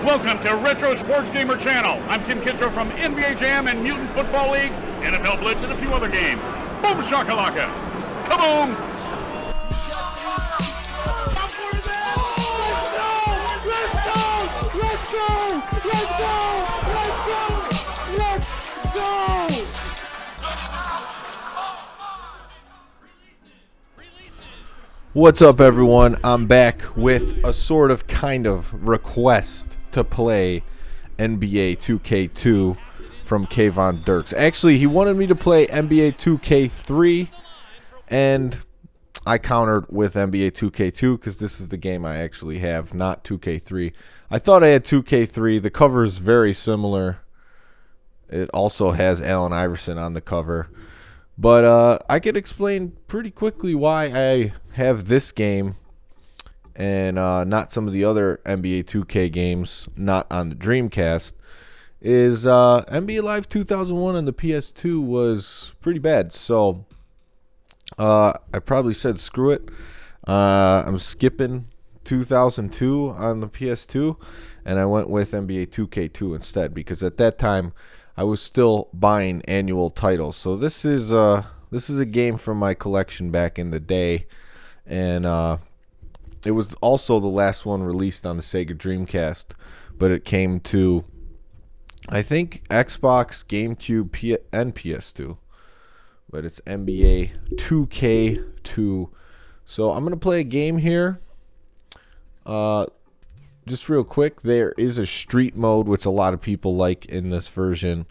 Welcome to Retro Sports Gamer Channel. I'm Tim Kitzrow from NBA Jam and Mutant Football League, NFL Blitz, and a few other games. Boom shakalaka. Kaboom! What's up, everyone? I'm back with a sort of kind of request to play NBA 2K2 from Kayvon Dirks. Actually, he wanted me to play NBA 2K3, and I countered with NBA 2K2 because this is the game I actually have, not 2K3. I thought I had 2K3. The cover is very similar. It also has Allen Iverson on the cover. But I could explain pretty quickly why I have this game and not some of the other NBA 2K games not on the Dreamcast. Is NBA Live 2001 on the PS2 was pretty bad. So I probably said screw it. I'm skipping 2002 on the PS2, and I went with NBA 2K2 instead because at that time I was still buying annual titles. So this is a game from my collection back in the day, and it was also the last one released on the Sega Dreamcast, but it came to, I think, Xbox, GameCube, and PS2. But it's NBA 2K2. So I'm gonna play a game here. Just real quick, there is a street mode, which a lot of people like in this version.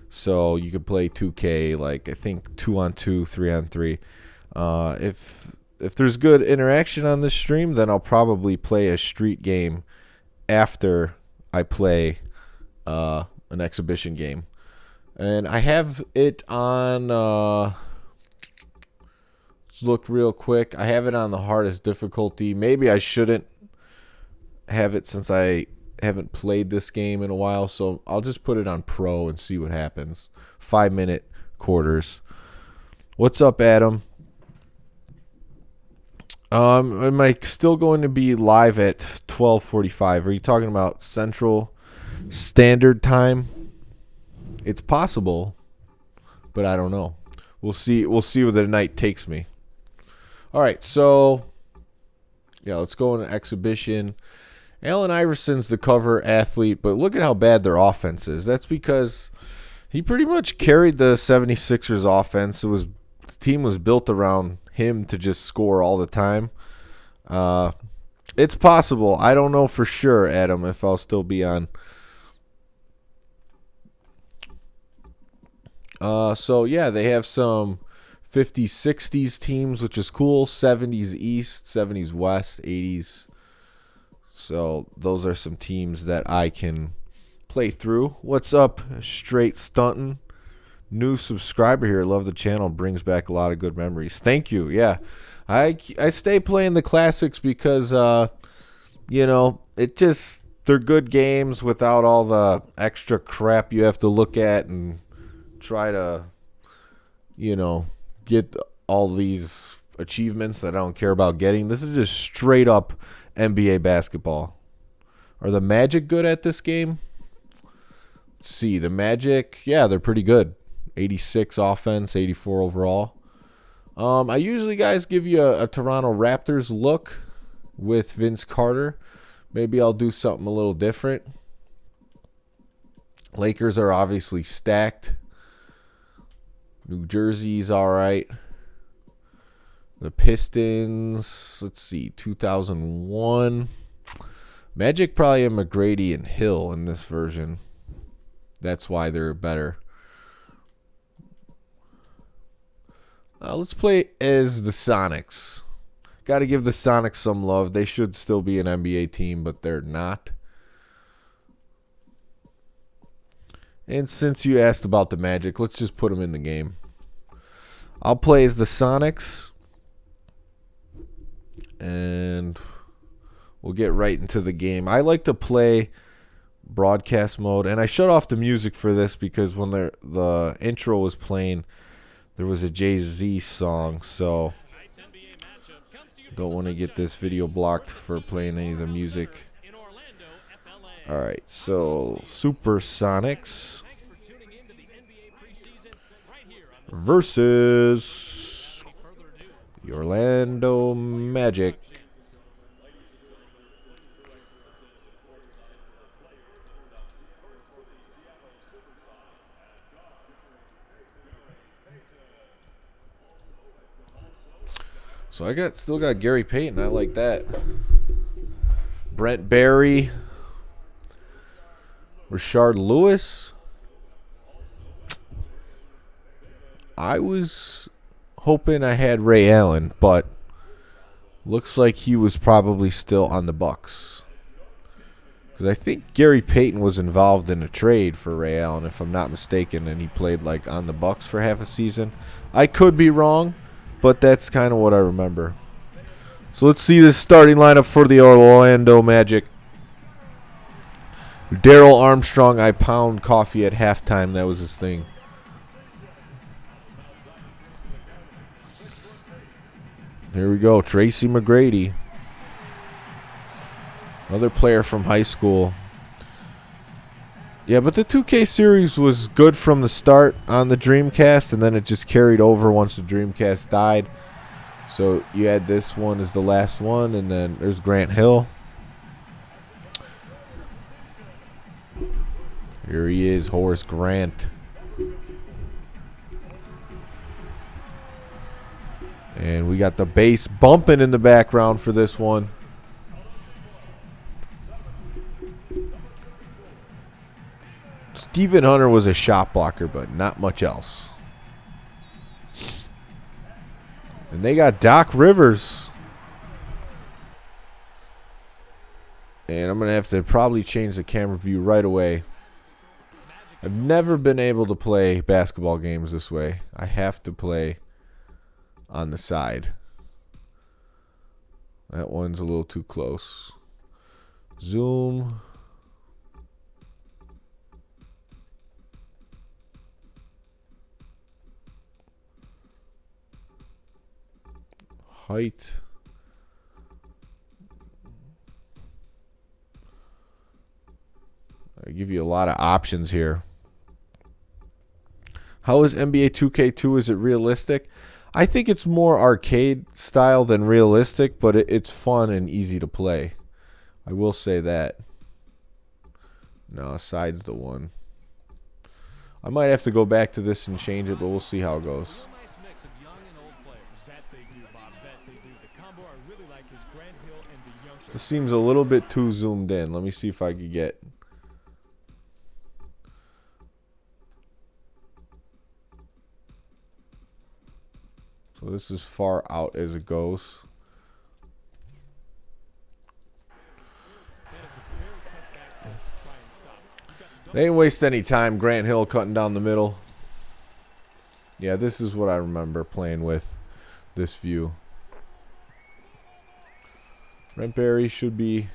So you can play 2K, like I think 2-on-2, 3-on-3. If there's good interaction on this stream, then I'll probably play a street game after I play an exhibition game. And I have it on, let's look real quick. I have it on the hardest difficulty. Maybe I shouldn't have it since I haven't played this game in a while, so I'll just put it on pro and see what happens. 5-minute quarters. What's up, Adam? Am I still going to be live at 12:45? Are you talking about Central Standard Time? It's possible, but I don't know. We'll see where the night takes me. All right, so yeah, let's go into exhibition. Allen Iverson's the cover athlete, but look at how bad their offense is. That's because he pretty much carried the 76ers offense. The team was built around him to just score all the time. It's possible. I don't know for sure, Adam, if I'll still be on. So, yeah, they have some 50s, 60s teams, which is cool. 70s East, 70s West, 80s. So those are some teams that I can play through. What's up, Straight Stuntin'? New subscriber here. Love the channel. Brings back a lot of good memories. Thank you. Yeah, I stay playing the classics because, they're good games without all the extra crap you have to look at and try to, get all these achievements that I don't care about getting. This is just straight up NBA basketball. Are the Magic good at this game? Let's see. The Magic, yeah, they're pretty good. 86 offense, 84 overall. I usually, guys, give you a Toronto Raptors look with Vince Carter. Maybe I'll do something a little different. Lakers are obviously stacked. New Jersey's all right. The Pistons, let's see, 2001. Magic probably have McGrady and Hill in this version. That's why they're better. Let's play as the Sonics. Got to give the Sonics some love. They should still be an NBA team, but they're not. And since you asked about the Magic, let's just put them in the game. I'll play as the Sonics. And we'll get right into the game. I like to play broadcast mode, and I shut off the music for this because when the intro was playing, there was a Jay-Z song, so don't want to get this video blocked for playing any of the music. All right, so Supersonics versus the Orlando Magic. So I still got Gary Payton. I like that. Brent Barry, Rashard Lewis. I was hoping I had Ray Allen, but looks like he was probably still on the Bucks. Because I think Gary Payton was involved in a trade for Ray Allen, if I'm not mistaken, and he played like on the Bucks for half a season. I could be wrong, but that's kind of what I remember. So let's see this starting lineup for the Orlando Magic. Daryl Armstrong, I pound coffee at halftime. That was his thing. Here we go. Tracy McGrady. Another player from high school. Yeah, but the 2K series was good from the start on the Dreamcast, and then it just carried over once the Dreamcast died. So you had this one as the last one, and then there's Grant Hill. Here he is, Horace Grant. And we got the bass bumping in the background for this one. Steven Hunter was a shot blocker, but not much else. And they got Doc Rivers. And I'm going to have to probably change the camera view right away. I've never been able to play basketball games this way. I have to play on the side. That one's a little too close. Zoom. Height. I give you a lot of options here. How is NBA 2K2? Is it realistic? I think it's more arcade style than realistic, but it's fun and easy to play. I will say that. No, side's the one. I might have to go back to this and change it, but we'll see how it goes. This seems a little bit too zoomed in. Let me see if I could get... So this is far out as it goes. They didn't waste any time. Grant Hill cutting down the middle. Yeah, this is what I remember playing with this view. Brent Barry should be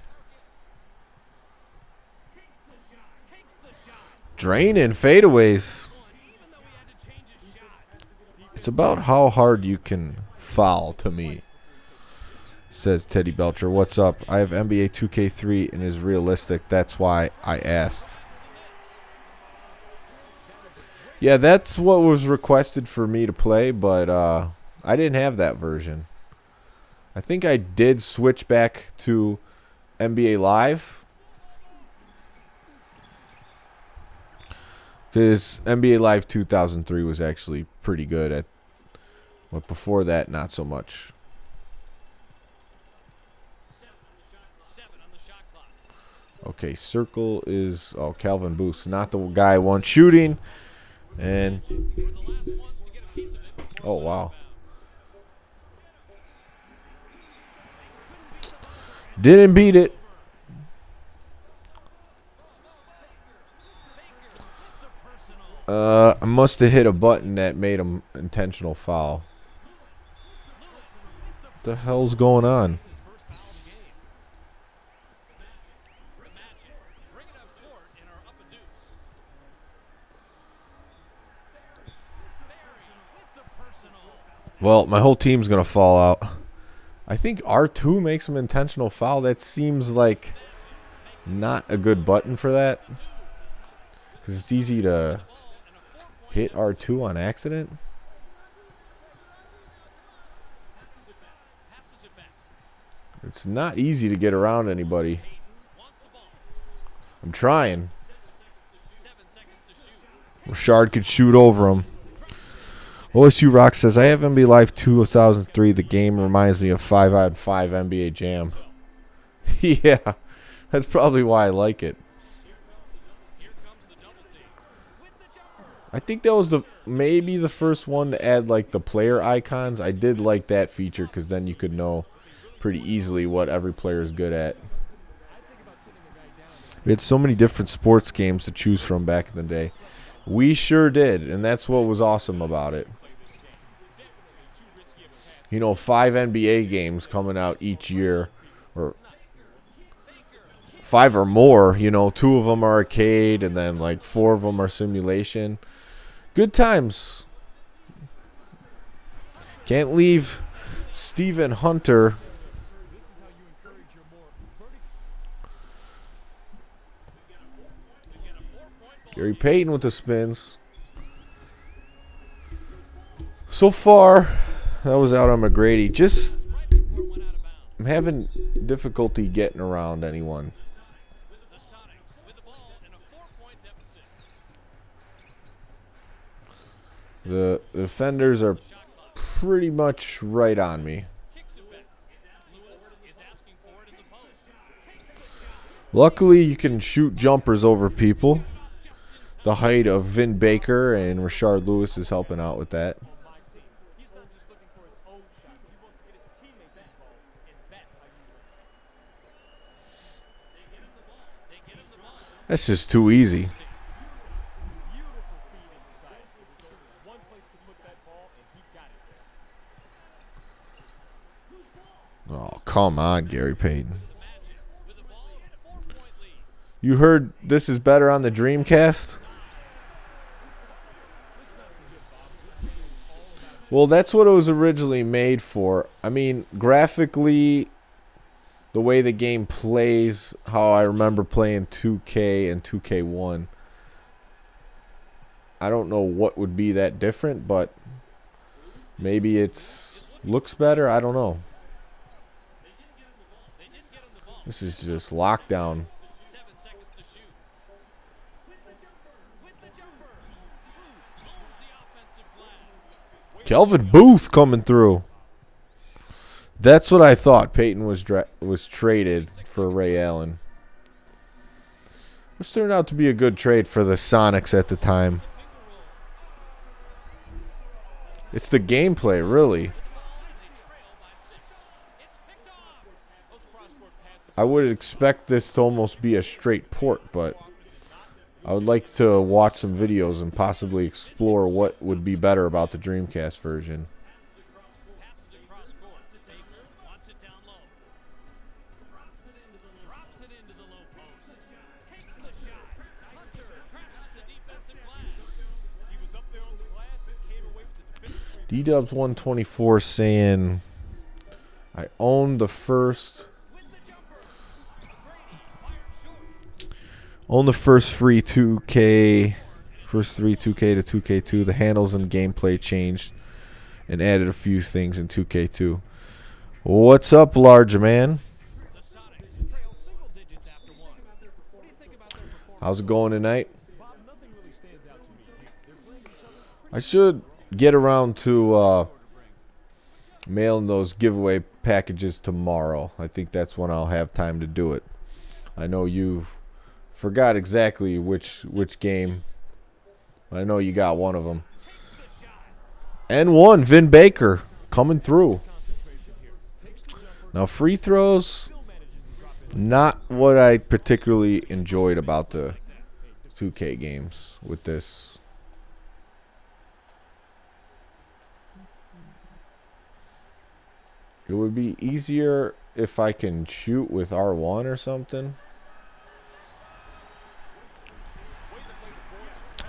draining fadeaways. It's about how hard you can foul to me, says Teddy Belcher. What's up? I have NBA 2K3 and is realistic. That's why I asked. Yeah, that's what was requested for me to play, but I didn't have that version. I think I did switch back to NBA Live, because NBA Live 2003 was actually pretty good, but before that, not so much. Okay, circle is Calvin Booth, not the guy one shooting, and oh wow. Didn't beat it. I must have hit a button that made him intentional foul. What the hell's going on? Well, my whole team's going to fall out. I think R2 makes an intentional foul. That seems like Not a good button for that. Because it's easy to hit R2 on accident. It's not easy to get around anybody. I'm trying. Rashard could shoot over him. OSU Rock says, I have NBA Live 2003. The game reminds me of 5-on-5 NBA Jam. Yeah, that's probably why I like it. I think that was maybe the first one to add like the player icons. I did like that feature because then you could know pretty easily what every player is good at. We had so many different sports games to choose from back in the day. We sure did, and that's what was awesome about it. You know, 5 NBA games coming out each year, or 5 or more. You know, 2 of them are arcade, and then like 4 of them are simulation. Good times. Can't leave Stephen Hunter. Gary Payton with the spins. So far, that was out on McGrady. Just, I'm having difficulty getting around anyone. The defenders are pretty much right on me. Luckily, you can shoot jumpers over people. The height of Vin Baker and Rashard Lewis is helping out with that. That's just too easy. Oh, come on, Gary Payton. You heard this is better on the Dreamcast? Well, that's what it was originally made for. I mean, graphically, the way the game plays, how I remember playing 2K and 2K1, I don't know what would be that different, but maybe it's looks better. I don't know. This is just lockdown. Kelvin Booth coming through. That's what I thought. Peyton was traded for Ray Allen. Which turned out to be a good trade for the Sonics at the time. It's the gameplay, really. I would expect this to almost be a straight port, but I would like to watch some videos and possibly explore what would be better about the Dreamcast version. D-Dubs 124 saying, I own the first free 2K, first 3 2K to 2K2. The handles and gameplay changed and added a few things in 2K2. What's up, large man? How's it going tonight? I should get around to mailing those giveaway packages tomorrow. I think that's when I'll have time to do it. I know you've forgot exactly which game. I know you got one of them. And one, Vin Baker, coming through. Now, free throws, not what I particularly enjoyed about the 2K games with this. It would be easier if I can shoot with R1 or something.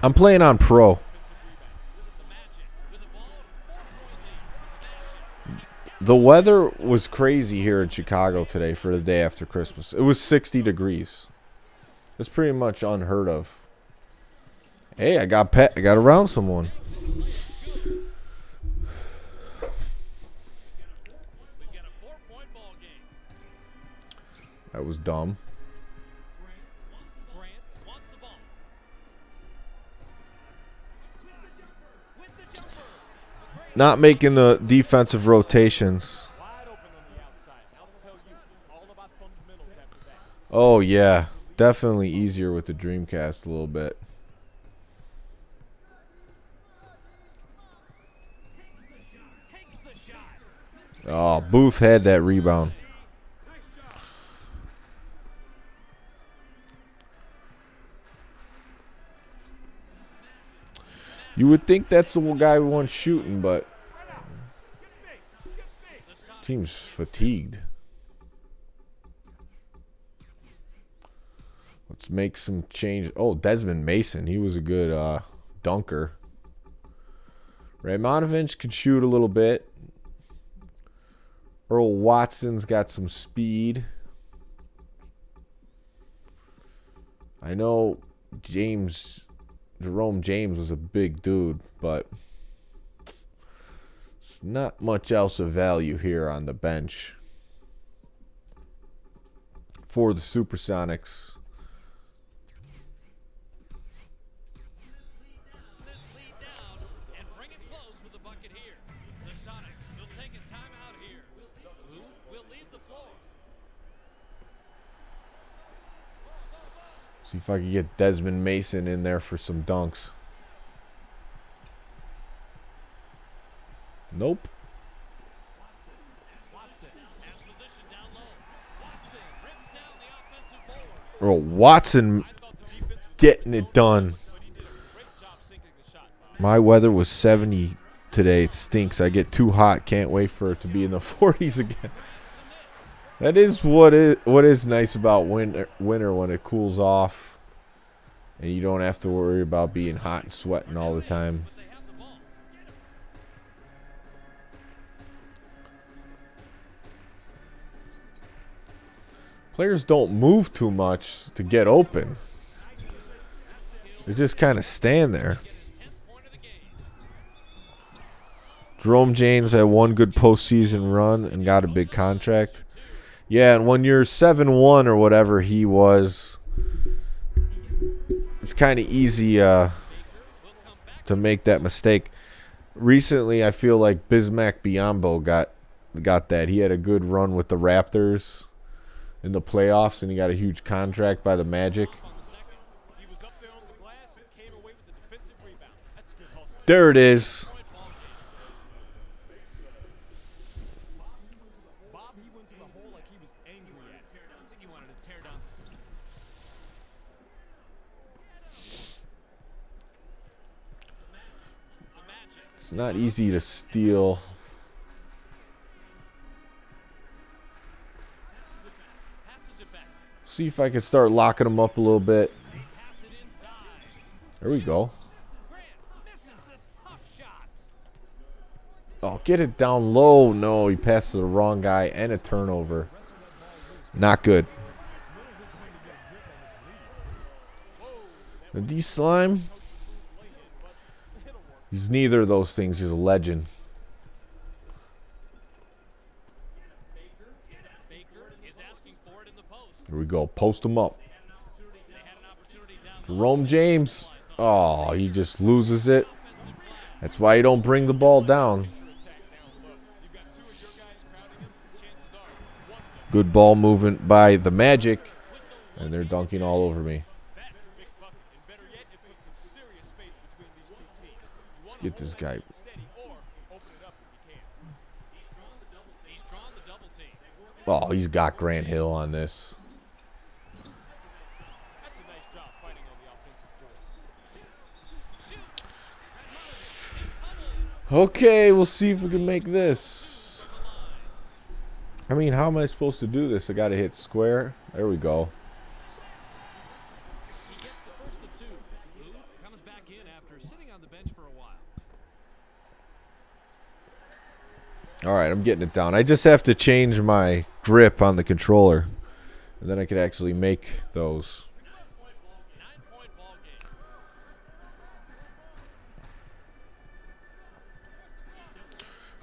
I'm playing on Pro. The weather was crazy here in Chicago today for the day after Christmas. It was 60 degrees. That's pretty much unheard of. Hey, I got around someone. That was dumb. Not making the defensive rotations. Oh, yeah. Definitely easier with the Dreamcast a little bit. Oh, Booth had that rebound. You would think that's the guy who wants shooting, but team's fatigued. Let's make some change. Oh, Desmond Mason. He was a good dunker. Radmanovic could shoot a little bit. Earl Watson's got some speed. I know Jerome James was a big dude, but it's not much else of value here on the bench for the Supersonics. See if I can get Desmond Mason in there for some dunks. Nope. Oh, Watson getting it done. My weather was 70 today. It stinks. I get too hot. Can't wait for it to be in the 40s again. That is what is nice about winter when it cools off and you don't have to worry about being hot and sweating all the time. Players don't move too much to get open. They just kind of stand there. Jerome James had one good postseason run and got a big contract. Yeah, and when you're 7-1 or whatever he was, it's kind of easy to make that mistake. Recently, I feel like Bismack Biyombo got that. He had a good run with the Raptors in the playoffs, and he got a huge contract by the Magic. There it is. It's not easy to steal. See if I can start locking them up a little bit. There we go. Oh, get it down low. No, he passed to the wrong guy and a turnover. Not good. The D-Slime. He's neither of those things. He's a legend. Here we go. Post him up. Jerome James. Oh, he just loses it. That's why you don't bring the ball down. Good ball movement by the Magic. And they're dunking all over me. Let's get this guy. Oh, he's got Grant Hill on this. Okay, we'll see if we can make this. I mean, how am I supposed to do this? I got to hit square. There we go. All right, I'm getting it down. I just have to change my grip on the controller, and then I can actually make those.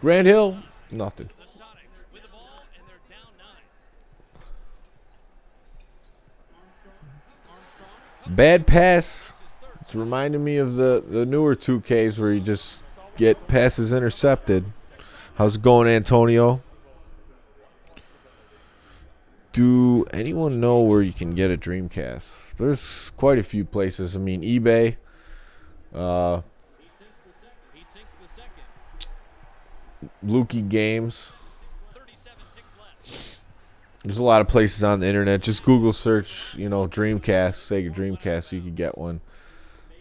Grant Hill, nothing. Bad pass. It's reminding me of the newer 2Ks where you just get passes intercepted. How's it going, Antonio? Do anyone know where you can get a Dreamcast? There's quite a few places. I mean, eBay. Lukey Games. There's a lot of places on the internet. Just Google search, Dreamcast, Sega Dreamcast, so you can get one.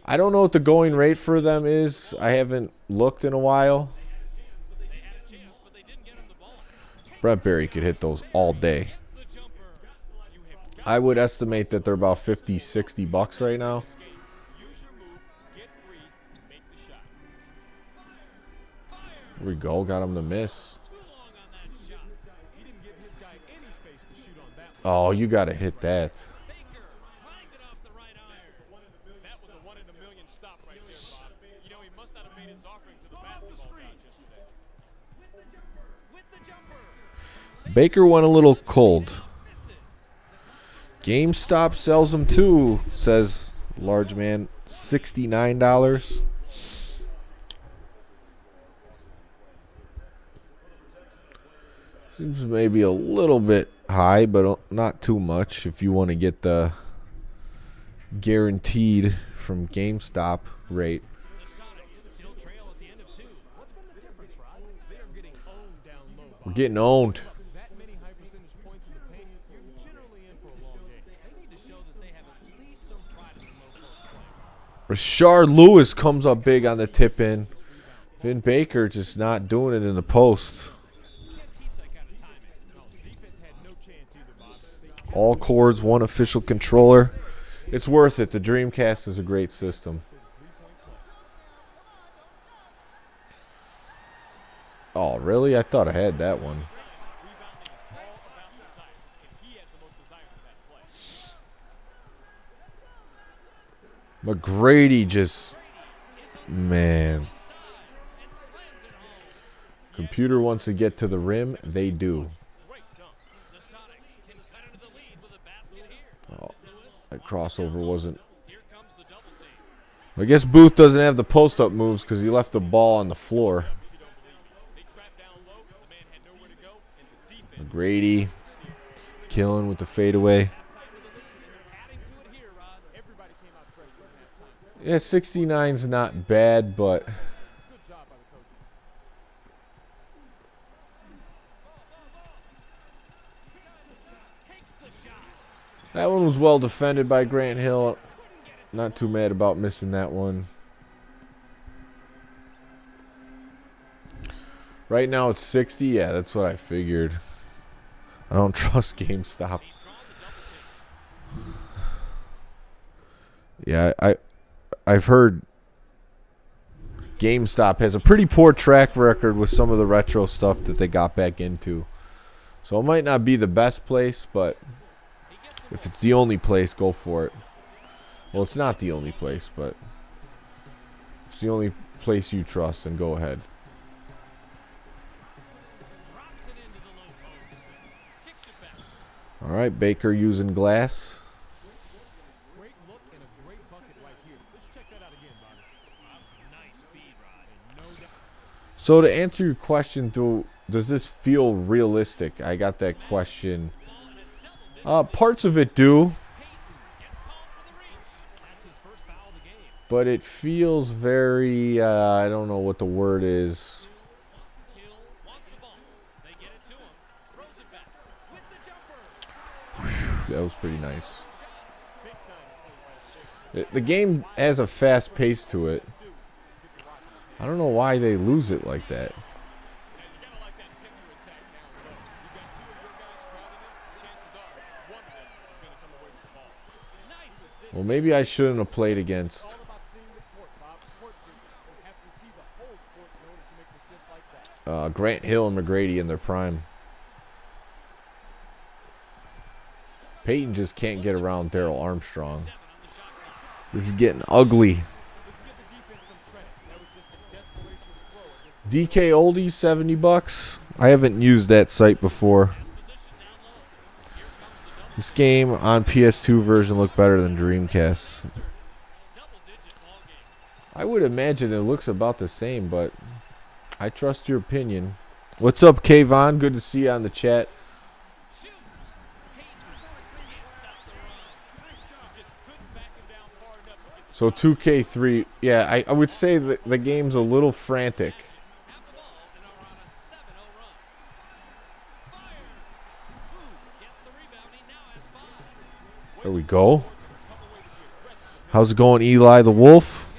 I don't know what the going rate for them is. I haven't looked in a while. Brent Berry could hit those all day. I would estimate that they're about $50, $60 right now. Here we go. Got him to miss. Oh, you got to hit that. Baker went a little cold. GameStop sells them too, says large man. $69. Seems maybe a little bit high, but not too much if you want to get the guaranteed from GameStop rate. We're getting owned. Rashard Lewis comes up big on the tip in. Vin Baker just not doing it in the post. All cords, one official controller. It's worth it. The Dreamcast is a great system. Oh, really? I thought I had that one. McGrady just, man. Computer wants to get to the rim. They do. Oh, that crossover wasn't. I guess Booth doesn't have the post-up moves because he left the ball on the floor. McGrady killing with the fadeaway. Yeah, 69's not bad, but that one was well defended by Grant Hill. Not too mad about missing that one. Right now it's 60. Yeah, that's what I figured. I don't trust GameStop. Yeah, I've heard GameStop has a pretty poor track record with some of the retro stuff that they got back into. So it might not be the best place, but if it's the only place, go for it. Well, it's not the only place, but if it's the only place you trust, then go ahead. All right, Baker using glass. So to answer your question, does this feel realistic? I got that question. Parts of it do. But it feels very, I don't know what the word is. Whew, that was pretty nice. The game has a fast pace to it. I don't know why they lose it like that. Well, maybe I shouldn't have played against. Grant Hill and McGrady in their prime. Peyton just can't get around Darrell Armstrong. This is getting ugly. DK Oldies, $70. I haven't used that site before. This game on PS2 version looked better than Dreamcast. I would imagine it looks about the same, but I trust your opinion. What's up, Kayvon? Good to see you on the chat. So 2K3, yeah, I would say that the game's a little frantic. There we go. How's it going, Eli the Wolf?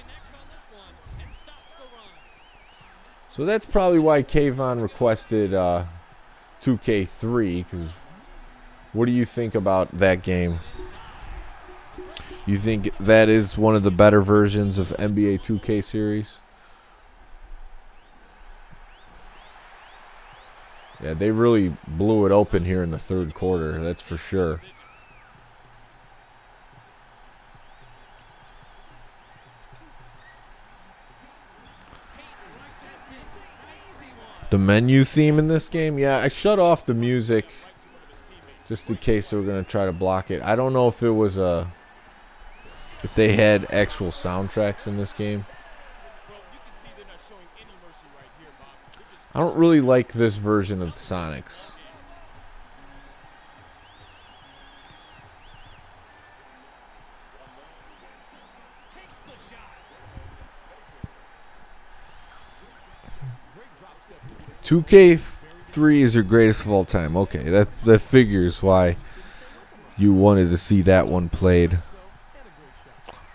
So that's probably why Kayvon requested 2K3, because what do you think about that game? You think that is one of the better versions of NBA 2K series? Yeah, they really blew it open here in the third quarter, that's for sure. The menu theme in this game, yeah, I shut off the music just in case they were going to try to block it. I don't know if it was if they had actual soundtracks in this game. I don't really like this version of the Sonics. $2K3 is your greatest of all time. Okay, that figures why you wanted to see that one played.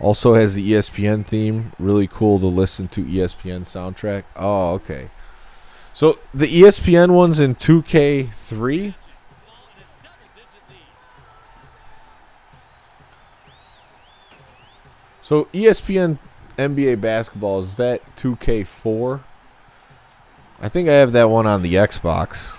Also has the ESPN theme. Really cool to listen to ESPN soundtrack. Oh, okay. So the ESPN one's in 2K3? So ESPN NBA basketball, is that 2K4? I think I have that one on the Xbox.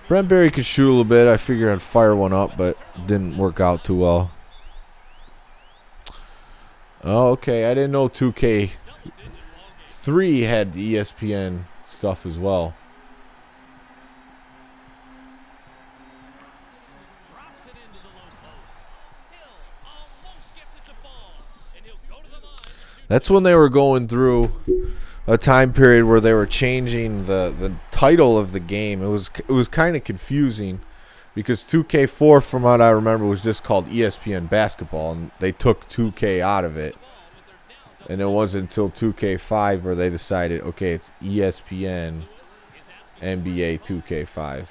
Brent Berry could shoot a little bit. I figured I'd fire one up, but didn't work out too well. Oh, okay. I didn't know 2K3 had the ESPN stuff as well. That's when they were going through a time period where they were changing the title of the game. It was kind of confusing because 2K4, from what I remember, was just called ESPN Basketball, and they took 2K out of it. And it wasn't until 2K5 where they decided, okay, it's ESPN NBA 2K5.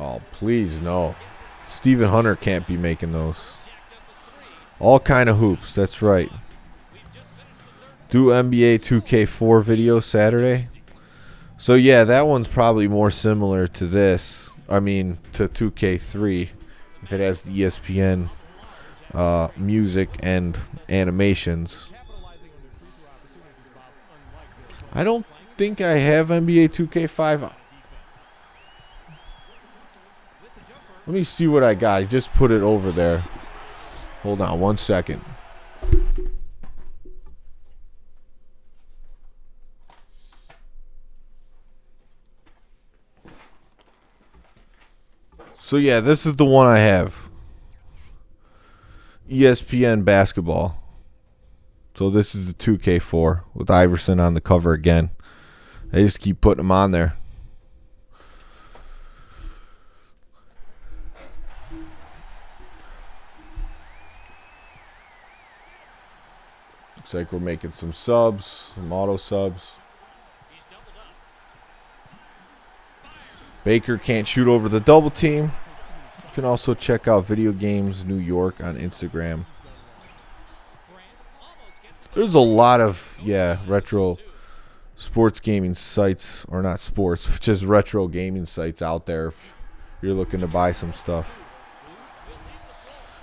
Oh, please, no. Stephen Hunter can't be making those. All kind of hoops, that's right. Do NBA 2K4 video Saturday. So, yeah, that one's probably more similar to this. I mean, to 2K3. If it has the ESPN music and animations. I don't think I have NBA 2K5. Let me see what I got. I just put it over there. Hold on 1 second. So yeah, this is the one I have. ESPN basketball. So this is the 2K4 with Iverson on the cover again. I just keep putting them on there. Looks like we're making some subs, some auto subs. Baker can't shoot over the double team. You can also check out Video Games New York on Instagram. There's a lot of, retro sports gaming sites, or not sports, but just retro gaming sites out there if you're looking to buy some stuff.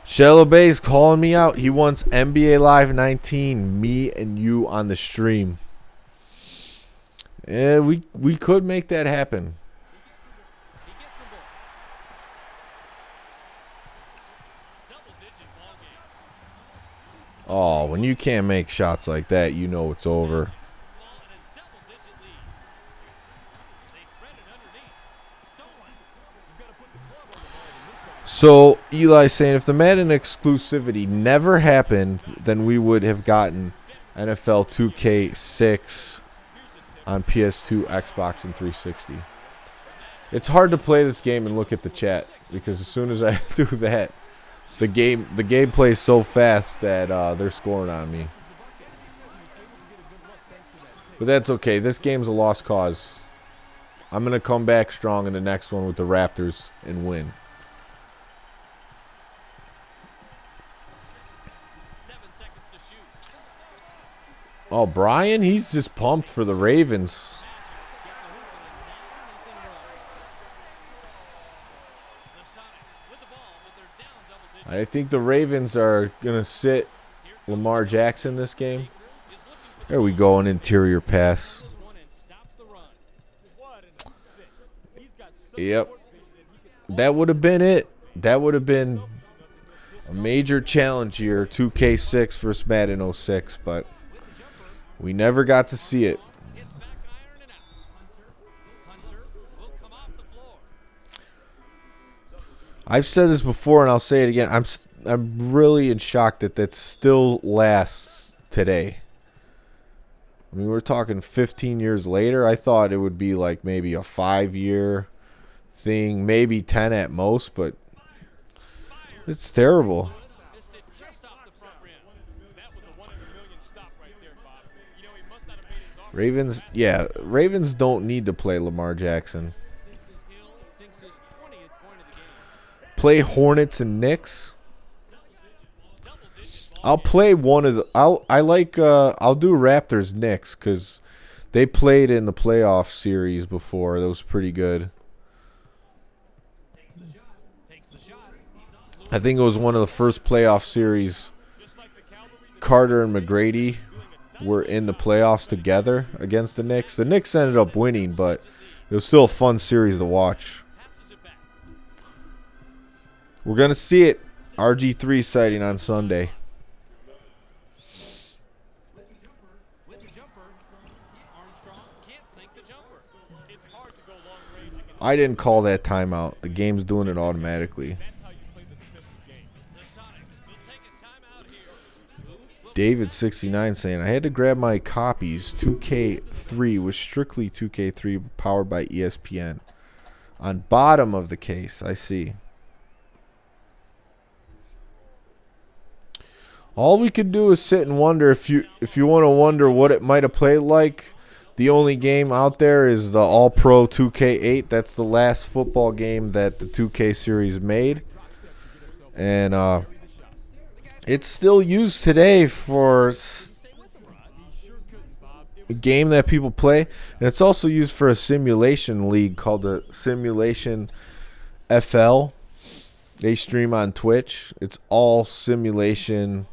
Shallow Bay's calling me out. He wants NBA Live 19, me and you on the stream. Yeah, we could make that happen. Oh, when you can't make shots like that, you know it's over. So, Eli's saying if the Madden exclusivity never happened, then we would have gotten NFL 2K6 on PS2, Xbox, and 360. It's hard to play this game and look at the chat because as soon as I do that, the game plays so fast that they're scoring on me. But that's okay. This game's a lost cause. I'm going to come back strong in the next one with the Raptors and win. Oh, Brian, he's just pumped for the Ravens. I think the Ravens are going to sit Lamar Jackson this game. There we go, an interior pass. Yep. That would have been it. That would have been a major challenge here, 2K6 versus Madden 06, but we never got to see it. I've said this before, and I'll say it again. I'm really in shock that still lasts today. I mean, we're talking 15 years later. I thought it would be like maybe a 5-year thing, maybe 10 at most, but it's terrible. Ravens don't need to play Lamar Jackson. Play Hornets and Knicks. I'll play one of the. I'll do Raptors Knicks because they played in the playoff series before. That was pretty good. I think it was one of the first playoff series. Carter and McGrady were in the playoffs together against the Knicks. The Knicks ended up winning, but it was still a fun series to watch. We're going to see it. RG3 sighting on Sunday. I didn't call that timeout. The game's doing it automatically. David69 saying, I had to grab my copies. 2K3 was strictly 2K3 powered by ESPN. On bottom of the case, I see. All we could do is sit and wonder if you want to wonder what it might have played like. The only game out there is the All-Pro 2K8. That's the last football game that the 2K series made. And it's still used today for a game that people play. And it's also used for a simulation league called the Simulation FL. They stream on Twitch. It's all simulation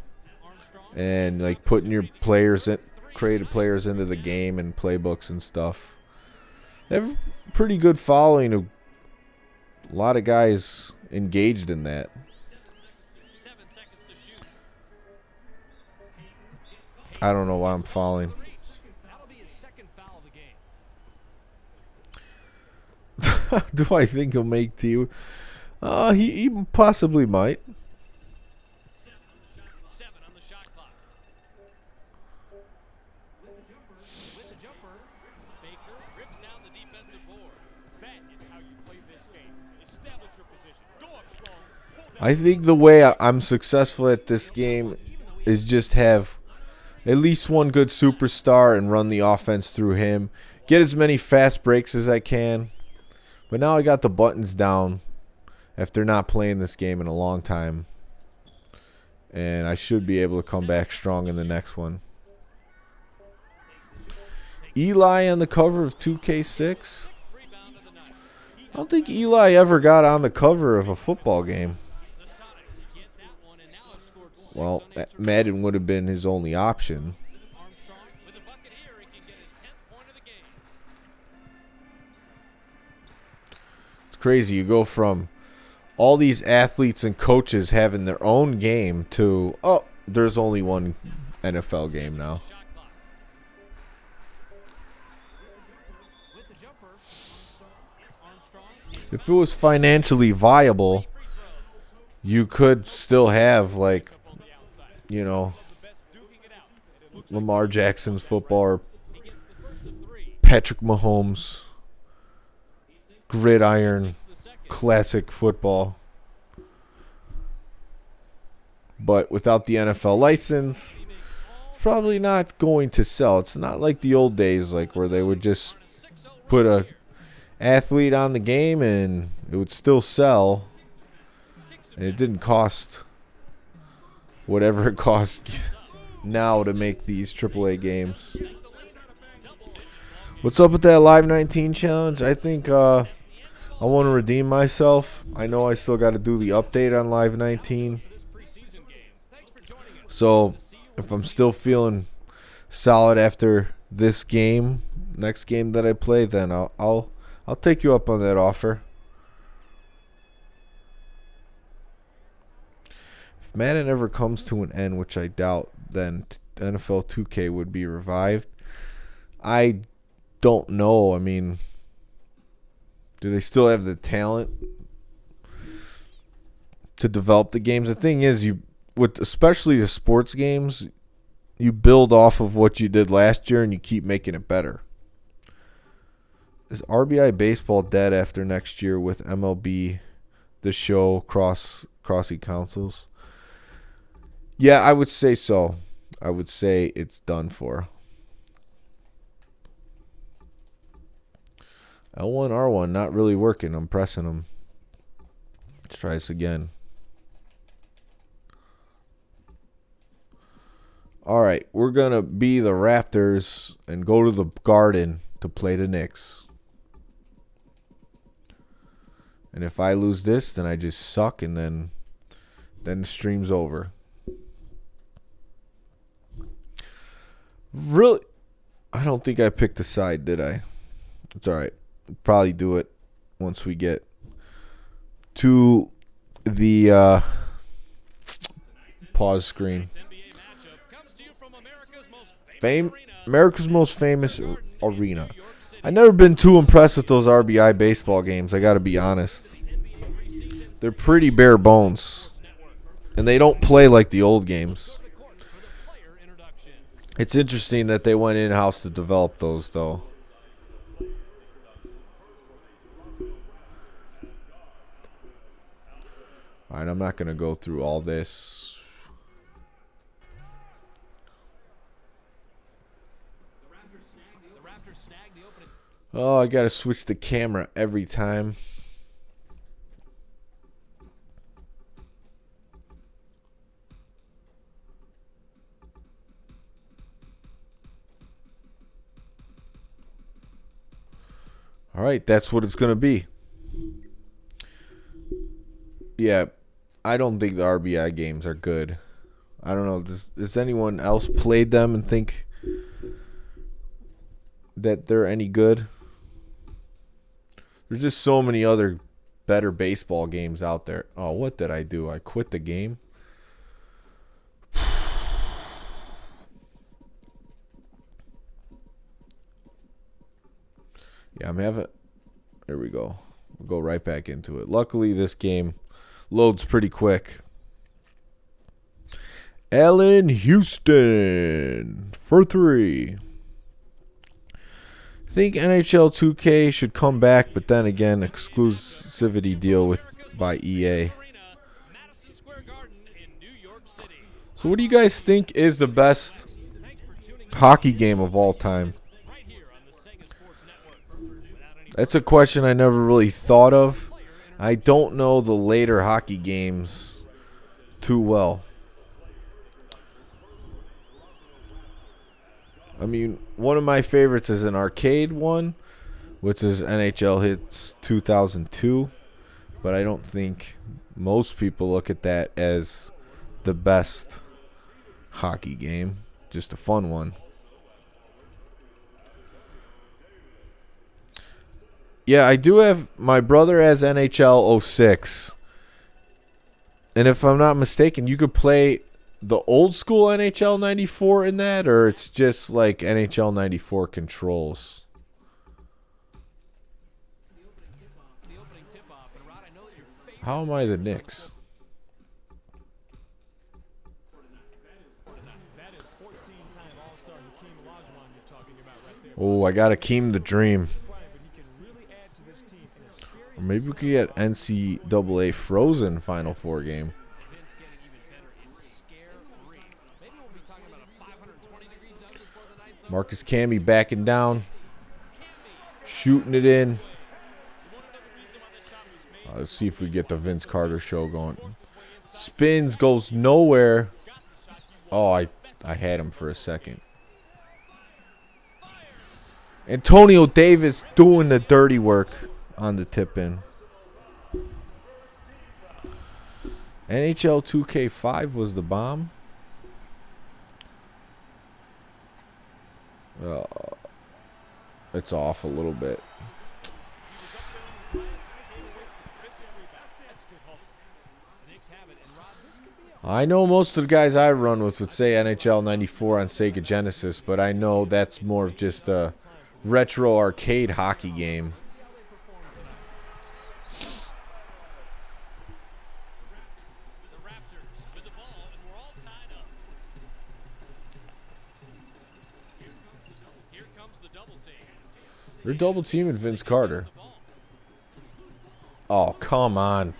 and like putting your players in, created players into the game and playbooks and stuff. They have a pretty good following of a lot of guys engaged in that. I don't know why I'm falling. Do I think he'll make T? He possibly might. I think the way I'm successful at this game is just have at least one good superstar and run the offense through him. Get as many fast breaks as I can. But now I got the buttons down after not playing this game in a long time. And I should be able to come back strong in the next one. Eli on the cover of 2K6. I don't think Eli ever got on the cover of a football game. Well, Madden would have been his only option. It's crazy. You go from all these athletes and coaches having their own game to, oh, there's only one NFL game now. If it was financially viable, you could still have, like, you know, Lamar Jackson's football or Patrick Mahomes' gridiron classic football. But without the NFL license, probably not going to sell. It's not like the old days, like where they would just put a athlete on the game and it would still sell, and it didn't cost whatever it costs now to make these AAA games. What's up with that Live 19 challenge? I think I want to redeem myself. I know I still got to do the update on Live 19. So if I'm still feeling solid after this game, next game that I play, then I'll take you up on that offer. If Madden ever comes to an end, which I doubt, then NFL 2K would be revived. I don't know. I mean, do they still have the talent to develop the games? The thing is, especially the sports games, you build off of what you did last year and you keep making it better. Is RBI baseball dead after next year with MLB, the show, crossy councils? Yeah, I would say so. I would say it's done for. L1, R1, not really working. I'm pressing them. Let's try this again. All right, we're going to be the Raptors and go to the Garden to play the Knicks. And if I lose this, then I just suck, and then the stream's over. Really? I don't think I picked a side, did I? It's all right. Probably do it once we get to the pause screen. America's most famous arena. I've never been too impressed with those RBI baseball games, I got to be honest. They're pretty bare bones. And they don't play like the old games. It's interesting that they went in-house to develop those, though. All right, I'm not going to go through all this. Oh, I got to switch the camera every time. All right, that's what it's going to be. Yeah, I don't think the RBI games are good. I don't know. Does anyone else played them and think that they're any good? There's just so many other better baseball games out there. Oh, what did I do? I quit the game? Yeah, I'm having... There we go. We'll go right back into it. Luckily, this game loads pretty quick. Allen Houston for 3. I think NHL 2K should come back, but then again, exclusivity deal by EA. So what do you guys think is the best hockey game of all time? That's a question I never really thought of. I don't know the later hockey games too well. I mean, one of my favorites is an arcade one, which is NHL Hits 2002. But I don't think most people look at that as the best hockey game. Just a fun one. Yeah, I do have, my brother has NHL 06. And if I'm not mistaken, you could play the old school NHL 94 in that, or it's just like NHL 94 controls. How am I the Knicks? Oh, I got Akeem the Dream. Or maybe we could get NCAA Frozen Final Four game. Marcus Camby backing down. Shooting it in. Let's see if we get the Vince Carter show going. Spins, goes nowhere. Oh, I had him for a second. Antonio Davis doing the dirty work on the tip-in. NHL 2K5 was the bomb. It's off a little bit. I know most of the guys I run with would say NHL 94 on Sega Genesis, but I know that's more of just a retro arcade hockey game. They're double teaming Vince Carter. Oh, come on.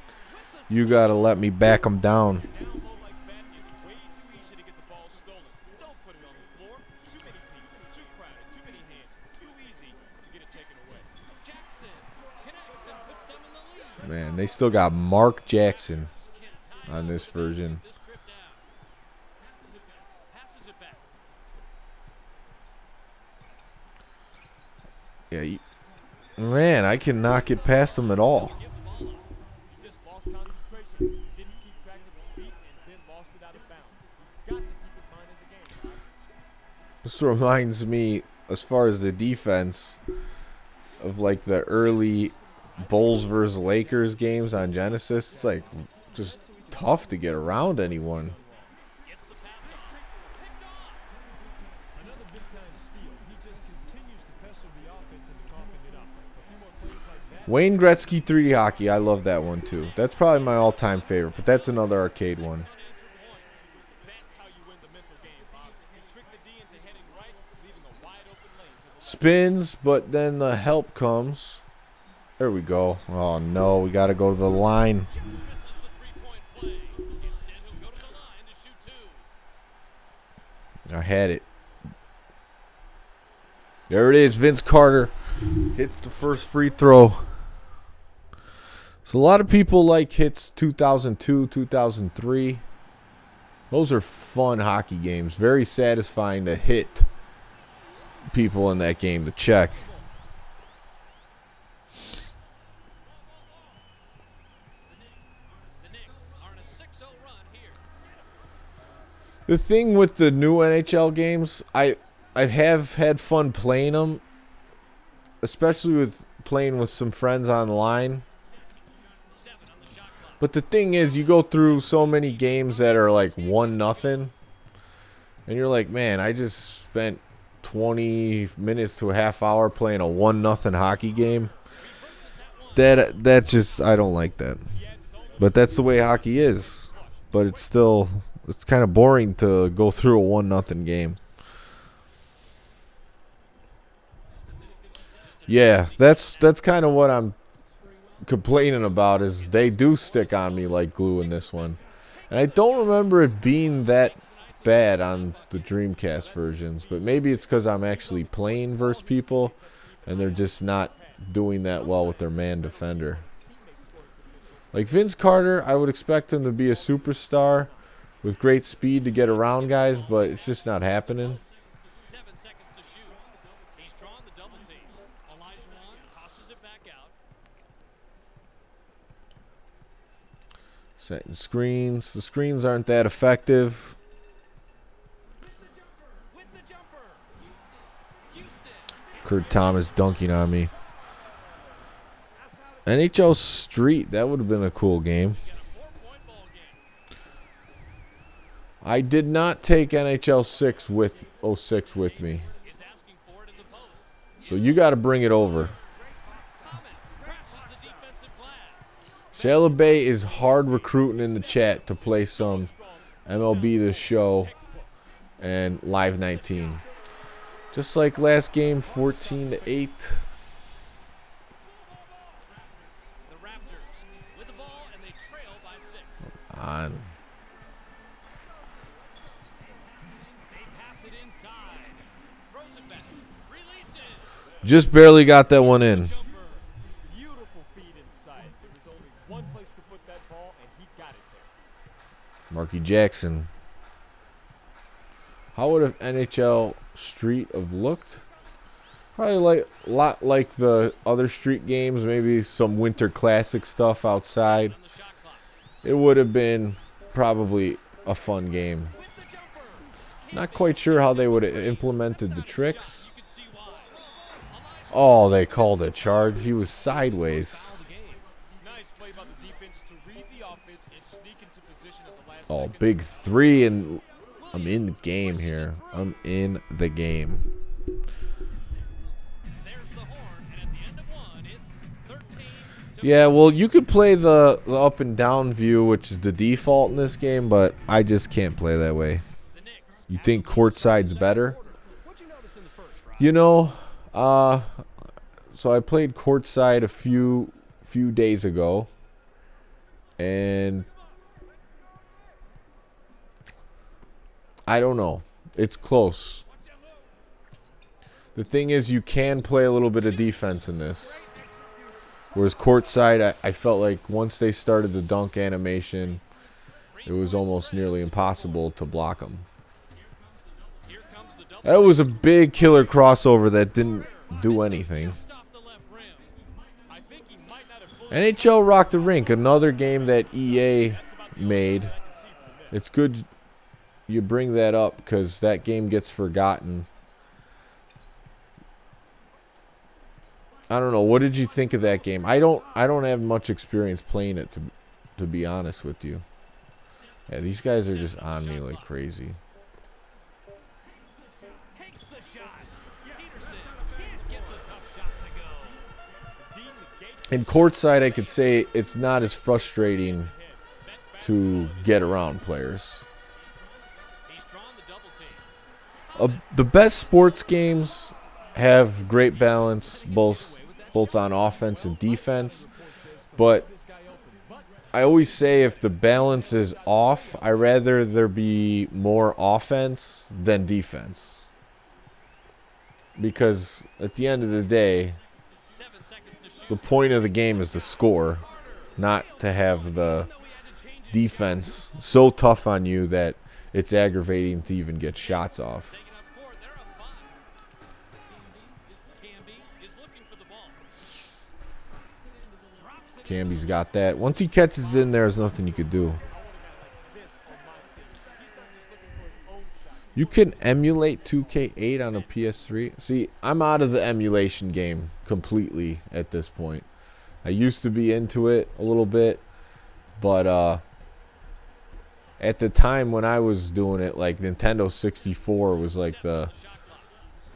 You got to let me back him down. Man, they still got Mark Jackson on this version. Yeah, man, I cannot get past him at all. This reminds me, as far as the defense, of like the early Bulls versus Lakers games on Genesis. It's like just tough to get around anyone. Wayne Gretzky 3D Hockey, I love that one too. That's probably my all-time favorite, but that's another arcade one. Spins, but then the help comes. There we go. Oh no, we got to go to the line. I had it. There it is. Vince Carter hits the first free throw. So a lot of people like hits 2002, 2003. Those are fun hockey games. Very satisfying to hit people in that game to check. The thing with the new NHL games, I have had fun playing them, especially with playing with some friends online. But the thing is, you go through so many games that are like 1-0, and you're like, man, I just spent 20 minutes to a half hour playing a 1-0 hockey game. That just, I don't like that. But that's the way hockey is. But it's still, it's kind of boring to go through a 1-0 game. Yeah, that's kind of what I'm complaining about, is they do stick on me like glue in this one. And I don't remember it being that bad on the Dreamcast versions, but maybe it's because I'm actually playing versus people and they're just not doing that well with their man defender. Like Vince Carter, I would expect him to be a superstar with great speed to get around guys, but it's just not happening. Setting screens. The screens aren't that effective. Kurt Thomas dunking on me. NHL Street, that would have been a cool game. I did not take NHL 06 with me. So you got to bring it over. Shayla Bay is hard recruiting in the chat to play some MLB The Show and Live 19. Just like last game, 14-8. The Raptors with the ball and they trail by 6. On. They pass it inside. Throws it back. Releases. Just barely got that one in. Beautiful feed inside. There was only one place to put that ball, and he got it there. Marky Jackson. How would have NHL Street have looked? Probably like a lot like the other Street games, maybe some Winter Classic stuff outside. It would have been probably a fun game. Not quite sure how they would have implemented the tricks. Oh, they called a charge. He was sideways. Nice play by the defense to read the offense and sneak into position at the last Oh, second. big three, and I'm in the game here. I'm in the game. There's the horn, and at the end of one, it's 13 to Yeah, well, you could play the up and down view, which is the default in this game, but I just can't play that way. the Knicks. You think courtside's better? What'd you notice in the first, Rob? You know, so I played courtside a few days ago, and I don't know. It's close. The thing is, you can play a little bit of defense in this. Whereas courtside, I felt like once they started the dunk animation, it was almost nearly impossible to block them. Here comes the double. That was a big killer crossover that didn't do anything. Stop the left rim. I think he might not have fully NHL Rock the Rink, another game that EA made. It's good you bring that up because that game gets forgotten. I don't know. What did you think of that game? I don't have much experience playing it, to be honest with you. Yeah, these guys are just on me like crazy. Takes the shot. Peterson can't get the tough shot to go. Dean negates In courtside, I could say it's not as frustrating to get around players. He's drawn the double team. The best sports games have great balance, both on offense and defense. But I always say if the balance is off, I rather there be more offense than defense. Because at the end of the day, 7 seconds to shoot. the point of the game is to score, not to have the defense so tough on you that it's aggravating to even get shots off. Taking up court. They're up 5. Camby is looking for the ball. Drops it. Camby's got that. Once he catches in there, there's nothing you could do. this on my team. He's not just looking for his own shot. You can emulate 2K8 on a PS3. See, I'm out of the emulation game completely at this point. I used to be into it a little bit, but at the time when I was doing it, like Nintendo 64 was like the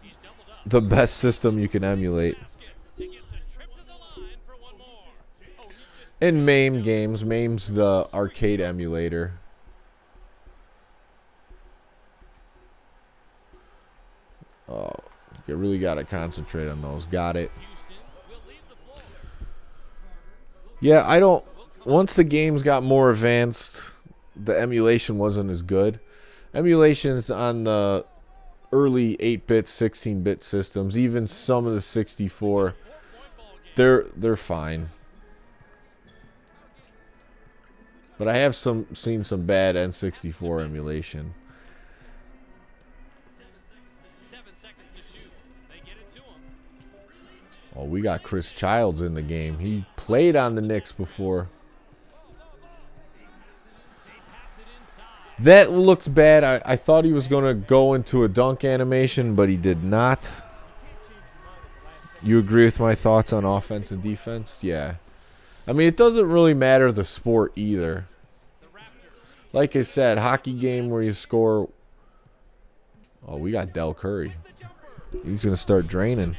He's doubled up. the best system you can emulate. He gets a trip to the line for one more. Oh, he just In MAME games, MAME's the arcade emulator. Oh, you really got to concentrate on those. Got it. will leave the floor. Yeah, I don't. Once the games got more advanced, the emulation wasn't as good. Emulations on the early 8-bit, 16-bit systems, even some of the 64, they're fine. But I have seen some bad N64 emulation. 7 seconds to shoot. They get it to him. Oh, we got Chris Childs in the game. He played on the Knicks before. That looked bad. I thought he was going to go into a dunk animation, but he did not. You agree with my thoughts on offense and defense? Yeah. I mean, it doesn't really matter the sport either. Like I said, hockey game where you score. Oh, we got Del Curry. He's going to start draining.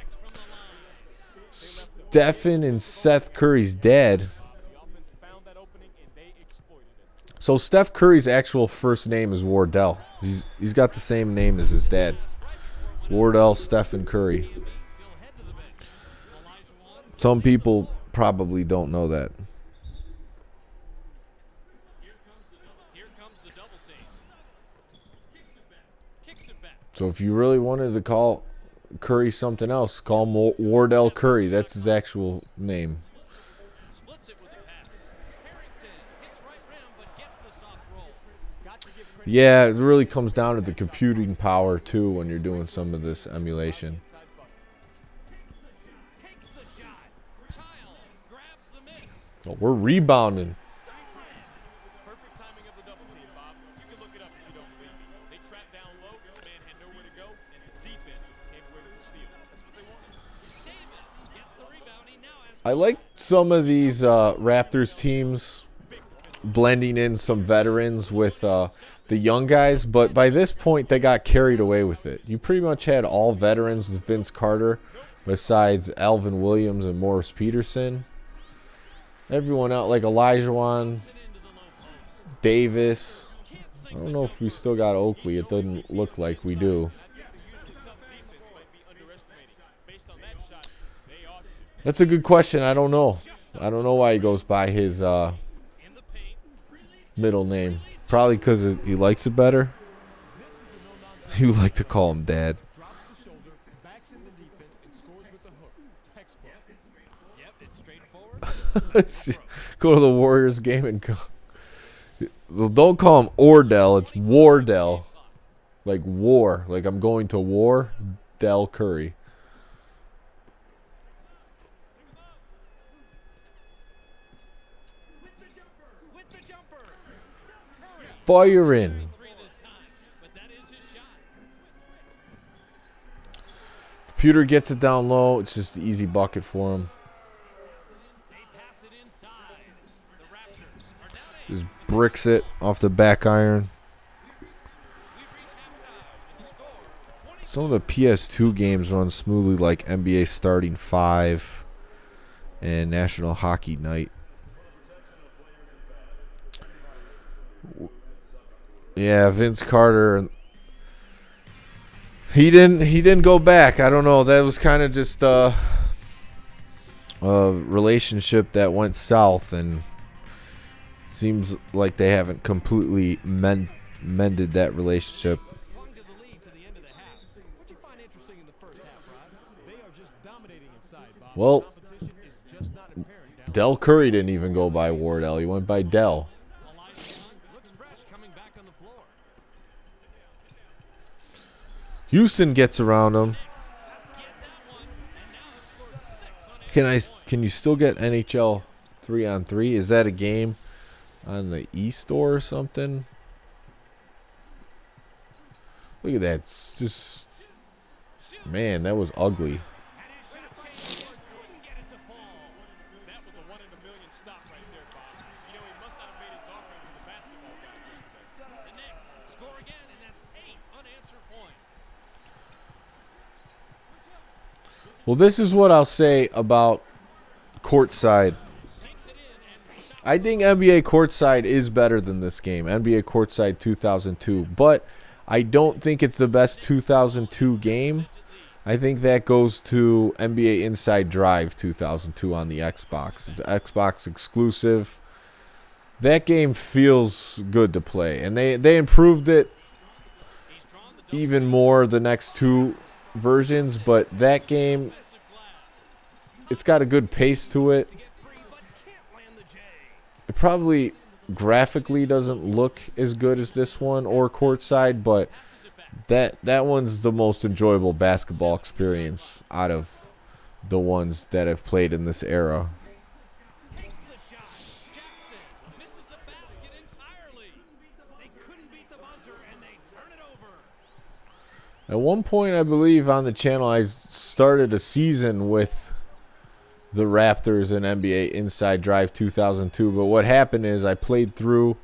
Stephen and Seth Curry's dad. So Steph Curry's actual first name is Wardell. He's got the same name as his dad. Wardell Stephen Curry. Some people probably don't know that. So if you really wanted to call Curry something else, call him Wardell Curry. That's his actual name. Yeah, it really comes down to the computing power, too, when you're doing some of this emulation. Oh, we're rebounding. Perfect timing of the double team, Bob. You can look it up if you don't believe me. They trapped down low, the man had nowhere to go, and the defense came away with the steal. That's what they wanted. Davis gets the rebound. He now has I like some of these Raptors teams blending in some veterans with the young guys, but by this point they got carried away with it. You pretty much had all veterans with Vince Carter besides Alvin Williams and Morris Peterson. Everyone out like Olajuwon, Davis. I don't know if we still got Oakley. It doesn't look like we do. That's a good question. I don't know. I don't know why he goes by his middle name. Probably because he likes it better. You like to call him Dad. Go to the Warriors game and go. Don't call him Ordell. It's Wardell. Like war. Like I'm going to war. Del Curry. Fire in. Computer gets it down low. It's just an easy bucket for him. Just bricks it off the back iron. Some of the PS2 games run smoothly like NBA Starting 5 and National Hockey Night. Yeah, Vince Carter. He didn't go back. I don't know. That was kind of just a relationship that went south, and seems like they haven't completely mended that relationship. Well, Del Curry didn't even go by Wardell. He went by Del. Houston gets around him. Can you still get NHL 3-on-3? Is that a game on the e-store or something? Look at that. It's just, man, that was ugly. That was a one-in-a-million stop right there, Bob. You know, he must not have made his offering to the basketball guys yesterday. The Knicks score again, and that's 8 unanswered points. Well, this is what I'll say about courtside. I think NBA courtside is better than this game. NBA courtside 2002. But I don't think it's the best 2002 game. I think that goes to NBA Inside Drive 2002 on the Xbox. It's Xbox exclusive. That game feels good to play. And they improved it even more the next two versions. But that game, it's got a good pace to it. It probably graphically doesn't look as good as this one or courtside, but that one's the most enjoyable basketball experience out of the ones that I've played in this era. Takes the shot. Jackson misses the basket entirely. They couldn't beat the At one point, I believe on the channel, I started a season with the Raptors and NBA Inside Drive 2002. But what happened is I played through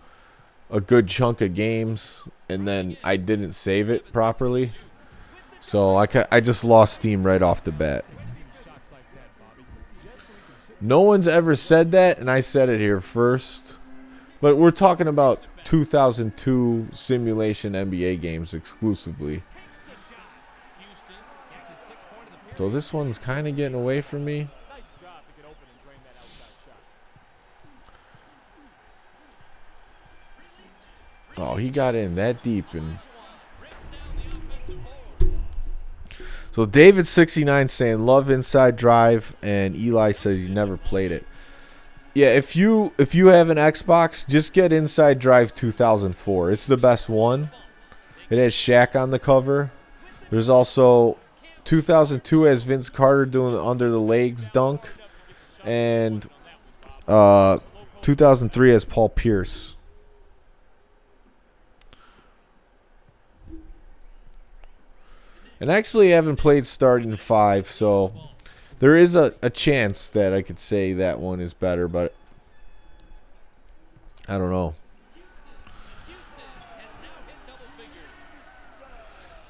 a good chunk of games, and then I didn't save it properly. So I just lost steam right off the bat. No one's ever said that, and I said it here first. But we're talking about 2002 simulation NBA games exclusively. So this one's kind of getting away from me. Oh, he got in that deep. And so David69 saying love Inside Drive, and Eli says he never played it. Yeah, if you have an Xbox, just get Inside Drive 2004. It's the best one. It has Shaq on the cover. There's also 2002 has Vince Carter doing the under the legs dunk, and 2003 has Paul Pierce. And actually, I haven't played starting 5, so there is a chance that I could say that one is better, but I don't know.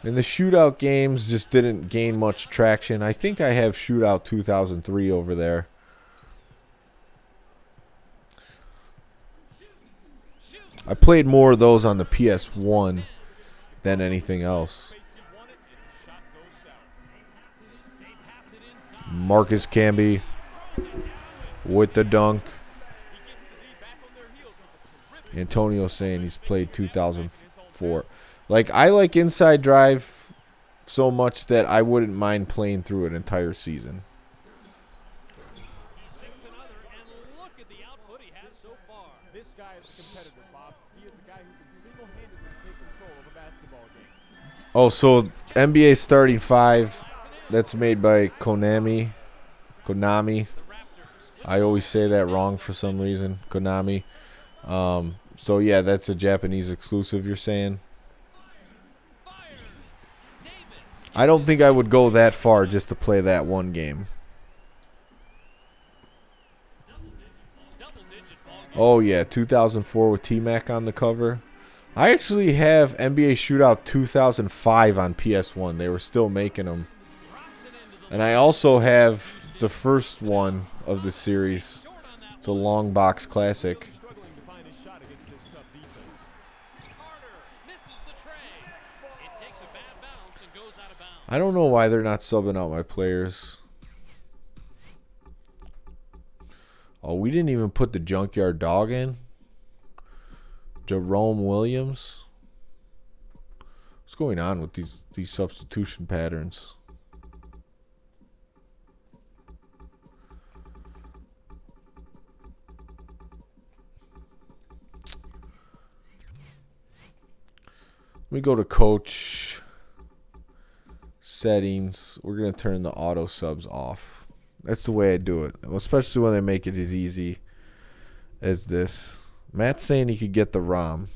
And the shootout games just didn't gain much traction. I think I have Shootout 2003 over there. I played more of those on the PS1 than anything else. Marcus Camby with the dunk. Antonio saying he's played 2004. Like, I like Inside Drive so much that I wouldn't mind playing through an entire season. This guy is a competitor, Bob. He is a guy who can single-handedly take control of a basketball game. Oh, so NBA Starting 5, that's made by Konami. I always say that wrong for some reason. Konami. So, yeah, that's a Japanese exclusive, you're saying? I don't think I would go that far just to play that one game. Oh, yeah, 2004 with T-Mac on the cover. I actually have NBA Shootout 2005 on PS1. They were still making them. And I also have the first one of the series. It's a long box classic. I don't know why they're not subbing out my players. Oh, we didn't even put the Junkyard Dog in. Jerome Williams. What's going on with these substitution patterns? Let me go to coach settings. We're going to turn the auto subs off. That's the way I do it, especially when they make it as easy as this. Matt's saying he could get the ROM.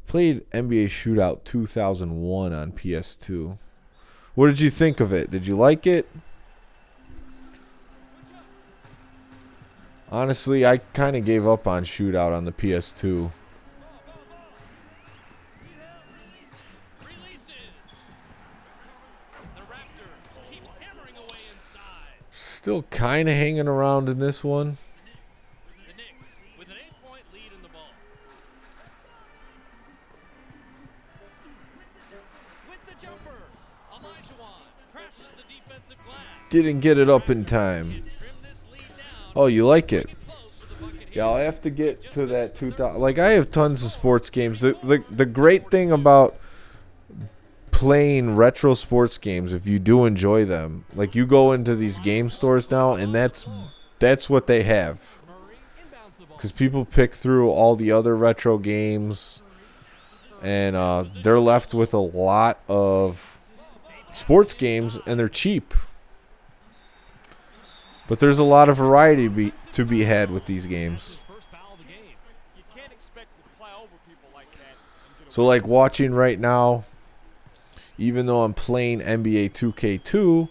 Played NBA Shootout 2001 on PS2. What did you think of it? Did you like it? Honestly, I kind of gave up on Shootout on the PS2. Still kind of hanging around in this one. The Knicks with an 8-point lead in the ball. With the jumper, Elijah crashes the defensive glass. Didn't get it up in time. Oh, you like it? Yeah, I'll have to get to that 2000. Like, I have tons of sports games. The great thing about playing retro sports games, if you do enjoy them, like, you go into these game stores now, and that's what they have, because people pick through all the other retro games, and they're left with a lot of sports games, and they're cheap, but there's a lot of variety to be had with these games. So, like, watching right now, even though I'm playing NBA 2K2,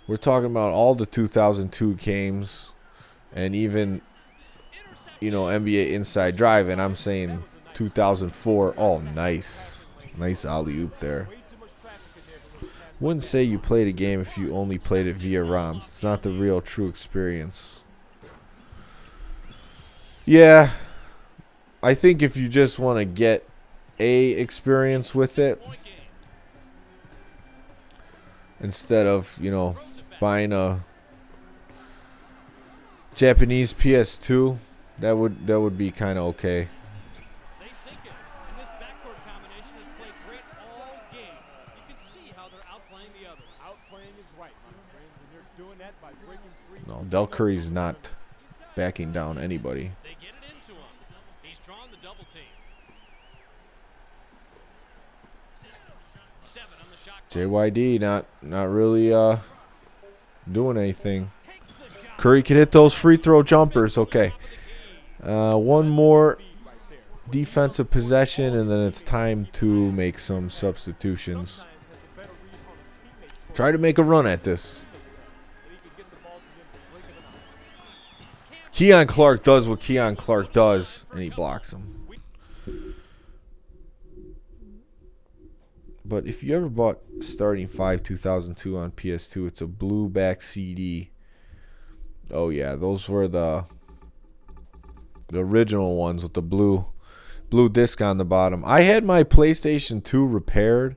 we're talking about all the 2002 games and even, you know, NBA Inside Drive, and I'm saying 2004. Oh, nice. Nice alley-oop there. Wouldn't say you played a game if you only played it via ROMs. It's not the real true experience. Yeah, I think if you just want to get a experience with it, instead of, you know, buying a Japanese PS2, that would be kind of okay. They sink it, and this backcourt combination has played great all game. You can see how they're outplaying the others. Outplaying is right, my friends, and they're doing that by breaking free. No, Del Curry's not backing down anybody. They get it into him. He's drawn the double team. 7 on the shot clock. JYD not really doing anything. Curry can hit those free throw jumpers. Okay. One more defensive possession, and then it's time to make some substitutions. Try to make a run at this. Keon Clark does what Keon Clark does, and he blocks him. But if you ever bought Starting 5 2002 on PS2, it's a blue back CD. Oh yeah, those were the original ones with the blue disc on the bottom. I had my PlayStation 2 repaired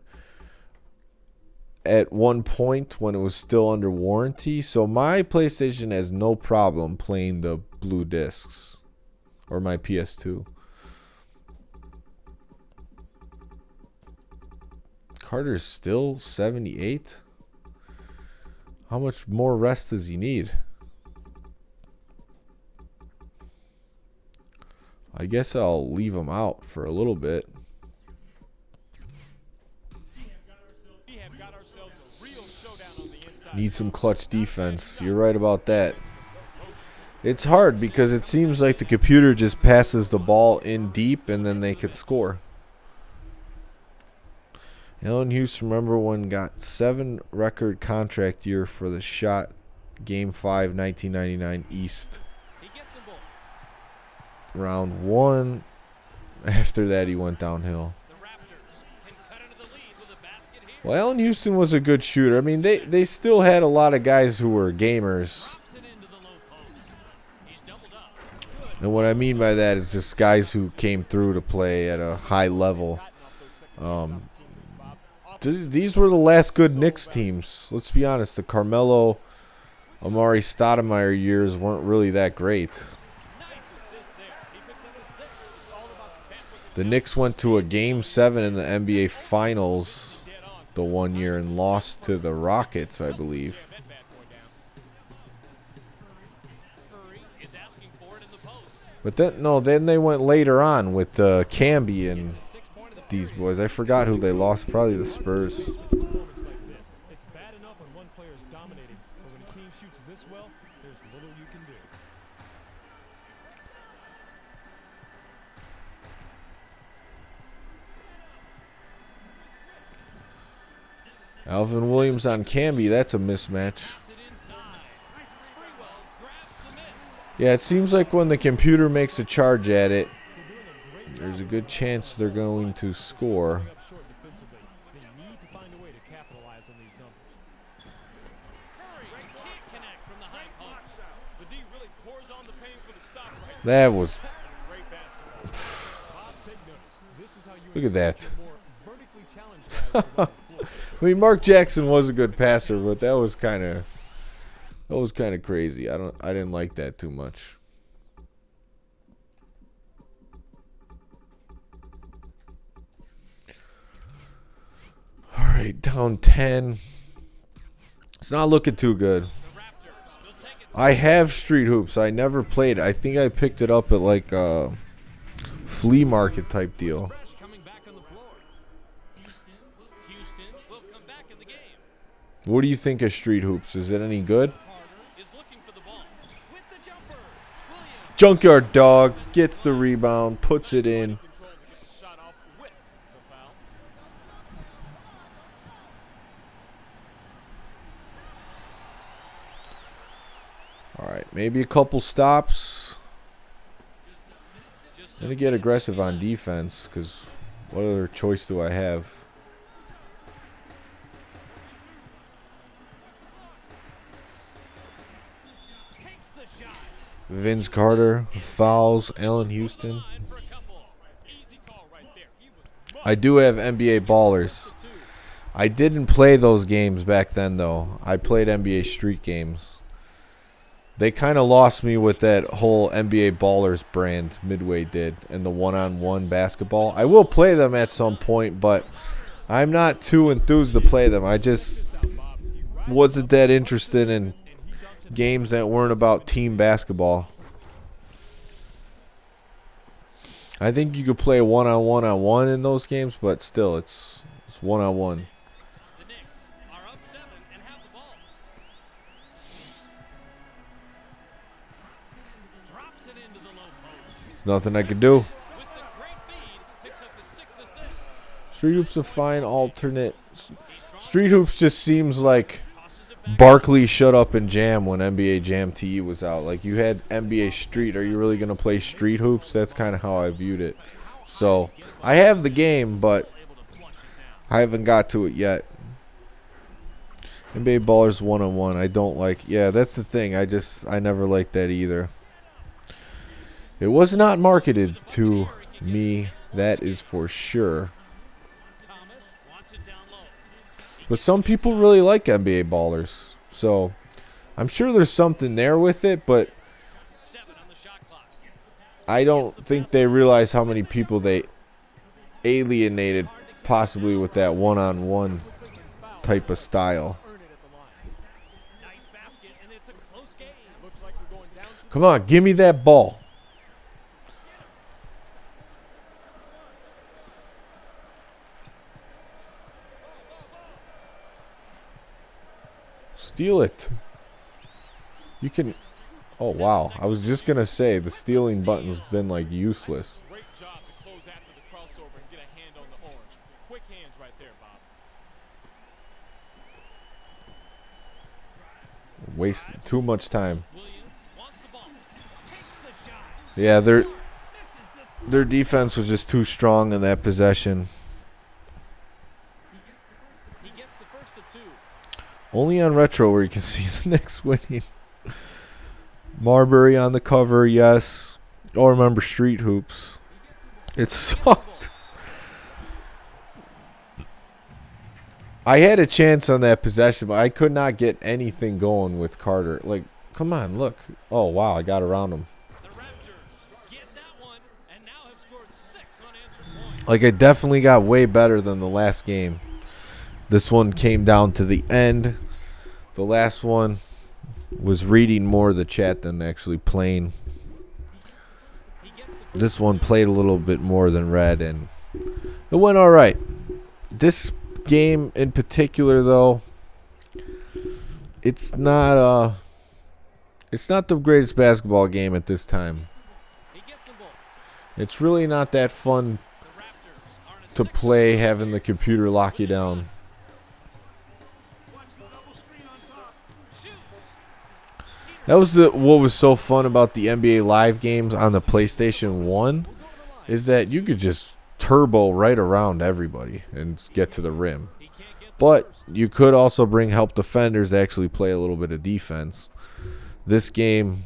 at one point when it was still under warranty, so my PlayStation has no problem playing the blue discs, or my PS2. Carter's still 78. How much more rest does he need? I guess I'll leave him out for a little bit. Need some clutch defense. You're right about that. It's hard because it seems like the computer just passes the ball in deep and then they could score. Allen Houston, remember when got 7 record contract year for the shot. Game 5, 1999 East. Round 1. After that, he went downhill. Well, Allen Houston was a good shooter. I mean, they still had a lot of guys who were gamers. And what I mean by that is just guys who came through to play at a high level. These were the last good Knicks teams. Let's be honest. The Carmelo, Amari Stoudemire years weren't really that great. The Knicks went to a Game 7 in the NBA Finals the one year and lost to the Rockets, I believe. But then they went later on with Camby and these boys. I forgot who they lost. Probably the Spurs. It's bad enough when one player is dominating, but when a team shoots this well, there's little you can do. Alvin Williams on Camby. That's a mismatch. Yeah, it seems like when the computer makes a charge at it, there's a good chance they're going to score. That was... Look at that. I mean, Mark Jackson was a good passer, but that was kind of crazy. I didn't like that too much. All right, down 10. It's not looking too good. I have Street Hoops. I never played it. I think I picked it up at like a flea market type deal. What do you think of Street Hoops? Is it any good? Junkyard Dog gets the rebound, puts it in. Maybe a couple stops. I'm going to get aggressive on defense because what other choice do I have? Vince Carter fouls Allen Houston. I do have NBA Ballers. I didn't play those games back then, though. I played NBA Street games. They kind of lost me with that whole NBA Ballers brand Midway did and the one-on-one basketball. I will play them at some point, but I'm not too enthused to play them. I just wasn't that interested in games that weren't about team basketball. I think you could play one-on-one in those games, but still, it's one-on-one. The Knicks are up 7 and have the ball. Drops it into the low post. There's nothing I could do. With the great feed, picks up the 6 assists. Street Hoops a fine alternate. Street Hoops just seems like Barkley shut up and jam when NBA Jam TE was out. Like, you had NBA Street. Are you really going to play Street Hoops? That's kind of how I viewed it. So, I have the game, but I haven't got to it yet. NBA Ballers one-on-one. I don't like. Yeah, that's the thing. I never liked that either. It was not marketed to me. That is for sure. Thomas wants it down low. But some people really like NBA Ballers. So, I'm sure there's something there with it, but 7 on the shot clock. I don't think they realize how many people they alienated possibly with that one-on-one type of style. Nice basket, and it's a close game. Looks like we're going down to Come on, give me that ball. Steal it. You can. Oh, wow. I was just going to say the stealing button's been like useless. great job to close after the crossover and get a hand on the orange. Quick hands right there, Bob. Wasted too much time. Williams wants the ball. Takes the shot. Yeah, Misses their defense was just too strong in that possession. He gets the first of 2. Only on Retro where you can see the Knicks winning. Marbury on the cover, yes. Oh, remember Street Hoops. It sucked. I had a chance on that possession, but I could not get anything going with Carter. Like, come on, look. Oh, wow, I got around him. The Raptors get that one and now have scored 6 unanswered points. Like, I definitely got way better than the last game. This one came down to the end. The last one was reading more of the chat than actually playing. This one played a little bit more than read, and it went all right. This game in particular, though, it's not the greatest basketball game at this time. He gets them both. It's really not that fun The Raptors are in a to 6 play having the computer lock you down. shoots. That was what was so fun about the NBA Live games on the PlayStation 1 is that you could just turbo right around everybody and get to the rim. He can't get the But first. you could also bring help defenders to actually play a little bit of defense. This game,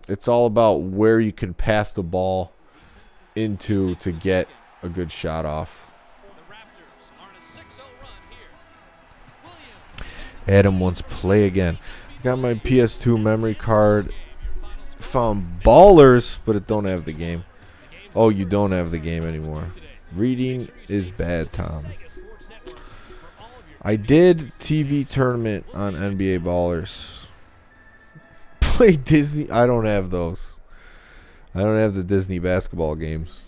it's all about where you can pass the ball into to get a good shot off. The Raptors are in a 6-0 run here. Williams. Adam wants to play again. Got my PS2 memory card. Found Ballers, but it don't have the game. Oh, you don't have the game anymore. Reading is bad, Tom. I did TV tournament on NBA Ballers. Play Disney. I don't have those. I don't have the Disney basketball games.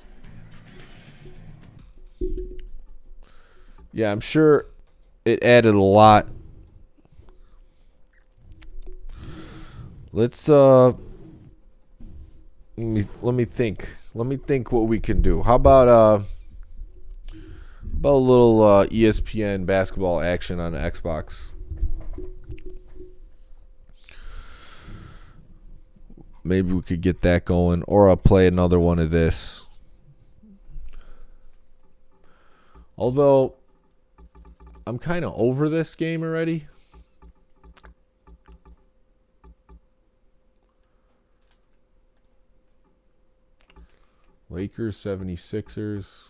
Yeah, I'm sure it added a lot. Let's let me think. Let me think what we can do. How about a little ESPN basketball action on the Xbox? maybe we could get that going, or I'll play another one of this. Although, I'm kind of over this game already. Lakers, 76ers.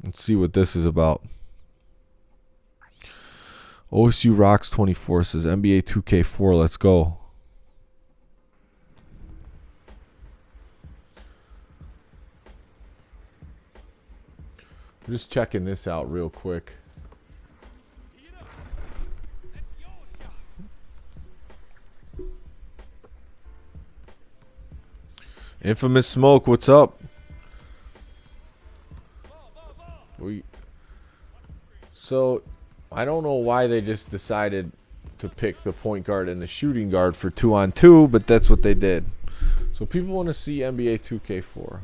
Let's see what this is about. OSU Rocks 24 says NBA 2K4. Let's go. I'm just checking this out real quick. Infamous Smoke, what's up? So, I don't know why they just decided to pick the point guard and the shooting guard for 2-on-2, but that's what they did. So people want to see NBA 2K4.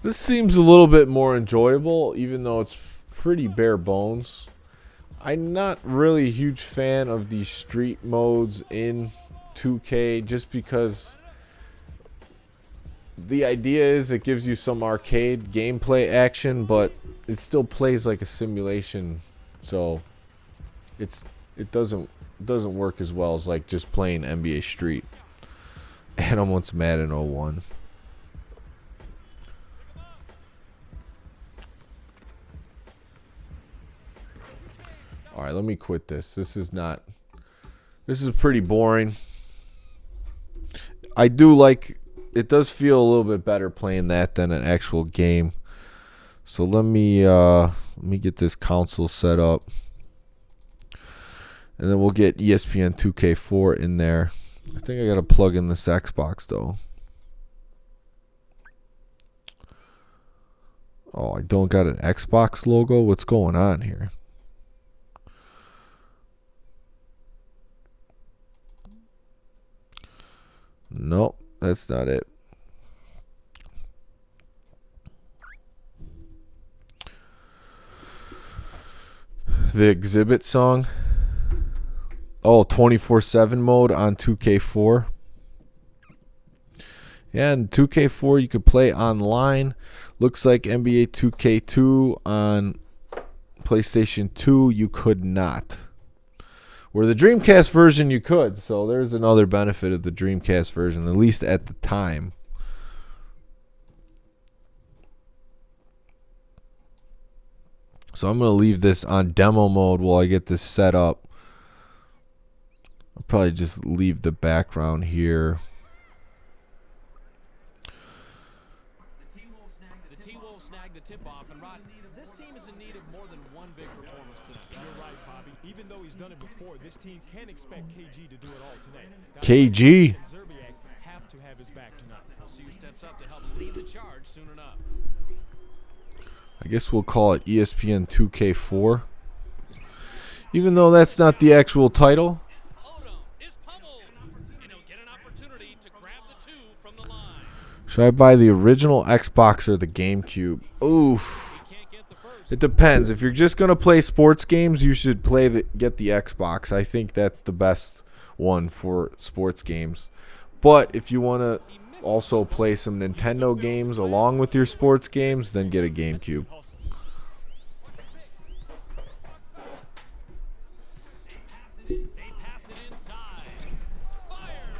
This seems a little bit more enjoyable, even though it's pretty bare bones. I'm not really a huge fan of the street modes in 2K, just because the idea is it gives you some arcade gameplay action, but it still plays like a simulation, so it doesn't work as well as like just playing NBA Street. And I'm once Madden 01. All right, let me quit this. This is pretty boring. I do like, it does feel a little bit better playing that than an actual game. So let me get this console set up. And then we'll get ESPN 2K4 in there. I think I got to plug in this Xbox though. Oh, I don't got an Xbox logo? What's going on here? Nope, that's not it. The exhibit song. Oh, 24/7 mode on 2K4. Yeah, in 2K4 you could play online. Looks like NBA 2K2 on PlayStation 2 you could not. Where the Dreamcast version you could, so there's another benefit of the Dreamcast version, at least at the time. So I'm going to leave this on demo mode while I get this set up. I'll probably just leave the background here. The T-Wolves snagged the tip-off, and Rod, this team is in need of more than one big performance tonight. You're right, Bobby. Even though he's done it before, this team can't expect KG to do it all tonight. KG. And Zerbiak have to have his back tonight. We'll see who steps up to help lead the charge soon enough. I guess we'll call it ESPN 2K4. Even though that's not the actual title. Odo is pummeled, and he'll get an opportunity to grab the two from the line. Should I buy the original Xbox or the GameCube? Oof. Can't get the first. It depends. If you're just going to play sports games, you should get the Xbox. I think that's the best one for sports games. But if you want to also play some Nintendo games along with your sports games, then get a GameCube. They pass it inside. Fire!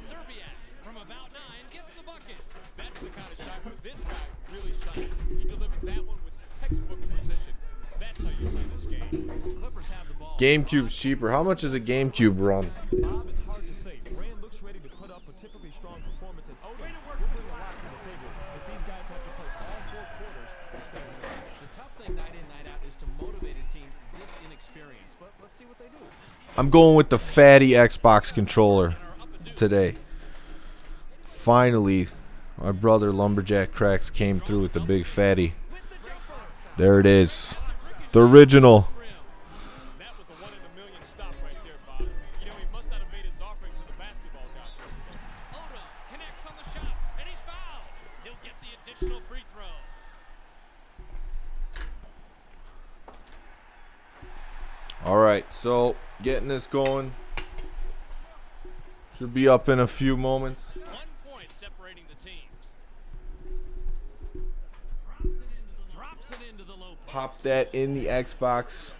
Zerbiak from about 9 gets the bucket. That's the kind of shot where this guy really shined. He delivered that one with textbook precision. That's how you win this game. Clippers have the ball. GameCube's cheaper. How much does a GameCube run? Bob, it's hard to say. Rand looks ready to put up a typically strong performance, and Odo will bring a lot to the table. If these guys have to play all 4 quarters to stay in the game. The tough thing night in, night out is to motivate a team this inexperienced. But let's see what they do. I'm going with the fatty Xbox controller today. Finally, my brother Lumberjack Cracks came through with the big fatty. There it is. The original. That was a one-in-a-million stop right there, Bob. You know, he must not have made his offering to the basketball god. Odo connects on the shot, and he's fouled. He'll get the additional free throw. All right, so getting this going. Should be up in a few moments. 1 point separating the teams. Drops it into the low post. Pop that in the Xbox.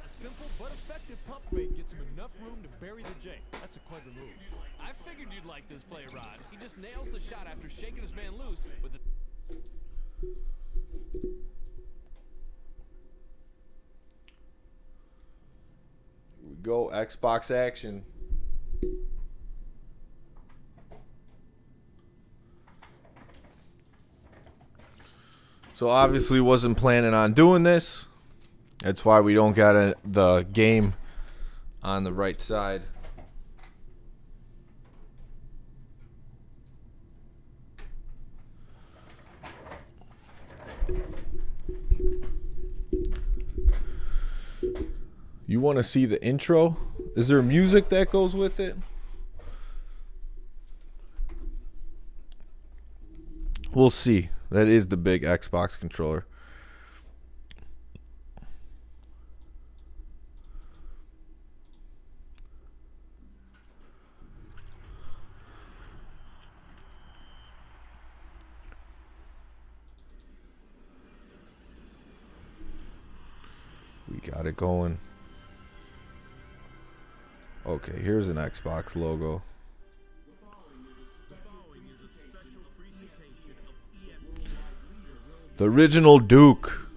A simple but effective pump fake gets him enough room to bury the J. That's a clever move. I figured you'd like this play, Rod. He just nails the shot after shaking his man loose with the Here we go, Xbox action. So obviously wasn't planning on doing this. That's why we don't got the game on the right side. You want to see the intro? Is there music that goes with it? We'll see. That is the big Xbox controller. We got it going. Okay, here's an Xbox logo. The original Duke.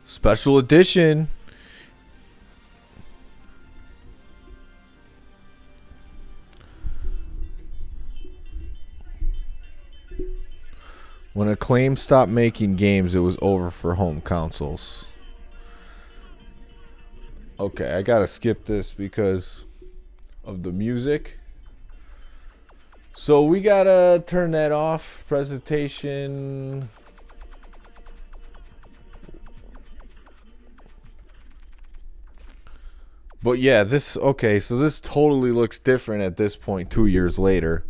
Special edition. When Acclaim stopped making games, it was over for home consoles. Okay, I gotta skip this because of the music. So we gotta turn that off. Presentation. But yeah, this, okay, so this totally looks different at this point, 2 years later.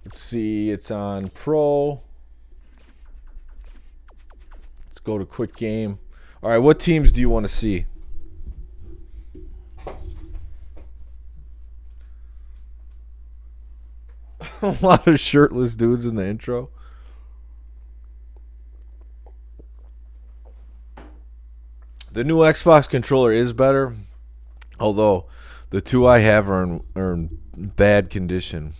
Let's see, it's on Pro. Let's go to Quick Game. All right, what teams do you want to see? A lot of shirtless dudes in the intro. The new Xbox controller is better, although the two I have are in bad condition.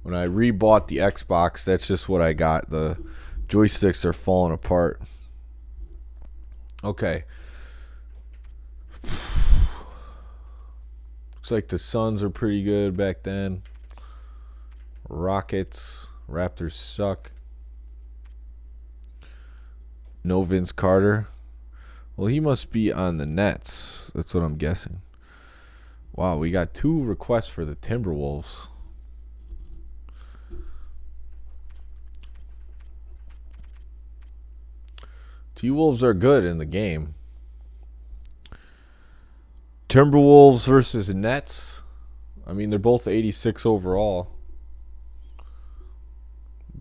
When I rebought the Xbox, that's just what I got. The joysticks are falling apart. Okay. Looks like the Suns are pretty good back then. Rockets. Raptors suck. No Vince Carter. Well, he must be on the Nets. That's what I'm guessing. Wow, we got 2 requests for the Timberwolves. T-Wolves are good in the game. Timberwolves versus Nets. I mean, they're both 86 overall.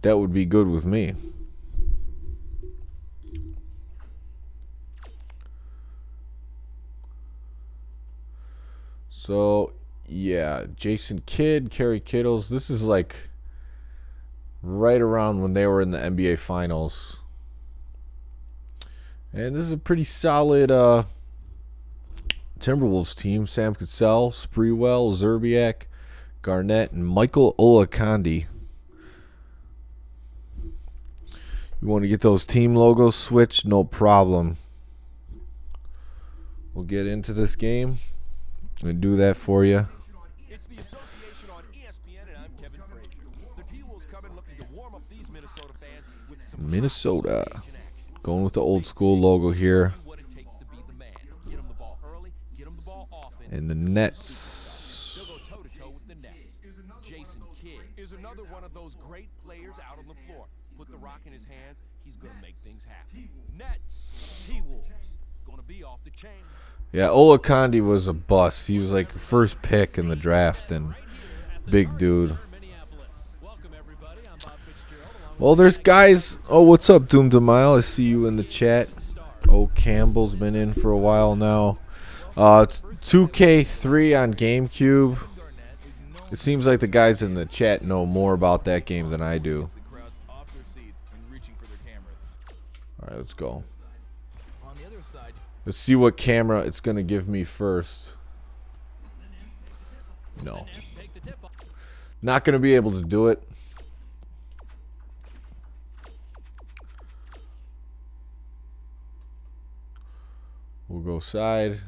That would be good with me. So, yeah, Jason Kidd, Kerry Kittles. This is like right around when they were in the NBA Finals. And this is a pretty solid Timberwolves team. Sam Cassell, Sprewell, Zerbiak, Garnett, and Michael Olakandi. You want to get those team logos switched? No problem. We'll get into this game and do that for you. It's the association on ESPN, and I'm Kevin Frazier. The T-Wolves come in looking to warm up these Minnesota fans with some Minnesota. action. Going with the old school logo here. What it takes to be the man. Get them the ball early, get them the ball often. And the Nets. They'll go toe-to-toe with the Nets. Jason Kidd is another one of those great players out on the floor. Put the rock in his hands, he's going to make things happen. Nets, T-Wolves, going to Yeah, Olakandi was a bust. He was like first pick in the draft and big dude. Well, there's guys. Oh, what's up, Doom Demile? I see you in the chat. Oh, Campbell's been in for a while now. 2K3 on GameCube. It seems like the guys in the chat know more about that game than I do. All right, let's go. Let's see what camera it's going to give me first. No. Not going to be able to do it. We'll go side.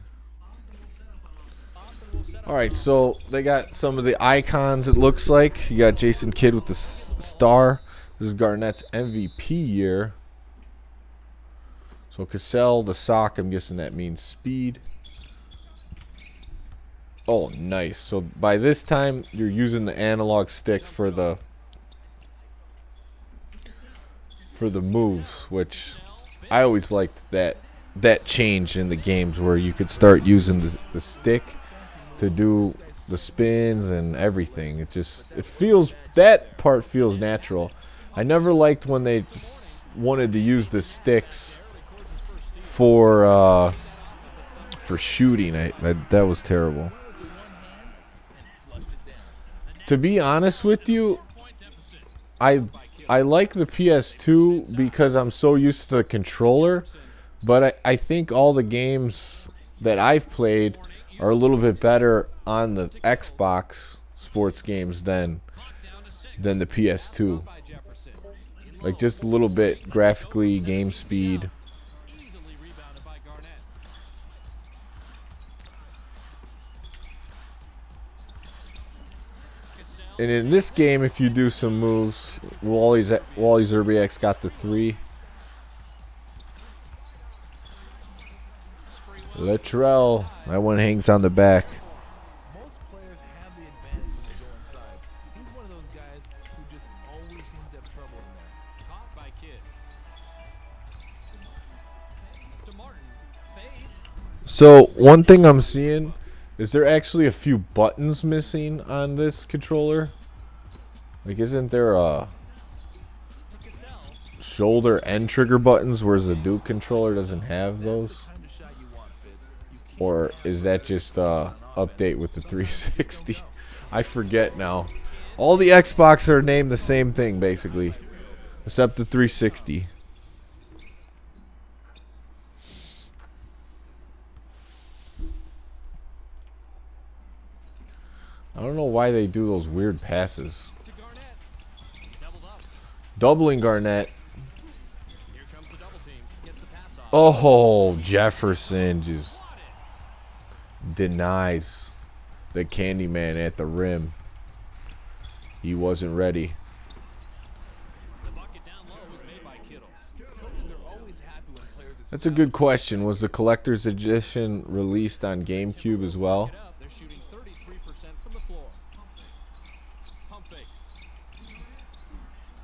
All right, so they got some of the icons, it looks like. You got Jason Kidd with the star. This is Garnett's MVP year. So Cassell, the sock, I'm guessing that means speed. Oh, nice. So by this time, you're using the analog stick for the moves, which I always liked that change in the games where you could start using the stick to do the spins and everything. That part feels natural. I never liked when they wanted to use the sticks for shooting. That was terrible. To be honest with you, I like the PS2 because I'm so used to the controller, but I think all the games that I've played are a little bit better on the Xbox sports games than the PS2. Like just a little bit graphically, game speed. And in this game, if you do some moves, Wally Zerbiak's got the 3. Latrell, that one hangs on the back. Most players have the advantage when they go inside. He's one of those guys who just always seems to have trouble in there. Caught by Kidd. To Martin. Fades. So one thing I'm seeing is there actually a few buttons missing on this controller. Like, isn't there a To Cassell. shoulder and trigger buttons, whereas the Duke controller doesn't have those? Kind of shot you want, Fitz. You keep Or is that just a update with the 360? I forget now. All the Xbox are named the same thing, basically, except the 360. I don't know why they do those weird passes. To Garnett. Doubled up. Doubling Garnett. Here comes the double team. Gets the pass off. Oh, Jefferson just denies the Candyman at the rim. He wasn't ready. The bucket down low was made by Kittle. coaches are always happy when players are That's a good question. Was the collector's edition released on GameCube as well? Get up. They're shooting 33% from the floor. Pump fakes.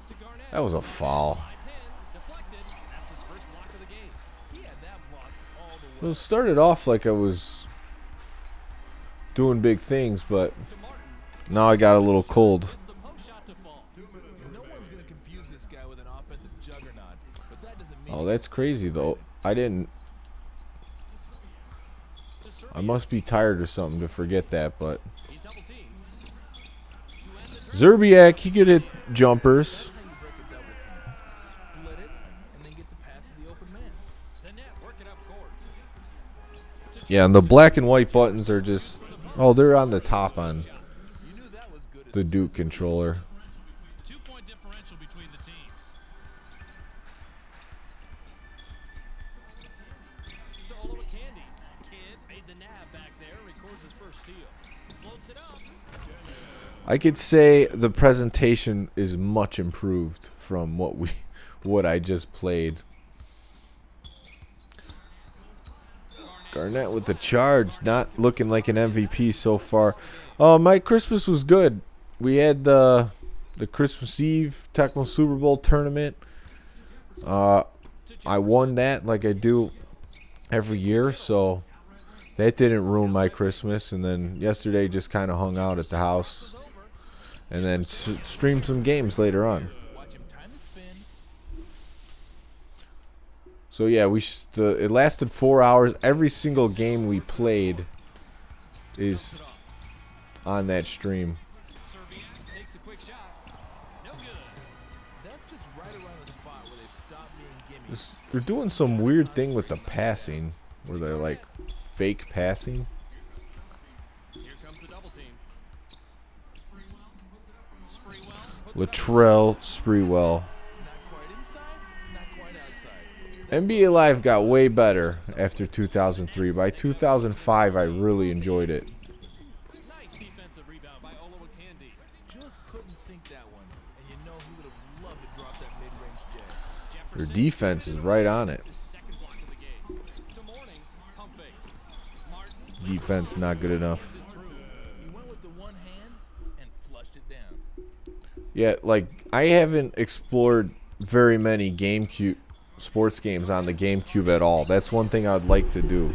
To Garnett. That was a foul. Slides in. Deflected. That's his first block of the game. he had that block all the way. It started off like I was doing big things, but To Martin. now I got a little cold. It's the post shot to fall. No one's going to confuse this guy with an offensive juggernaut, but that doesn't mean Oh, that's crazy, though. I didn't... To I Serbian. must be tired or something to forget that, but... He's double teamed. To end the drive. Zerbiak, he could hit jumpers. how you break a double team. Split it, and then get the pass to the open man. The net. Work it up court. To Yeah, and the black and white buttons are just... Oh, they're on the top on You knew that was good as the Duke controller. 2-point differential between the teams. To Olowokandi. Kidd made the nab back there. Records his first steal. Floats it up. I could say the presentation is much improved from what I just played. Garnett with the charge, not looking like an MVP so far. My Christmas was good. We had the Christmas Eve Tecmo Super Bowl tournament. I won that like I do every year, so that didn't ruin my Christmas. And then yesterday just kind of hung out at the house and then streamed some games later on. Watch him time the spin. So yeah, it lasted 4 hours. Every single game we played is on that stream. Serbiak takes the quick shot. No good. That's just right around the spot where they stop being gimmies. They're doing some weird thing with the passing, where they're like fake passing. Here comes the double team. Sprewell. Latrell Sprewell. Not quite inside, not quite outside. NBA Live got way better after 2003. By 2005, I really enjoyed it. Nice defensive rebound by Olowokandi. Just couldn't sink that one. And you know he would have loved to drop that mid-range jab. Their defense is right on it. Second block of the game. To Morning. Pump fakes. Martin. Defense not good enough. He went with the one hand and flushed it down. Yeah, like I haven't explored very many GameCube sports games on the GameCube at all. That's one thing I'd like to do.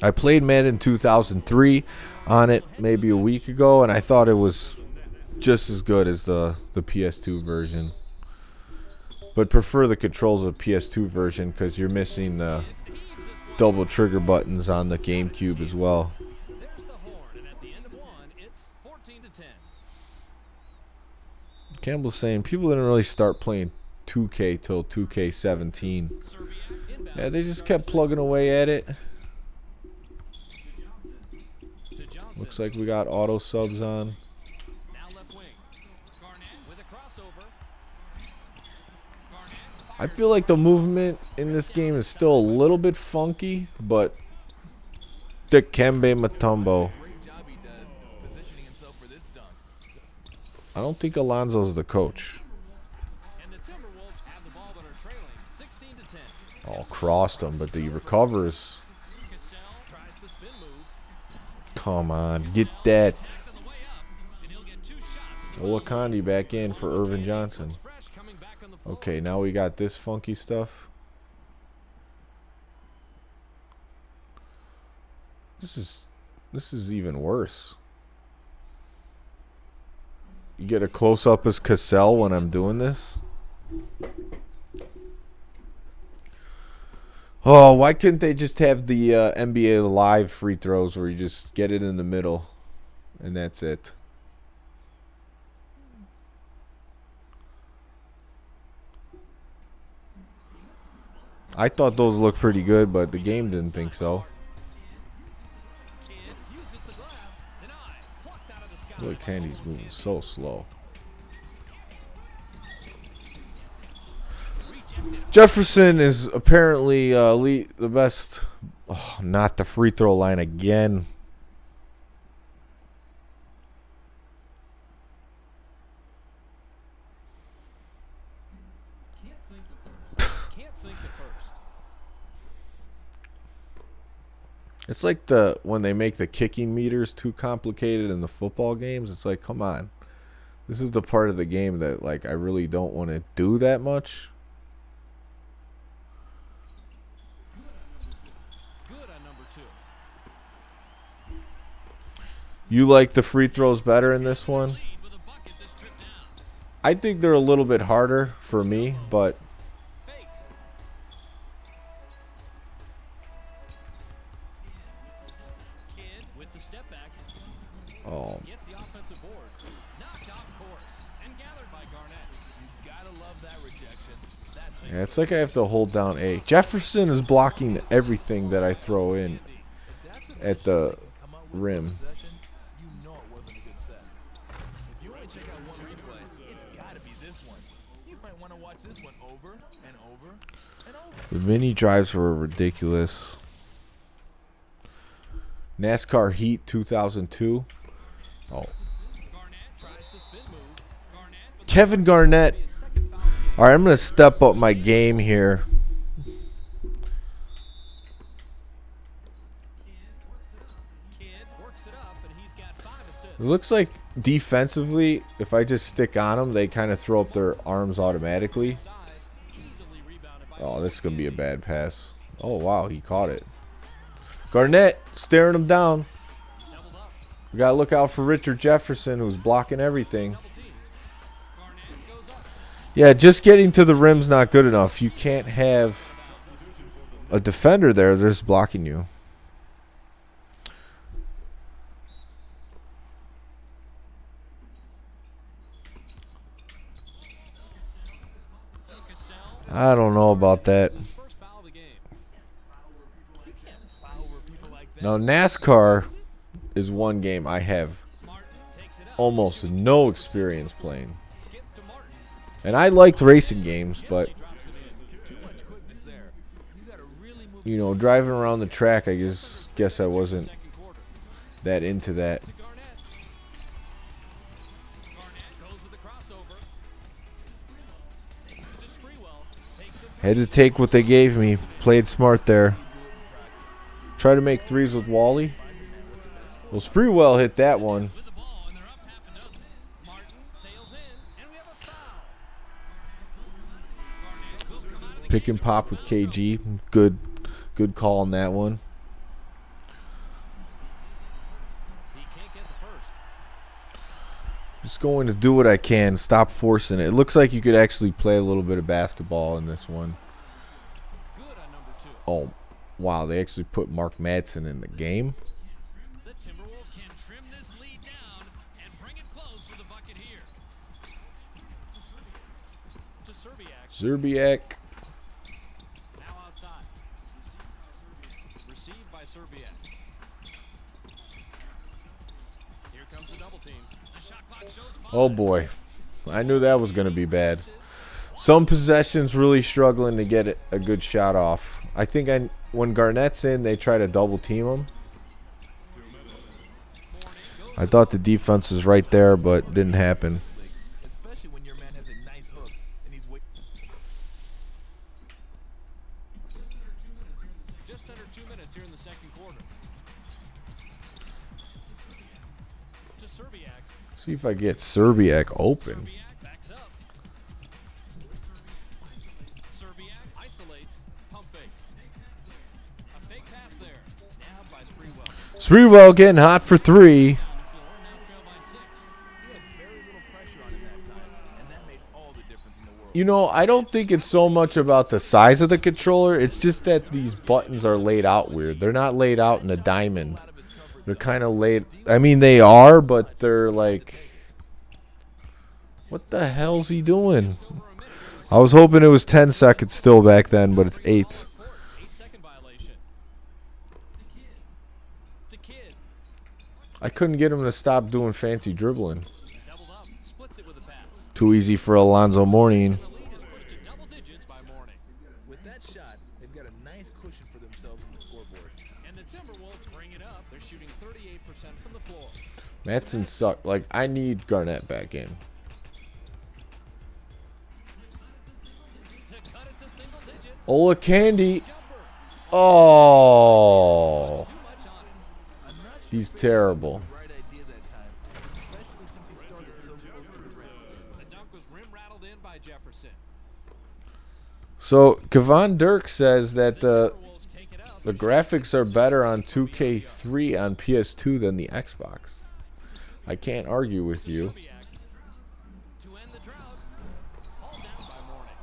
I played Madden 2003 on it maybe a week ago, and I thought it was just as good as the PS2 version. But prefer the controls of the PS2 version because you're missing the double trigger buttons on the GameCube as well. There's the horn, and at the end of one, it's 14-10. Campbell's saying people didn't really start playing 2K till 2K17. Serbiak inbound. Yeah, they just kept plugging away at it. To Johnson. Looks like we got auto subs on. Now left wing. Garnett with a crossover. Garnett. I feel like the movement in this game is still a little bit funky, but Dikembe Mutombo. Great job he does positioning himself for this dunk. I don't think Alonzo's the coach. And the Timberwolves have the ball but are trailing 16-10. Oh, crossed him, but he recovers. Cassell tries the spin move. Come on, get that. That's on the way up, and he'll get 2 shots. Olakandi back in for Irvin Johnson. Fresh coming back on the floor. Okay, now we got this funky stuff. This is even worse. You get a close up as Cassell when I'm doing this. Oh, why couldn't they just have the NBA Live free throws where you just get it in the middle and that's it? I thought those looked pretty good, but the game didn't think so. Kid uses the glass. Denied. Plucked out of the sky. Look, Candy's moving so slow. Jefferson is apparently the best. Oh, not the free throw line again. Can't sink the first. It's like when they make the kicking meters too complicated in the football games. It's like, come on. This is the part of the game that like I really don't want to do that much. Good on number 2. You like the free throws better in this one? Lead with a bucket this trip down. I think they're a little bit harder for me, but Fakes. Kid with the step back. oh, Gets the offensive board. Knocked off course and gathered by Garnett. You gotta love that rejection. That's yeah, it's like I have to hold down A. Jefferson is blocking everything that I throw in if that's a at the come up with rim. possession, you know it wasn't a good set. If you only check out one replay, it's gotta be this one. You might want to watch this one over and over and over. The mini drives were ridiculous. NASCAR Heat 2002. Oh, Garnett tries the spin move. Garnett with Kevin Garnett. his second foul. All right, I'm going to step up my game here. Kid works it up and he's got 5 assists. It looks like defensively, if I just stick on them, they kind of throw up their arms automatically. Side. Oh, this is going to be a bad pass. Oh, wow, he caught it. Garnett staring him down. We got to look out for Richard Jefferson, who's blocking everything. Yeah, just getting to the rim's not good enough. You can't have a defender there that's blocking you. I don't know about that. Now, NASCAR is one game I have almost no experience playing. And I liked racing games, but, you know, driving around the track, I guess I wasn't that into that. Had to take what they gave me. Played smart there. Try to make threes with Wally. Well, Spreewell hit that one. Pick and pop with KG. Good call on that one. Just going to do what I can. Stop forcing it. It looks like you could actually play a little bit of basketball in this one. Oh, wow. They actually put Mark Madsen in the game. The Timberwolves can trim this lead down and bring it close with a bucket here. To Zerbiak. Now outside. Received by Serbiak. Here comes the double team. The shot clock shows Oh, boy. I knew that was going to be bad. Some possessions really struggling to get a good shot off. I think when Garnett's in, they try to double team him. I thought the defense was right there, but didn't happen. Especially when your man has a nice hook and he's just under 2 minutes here in the second quarter. To Serbiak. See if I get Serbiak open. Backs up. Serbiak isolates. Pump fakes. A fake pass there. Now by Spreewell. Spreewell getting hot for three. Now trail by 6. He had very little pressure on him that time, and that made all the difference in the world. You know, I don't think it's so much about the size of the controller. It's just that these buttons are laid out weird. They're not laid out in a diamond. They're kind of laid. I mean, they are, but they're like, what the hell's he doing? I was hoping it was 10 seconds still back then, but it's 8. 8-second violation. To Kidd. I couldn't get him to stop doing fancy dribbling. He's doubled up. Splits it with a pass. Too easy for Alonzo Mourning. The lead is pushed to double digits by Mourning. With that shot, they've got a nice cushion for themselves on the scoreboard. And the Timberwolves bring it up. They're shooting 38% from the floor. Madsen sucked. Like, I need Garnett back in. To cut it to single digits. Ola Candy. Jumper. Oh. Too much on it. I'm not sure He's if it terrible. was the right idea that time, especially since he started so close to the rim. The dunk was rim rattled in by Jefferson. So, Kevon Dirk says that the Timberwolves take it out. graphics are better on 2K3 on PS2 than the Xbox. I can't argue with you. Serbiak. To end the drought. All down by Mourning.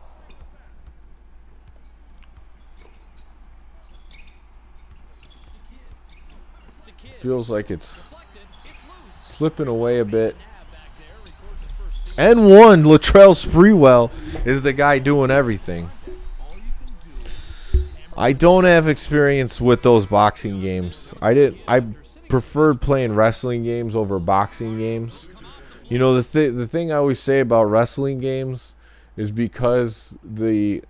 To Kidd. Feels like it's Deflected. It's loose. slipping away a bit. Nav back there records his first steal. And one, Latrell Sprewell is the guy doing everything. All you can do. I don't have experience with those boxing games. I preferred playing wrestling games over boxing games. You know, the thing I always say about wrestling games is because the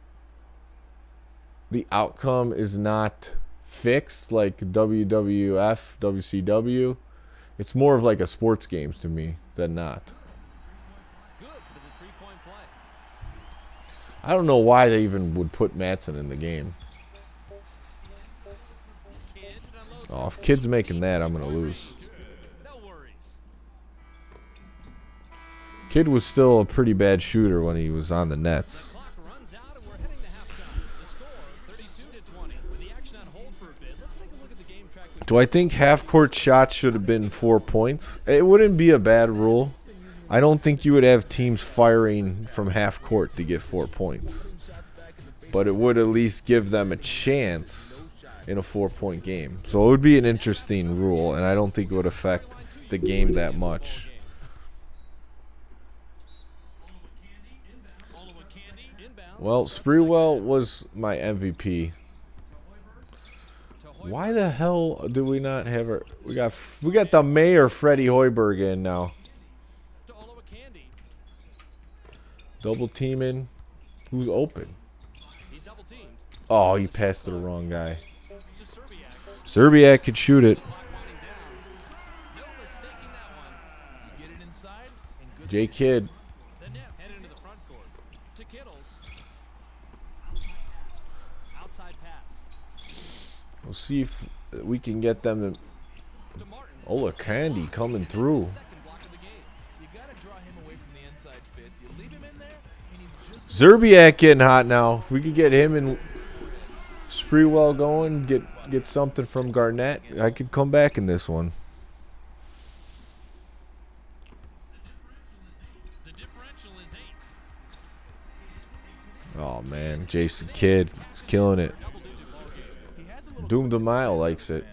outcome is not fixed like WWF, WCW. It's more of like a sports games to me than not. Good for the three-point play. I don't know why they even would put Madsen in the game. Kidd unloads. Oh, if Kid's making that, I'm going to lose. No worries. Kid was still a pretty bad shooter when he was on the Nets. Clock runs out and we're heading to halftime. The Do I think half-court shots should have been 4 points? It wouldn't be a bad rule. I don't think you would have teams firing from half-court to get 4 points. But it would at least give them a chance in a 4-point game. So it would be an interesting rule, and I don't think it would affect the game that much. Well, Sprewell was my MVP. Why the hell do we not have her? We got the mayor, Freddie Hoiberg, in now. Double teaming. Who's open? Oh, he passed to the wrong guy. Serbiak could shoot it. J. Kidd. We'll see if we can get them to... Ola Candy coming through. Zerbiak getting hot now. If we could get him and Sprewell going, get something from Garnett, I could come back in this one. Oh man, Jason Kidd is killing it. Doom DeMille likes it.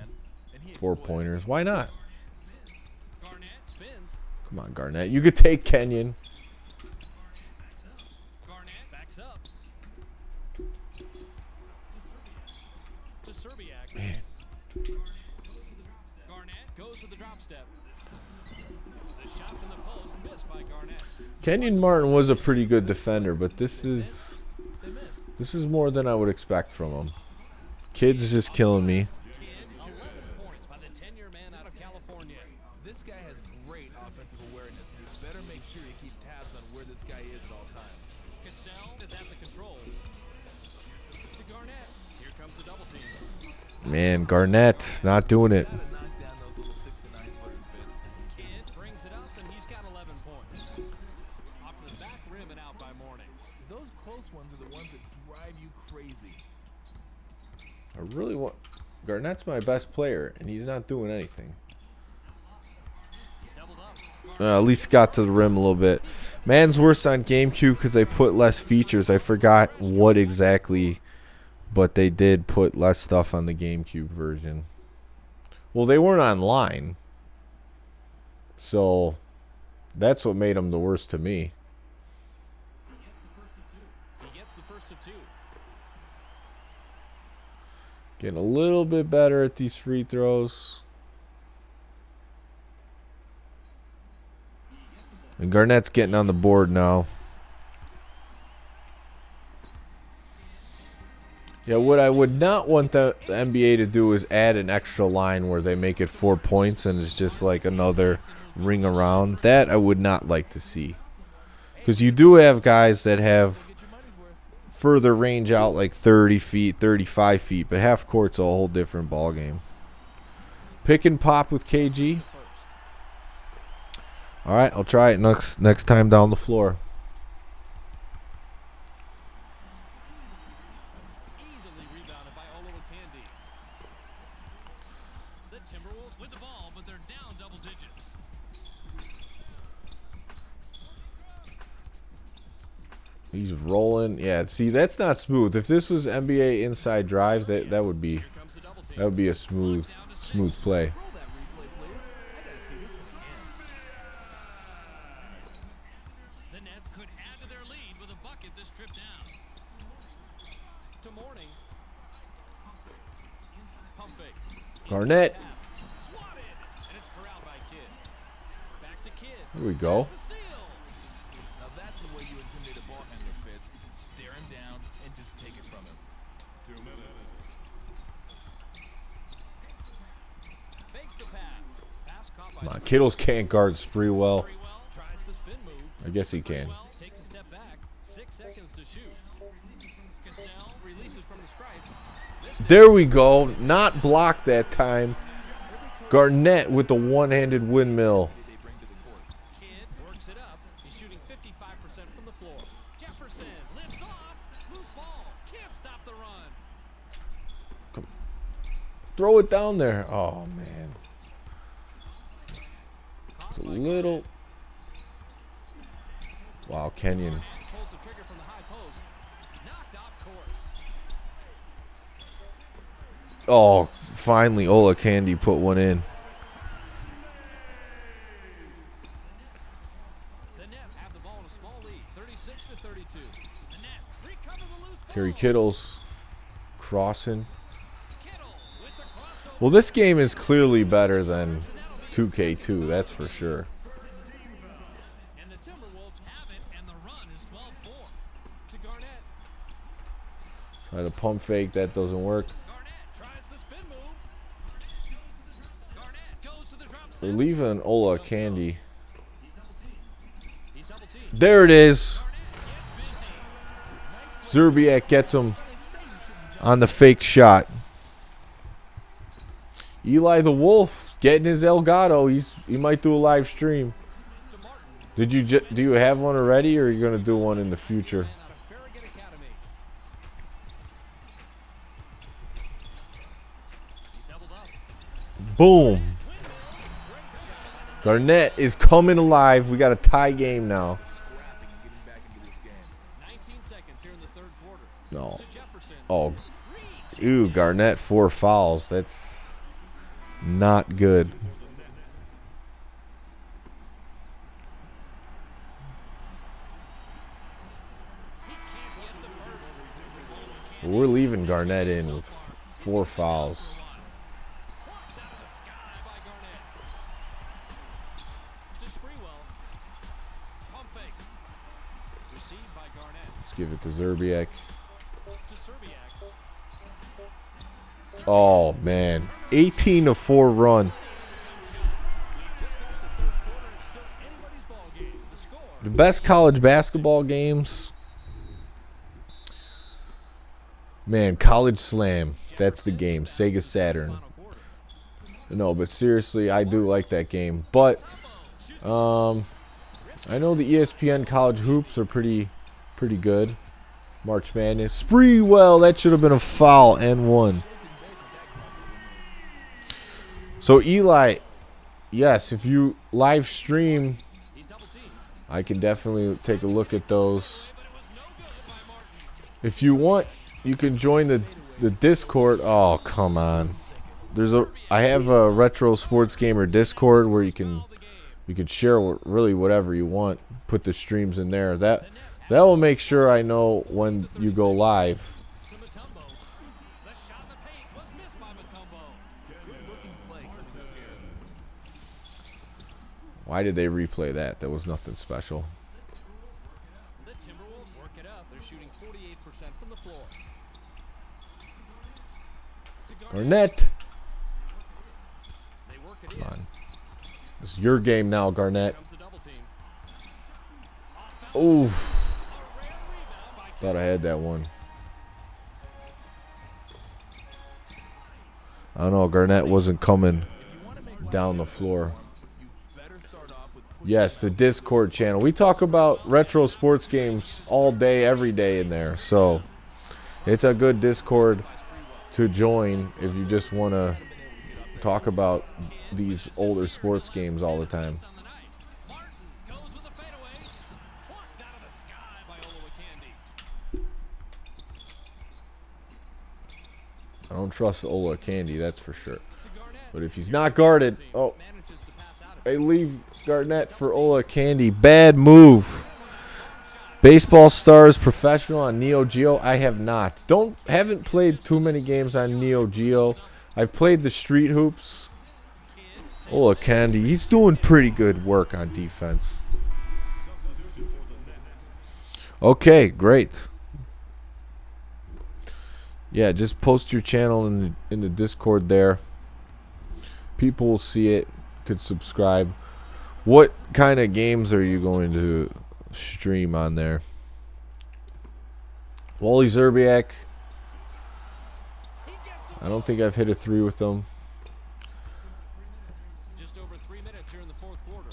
4-pointers. Why not? Come on, Garnett. You could take Kenyon. Man. Kenyon Martin was a pretty good defender, but this is more than I would expect from him. Kidd's just killing me. 11 points by the 10-year man out of California. This guy has great offensive awareness, and you better make sure you keep tabs on where this guy is at all times. Cassell is at the controls. To Garnett. Here comes the double team. Man, Garnett not doing it. Gotta knock down those little 6 to 9 footers, Vince. Kidd brings it up, and he's got 11 points. Off to the back rim and out by Morning. Those close ones are the ones that drive you crazy. I really want... Garnett's my best player, and he's not doing anything. He's doubled up. At least got to the rim a little bit. Man's worse on GameCube because they put less features. I forgot what exactly, but they did put less stuff on the GameCube version. Well, they weren't online, so that's what made them the worst to me. He gets the first of 2. Getting a little bit better at these free throws. And Garnett's getting on the board now. Yeah, what I would not want the NBA to do is add an extra line where they make it 4 points and it's just like another ring around. That I would not like to see. Because you do have guys that have further range out, like 30 feet, 35 feet, but half court's a whole different ball game. Pick and pop with KG. All right, I'll try it next time down the floor. Easily rebounded by Olowokandi. The Timberwolves with the ball, but they're down double digits. He's rolling. Yeah, see, that's not smooth. If this was NBA inside drive, that would be a smooth play. Roll that replay, please. I gotta see this one again. The Nets could add to their lead with a bucket this trip down. To Morning. Pump fakes. Garnett. Pass. Swatted. And it's corralled by Kidd. Back to Kidd. Here we go. The steal. Now that's the way you intimidate a ball handler, Fitz. Stare him down and just take it from him. 2 minutes. Fakes the pass. Pass caught by Come on, Kittles can't guard Sprewell. tries the spin move. I guess he can. Takes a step back. 6 seconds to shoot. Cassell releases from the stripe. There we go. Not blocked that time. Garnett with the one-handed windmill. They bring to the court. Kidd works it up. He's shooting 55% from the floor. Jefferson lifts off. Loose ball. Can't stop the run. throw it down there. Oh, man. It's a little. Wow, Kenyon. Pulls the trigger from the high post. Knocked off course. Oh, finally, Ola Candy put one in. The Nets have the ball in a small lead, 36-32. The Nets recover the loose ball. Kerry Kittles crossing. Kittle with the crossover. Well, this game is clearly better than 2K2, that's for sure. And the Timberwolves have it, and the run is 12-4 to Garnett. Try the pump fake, that doesn't work. Garnett tries the spin move. Garnett goes to the drop step. They're leaving Ola Candy. He's double teamed. There it is. Garnett gets busy. Zerbiak gets him on the fake shot. Eli the Wolf getting his Elgato. He might do a live stream. To Martin. Do you have one already, or are you gonna do one in the future? Out of Farragut Academy. He's doubled up. Boom. Garnett is coming alive. We got a tie game now. Scrapping and getting back into this game. 19 seconds here in the third quarter. No. To Jefferson. Oh, ew, Garnett 4 fouls. That's not good. He can't get the first. We're leaving Garnett in with 4 fouls. Blocked out of the sky by Garnett. To Sprewell. Pump fakes. Received by Garnett. Let's give it to Zerbiak. To Serbiak. Oh, man. 18-4 run. Just finished the third quarter. It's still anybody's ball game. The score. The best college basketball games. Man, College Slam. That's the game. Sega Saturn. Final quarter. No, but seriously, I do like that game. But I know the ESPN college hoops are pretty good. March Madness. Sprewell, that should have been a foul and one. So Eli, yes, if you live stream, He's double teamed. I can definitely take a look at those. But it was no good by Martin. If you want, you can join the Discord. Oh, come on. I have a Retro Sports Gamer Discord where you can share really whatever you want. Put the streams in there. That will make sure I know when you go live. To Mutombo. The shot in the paint was missed by Mutombo. Good looking play coming up here. Why did they replay that? That was nothing special. The Timberwolves work it up. They're shooting 48% from the floor. To Garnett. Garnett. They work it Come in. on. It's your game now, Garnett. Comes the double team. Oof. A rare rebound by Thought I had that one. I don't know. Garnett wasn't coming down the floor. You better start off with pushing Yes, the Discord channel. We talk about retro sports games all day, every day in there. So it's a good Discord to join if you just want to talk about these older sports games all the time. on the night. Martin goes with a fadeaway. Blocked out of the sky by Olowokandi. I don't trust Ola Candy, that's for sure. To Garnett. But if he's not guarded, oh, Manages to pass out of they leave Garnett for Ola Candy. Bad move. Baseball Stars Professional on Neo Geo. I have not. Haven't played too many games on Neo Geo. I've played the Street Hoops. Ola Candy, he's doing pretty good work on defense. Okay, great. Yeah, just post your channel in the Discord there. People will see it, could subscribe. What kind of games are you going to stream on there? Wally Zerbiak. I don't think I've hit a 3 with them. just over 3 minutes here in the fourth quarter.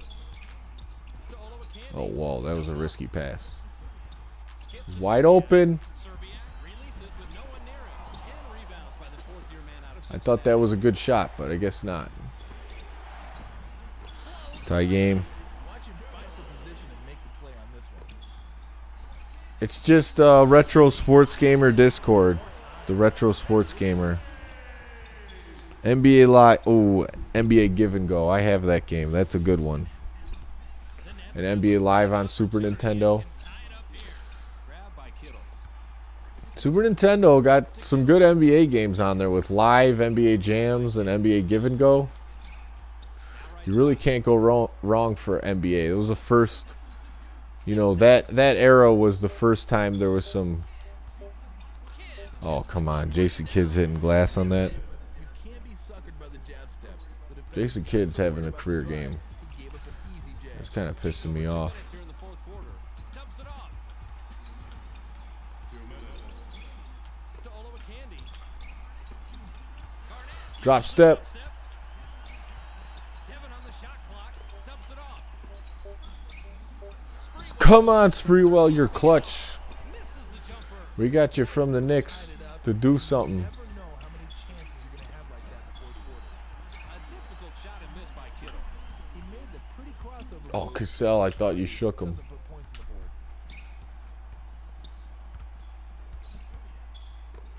To Olowokandi. Oh, wow, that was a risky pass. Skip He's to wide open. Serbiak releases with no one near him. 10 rebounds by the fourth-year man out of I thought that was a good shot, but I guess not. Tie game. Watch him fight for position and make the play on this one. It's just Retro Sports Gamer Discord. The Retro Sports Gamer. NBA Live. Oh, NBA Give and Go. I have that game. That's a good one. And NBA Live on Super Nintendo. Grab by Kittles. Super Nintendo got some good NBA games on there with live NBA jams and NBA Give and Go. You really can't go wrong for NBA. It was the first, you know, that era was the first time there was some. Oh, come on. Jason Kidd's hitting glass on that. You can't be suckered by the jab step. The defense Jason Kidd's having a career game. gave up an easy jab. It's kind of pissing me off. Here in the fourth quarter. Dumps it off. To Olowokandi. Garnett. Drop step. Step. 7 on the shot clock. Dumps it off. Come on, Spreewell, you're clutch. Misses the jumper. We got you from the Knicks to do something. Never know how many chances you're going to have like that in the fourth quarter. A difficult shot and miss by Kittles. He made the pretty crossover. Oh, move, Cassell, I thought you shook him. doesn't put points on the board.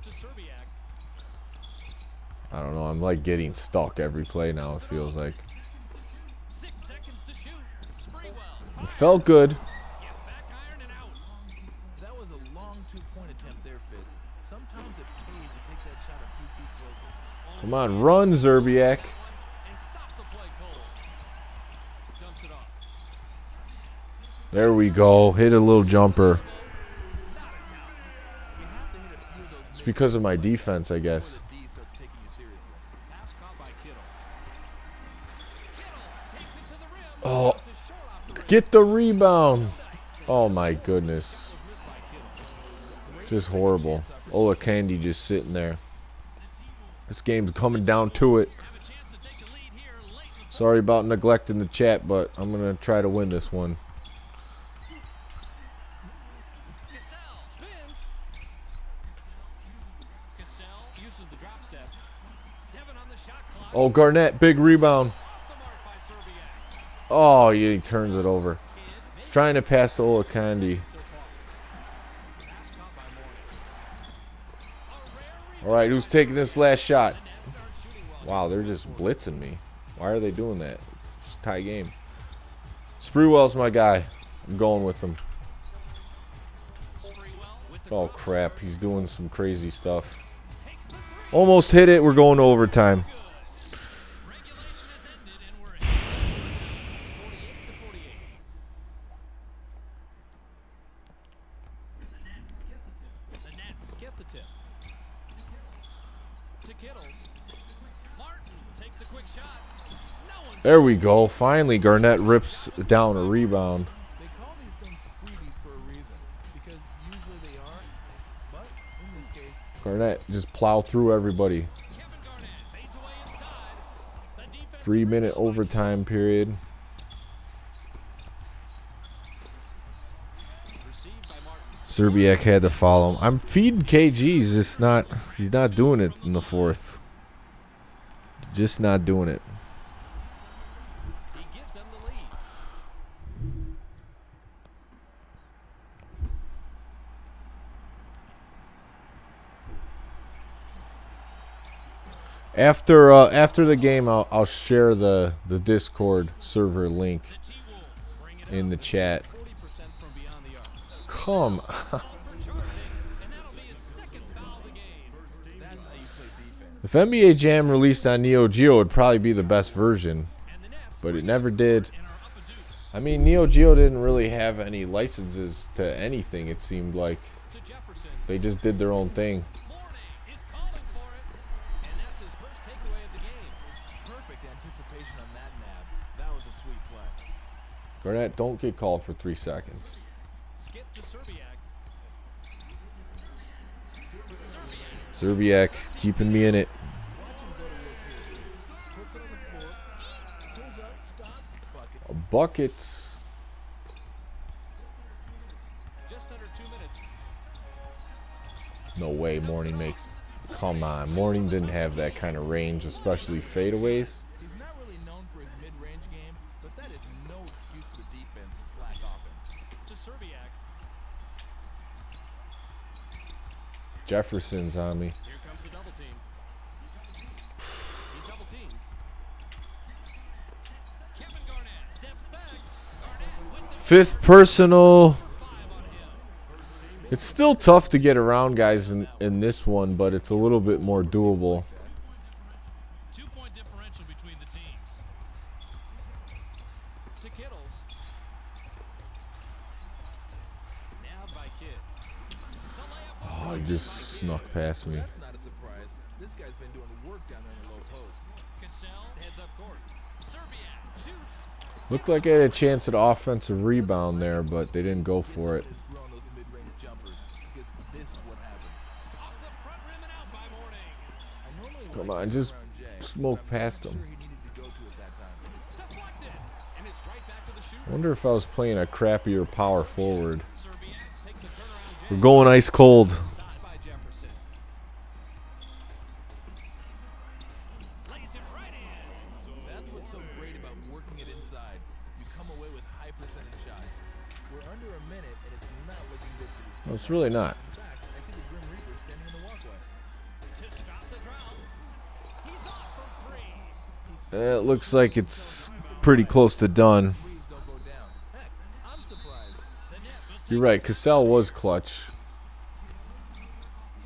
To Serbiak. I don't know. I'm like getting stuck every play now, it feels like. 6 seconds to shoot. Sprewell. It felt good. Gets back iron and out. That was a long two-point attempt there, Fitz. Sometimes it pays to take that shot a few feet closer. Come on, run, Zerbiak. And stop the play cold. Dumps it off. There we go. Hit a little jumper. You have to hit a few of those It's because of my defense, I guess. the D starts taking you seriously. Pass caught by Kittles. Kittle takes it to the rim. Oh, It's a short off the rim. get the rebound. Oh, my goodness. Missed by Kittles. Just horrible. Olowokandi just sitting there. This game's coming down to it. Have a chance to take a lead here late in the Sorry about neglecting the chat, but I'm going to try to win this one. Cassell spins. Cassell uses the drop step. 7 on the shot clock. Oh, Garnett, big rebound. Off the mark by Serbiak. Oh, yeah, he turns it over. He's trying to pass to Olowokandi. So far. Pass caught by Moore. A rare All right, who's taking this last shot? Nets start shooting well. Wow, they're just blitzing me. Why are they doing that? It's just a tie game. Spreewell's my guy. I'm going with him. Sprewell with the Oh, crap. He's doing some crazy stuff. takes the 3. Almost hit it. We're going to overtime. Regulation has ended and we're at 48 to 48. The Nets get the tip. To Kittles. Martin takes a quick shot. No one's There we go. Finally, Garnett rips down a rebound. They call these things freebies for a reason, because usually they aren't. But in this case, Garnett just plowed through everybody. Kevin Garnett fades away inside. The defense 3-minute overtime period. received by Martin. Serbiak had to follow him. I'm feeding KG. He's not doing it in the fourth. Just not doing it. He gives them the lead. After the game, I'll share the Discord server link The T-Wolves bring it in the chat. 40% from beyond the arc. Come. For charging, and that'll be his second foul of the game. that's how you play defense. If NBA Jam released on Neo Geo, it'd probably be the best version, And the Nets but it bring never did. and are up a deuce. I mean, Neo Geo didn't really have any licenses to anything. It seemed like To Jefferson. they just did their own thing. Morning is calling for it. And that's his first takeaway of the game. Perfect anticipation on that nab. That was a sweet play. Garnett, don't get called for 3 seconds. Skip to Serbiak. Serbiak keeping me in it. Watch him go to work here. Puts it on the floor. Pulls up, stops, bucket. Buckets. Just under 2 minutes. No way, Morning makes. come on. Mourning didn't have that kind of range, especially fadeaways. He's not really known for his mid-range game, but that is no excuse for the defense to slack off him. To Serbiak. Jefferson's on me. Here comes the double team. He's double teamed. Kevin Garnett steps back. Garnett with the Fifth personal. 5 on him. It's still tough to get around guys in this one, but it's a little bit more doable. 2-point differential between the teams. To Kittles. Nabbed by Kidd. The layup was Oh, he just snuck past me. That's not a surprise. This guy's been doing work down there in the low post. Cassell heads up court. Serbiak shoots. Looked like I had a chance at offensive rebound there, but they didn't go for it. Is throwing those mid-range jumpers because this is what happens. Off the front rim and out by Mourning. I normally Come like on, to just around Jay, smoke but I'm past not him. sure he needed to go to it that time. Deflected. And it's right back to the shooter. I wonder if I was playing a crappier power forward. Serbiak takes a turnaround We're jam. going ice cold. Side by Jefferson. Lays it right in. That's what's so great about working it inside. You come away with high percentage shots. We're under a minute, and it's not looking good for this No, team. it's really not. In fact, I see the Grim Reaper standing in the walkway. To stop the drought. He's off from 3. It looks like it's pretty close to done. Please don't go down. Heck, I'm surprised. The Nets will take You're right. Cassell was clutch.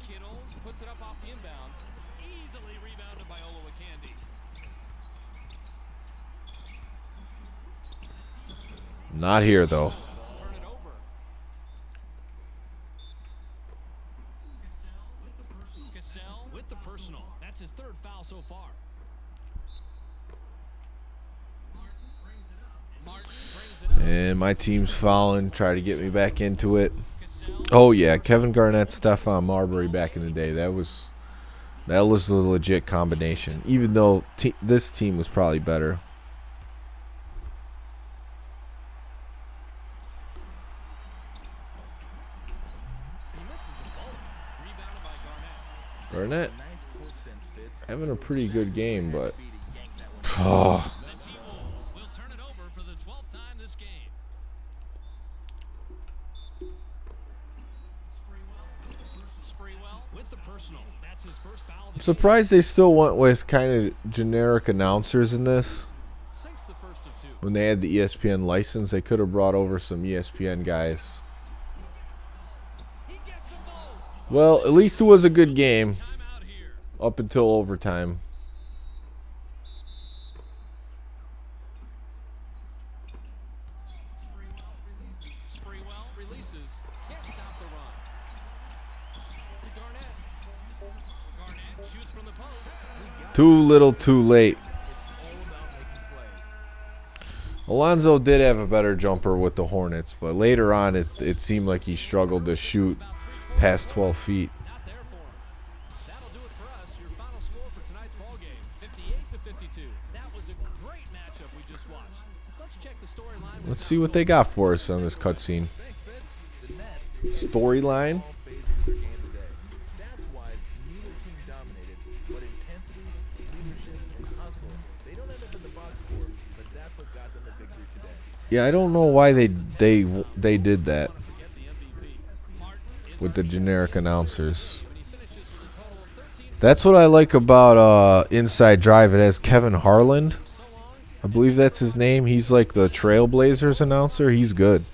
Kittles puts it up off the inbound. Easily rebounded by Olowokandi. Not here, though. Let's turn it over. Cassell with the personal. That's his 3rd foul so far. Martin brings it up. And my team's fouling. Try to get me back into it. Cassell Oh yeah, Kevin Garnett, Stephon Marbury back in the day. That was a legit combination. Even though this team was probably better. he misses the ball. Rebounded by Garnett. Garnett Nice court sense fits. having a pretty good game, but Be to yank that one. oh, The T-Wolves will turn it over for the 12th time this game. Sprewell with the personal. That's his first foul. I'm surprised they still went with kind of generic announcers in this. Sinks the first of 2. When they had the ESPN license, they could have brought over some ESPN guys. He gets them both. Well, at least it was a good game Time out here. up until overtime. Sprewell releases. Can't stop the run. To Garnett. Garnett shoots from the post. Too little, too late. All about making plays. Alonzo did have a better jumper with the Hornets, but later on it seemed like he struggled to shoot past 12 feet. Not there for him. That'll do it for us. Your final score for tonight's ball game, 58-52. That was a great matchup we just watched. Let's check the storyline. Let's see what they got for us on this cutscene. Thanks, Fitz. The Nets Storyline. all phases of their game today. Stats-wise, neither team dominated, but intensity, leadership, and hustle, they don't end up in the box score, but that's what got them the victory today. Yeah, I don't know why they did that Get the MVP. Martin is with the generic announcers. and he finishes with a total of 13 That's what I like about Inside Drive. It has Kevin Harland. so long. I believe that's his name. He's like the Trailblazers announcer. He's good.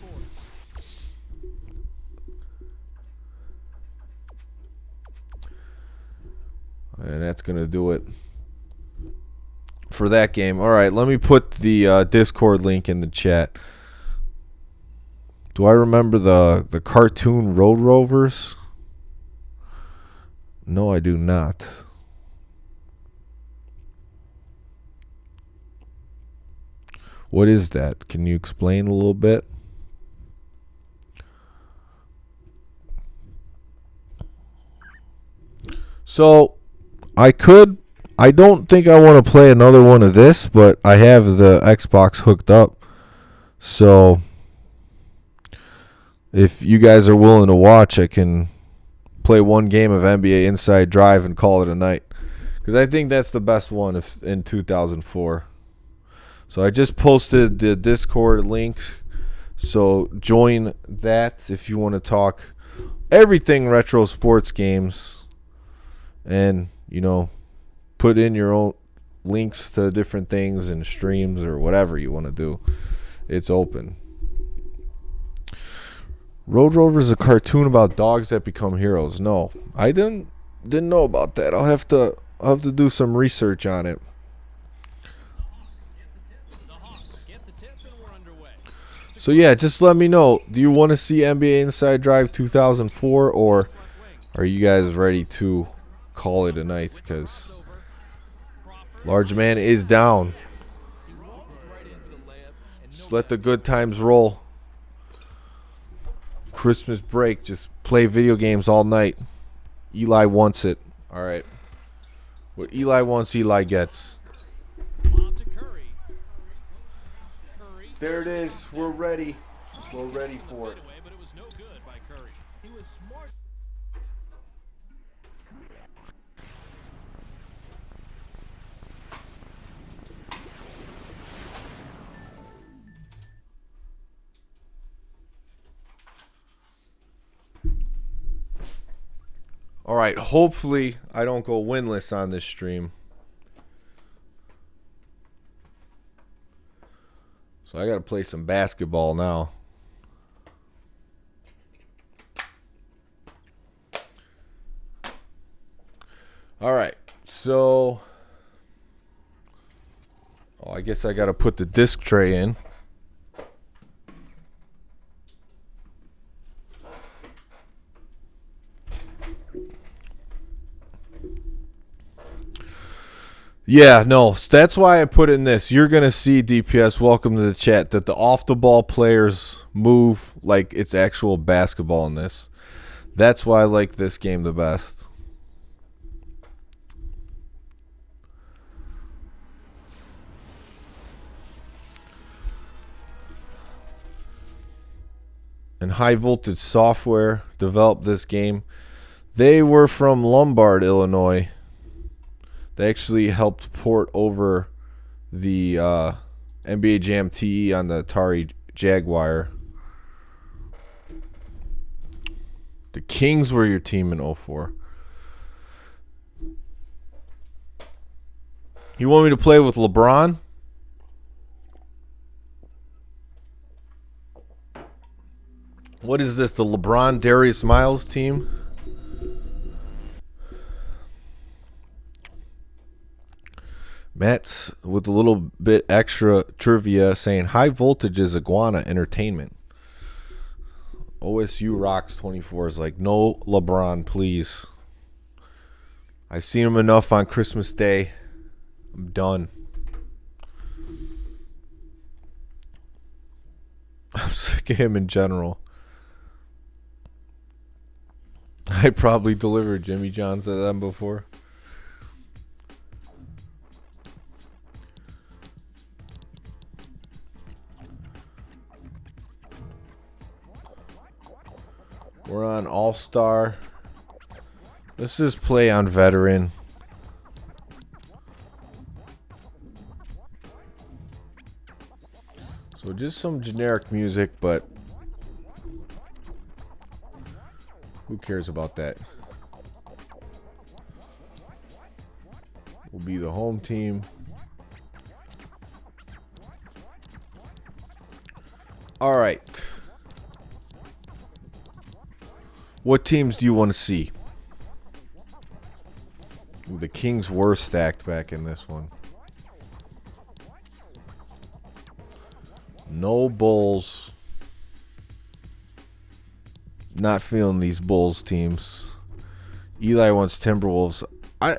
And that's going to do it for that game. All right, let me put the Discord link in the chat. Do I remember the cartoon Road Rovers? No, I do not. What is that? Can you explain a little bit? So, I don't think I want to play another one of this, but I have the Xbox hooked up. So, if you guys are willing to watch, I can play one game of NBA Inside Drive and call it a night. Because I think that's the best one in 2004. So I just posted the Discord link. So join that if you want to talk everything retro sports games. And, put in your own links to different things and streams or whatever you want to do. It's open. Road Rover is a cartoon about dogs that become heroes. No, I didn't know about that. I'll have to do some research on it. So yeah, just let me know. Do you want to see NBA Inside Drive 2004, or are you guys ready to call it a night? Because Large Man is down. Just let the good times roll. Christmas break, just play video games all night. Eli wants it. All right. What Eli wants, Eli gets. There it is. We're ready. We're ready for it. But it was no good by Curry. He was smart. All right. Hopefully, I don't go winless on this stream. So I got to play some basketball now. All right. So, I guess I got to put the disc tray in. Yeah, no, that's why I put in this. You're going to see, DPS, welcome to the chat, that the off-the-ball players move like it's actual basketball in this. That's why I like this game the best. And High Voltage Software developed this game. They were from Lombard, Illinois. They actually helped port over the NBA Jam TE on the Atari Jaguar. The Kings were your team in 04. You want me to play with LeBron? What is this, the LeBron Darius Miles team? Matt's with a little bit extra trivia saying High Voltage is Iguana Entertainment. OSU Rocks 24 is like, no LeBron, please. I've seen him enough on Christmas Day. I'm done. I'm sick of him in general. I probably delivered Jimmy John's to them before. We're on All-Star. Let's just play on Veteran. So just some generic music, but who cares about that? We'll be the home team. All right. What teams do you want to see? Ooh, the Kings were stacked back in this one. No Bulls. Not feeling these Bulls teams. Eli wants Timberwolves. I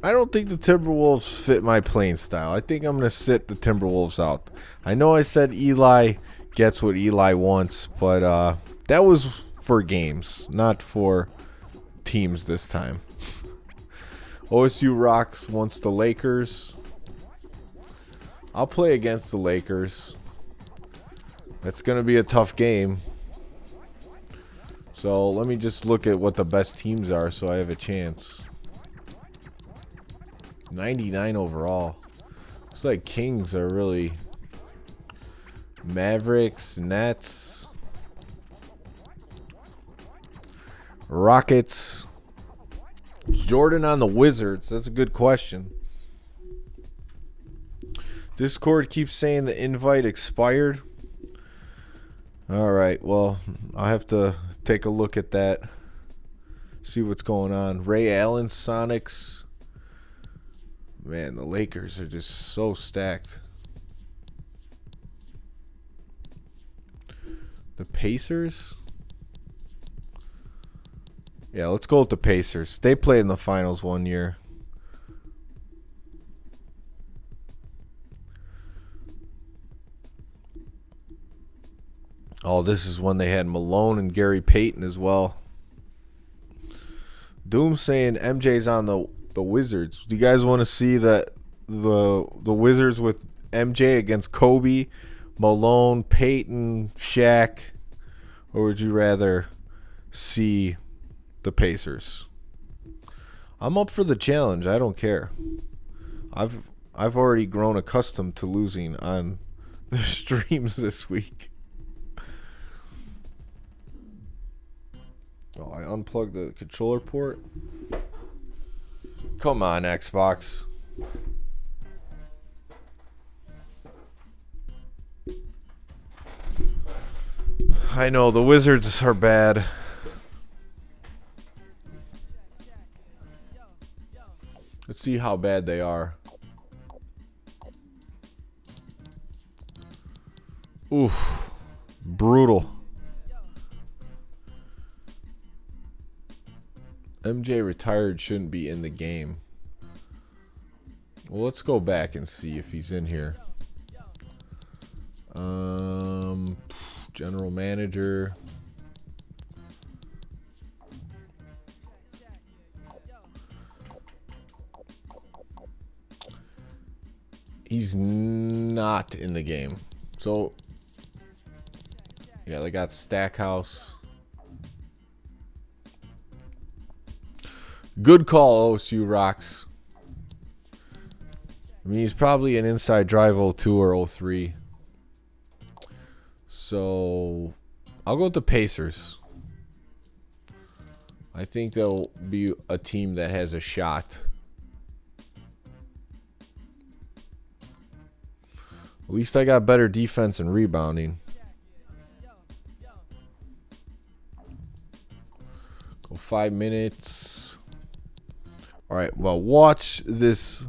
don't think the Timberwolves fit my playing style. I think I'm going to sit the Timberwolves out. I know I said Eli gets what Eli wants, but that was for games, not for teams this time. OSU Rocks wants the Lakers. I'll play against the Lakers. That's going to be a tough game. So let me just look at what the best teams are so I have a chance. 99 overall. Looks like Kings are really... Mavericks, Nets, Rockets. Jordan on the Wizards. That's a good question. Discord keeps saying the invite expired. All right, well, I'll have to take a look at that. See what's going on. Ray Allen, Sonics. Man, the Lakers are just so stacked. The Pacers? Yeah, let's go with the Pacers. They played in the finals one year. Oh, this is when they had Malone and Gary Payton as well. Doom saying MJ's on the Wizards. Do you guys want to see the Wizards with MJ against Kobe, Malone, Payton, Shaq, or would you rather see the Pacers? I'm up for the challenge. I don't care. I've already grown accustomed to losing on the streams this week. Oh, I unplugged the controller port. Come on, Xbox. I know the Wizards are bad. Let's see how bad they are. Oof. Brutal. MJ retired, shouldn't be in the game. Well, let's go back and see if he's in here. General manager. He's not in the game. So, yeah, they got Stackhouse. Good call, OSU Rocks. I mean, he's probably an inside drive 02 or 03. So, I'll go with the Pacers. I think they'll be a team that has a shot. At least I got better defense and rebounding. Go 5 minutes. All right, well, watch this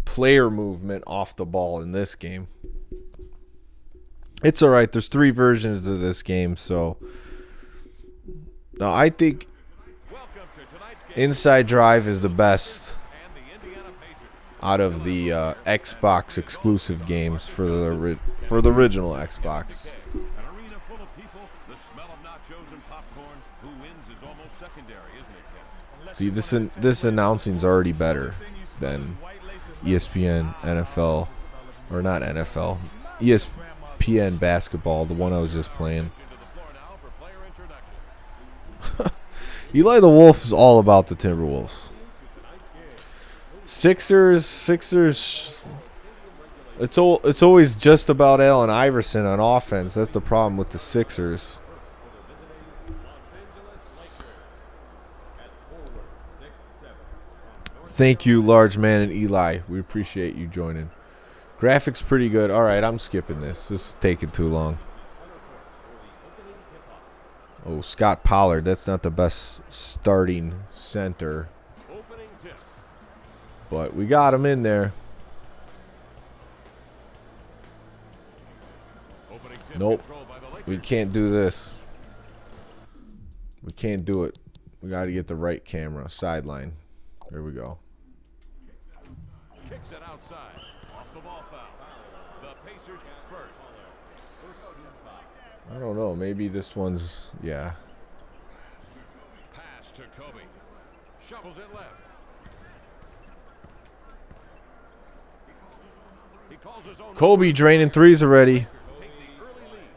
player movement off the ball in this game. It's all right. There's 3 versions of this game, so now I think inside drive is the best out of the Xbox exclusive games for the original Xbox. See, this announcing's already better than ESPN NFL, or not NFL, ESPN basketball, the one I was just playing. Eli the Wolf is all about the Timberwolves. Sixers. It's always just about Allen Iverson on offense. That's the problem with the Sixers. Thank you, large man and Eli. We appreciate you joining. Graphics pretty good. All right, I'm skipping this. This is taking too long. Oh, Scott Pollard. That's not the best starting center. But we got him in there. Nope. We can't do this. We can't do it. We got to get the right camera. Sideline. There we go. Kicks it outside. Off the ball foul. The Pacers first. I don't know. Maybe this one's, yeah. Pass to Kobe. Shovels it left. He calls his own Kobe draining threes already. take the early lead.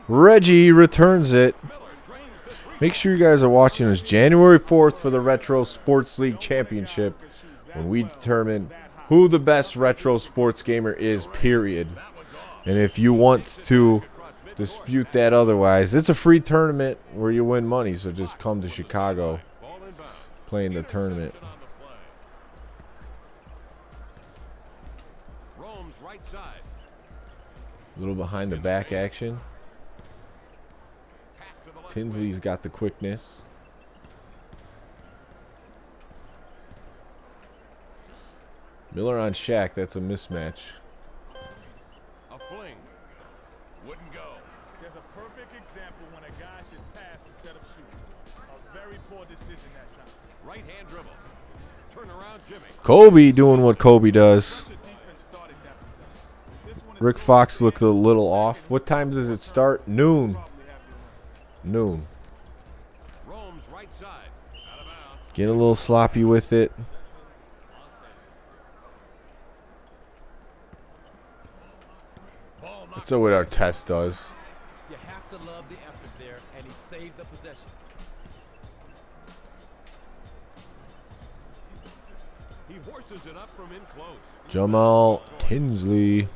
Reggie returns it. Make sure you guys are watching us January 4th for the Retro Sports League Championship, when we determine who the best retro sports gamer is, period. And if you want to dispute that otherwise, it's a free tournament where you win money, so just come to Chicago, play in the tournament. A little behind the back action. Tinsley's got the quickness. Miller on Shaq. That's a mismatch. A fling. Wouldn't go. There's a perfect example when a guy should pass instead of shoot. A very poor decision that time. Right hand dribble. Turn around, Jimmy. Kobe doing what Kobe does. Rick Fox looked a little off. What time does it start? Noon. Noon. Rome's right side. Out of bounds. Get a little sloppy with it. That's what our test does. You have to love the effort there, and he saved the possession. He horses it up from in close. Jamal Tinsley.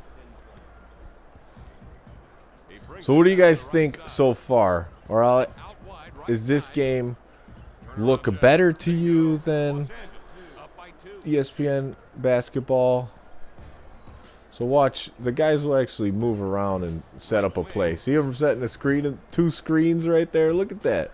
So what do you guys think so far? Or is this game look better to you than ESPN basketball? So watch, the guys will actually move around and set up a play. See them setting a screen, 2 screens right there. Look at that.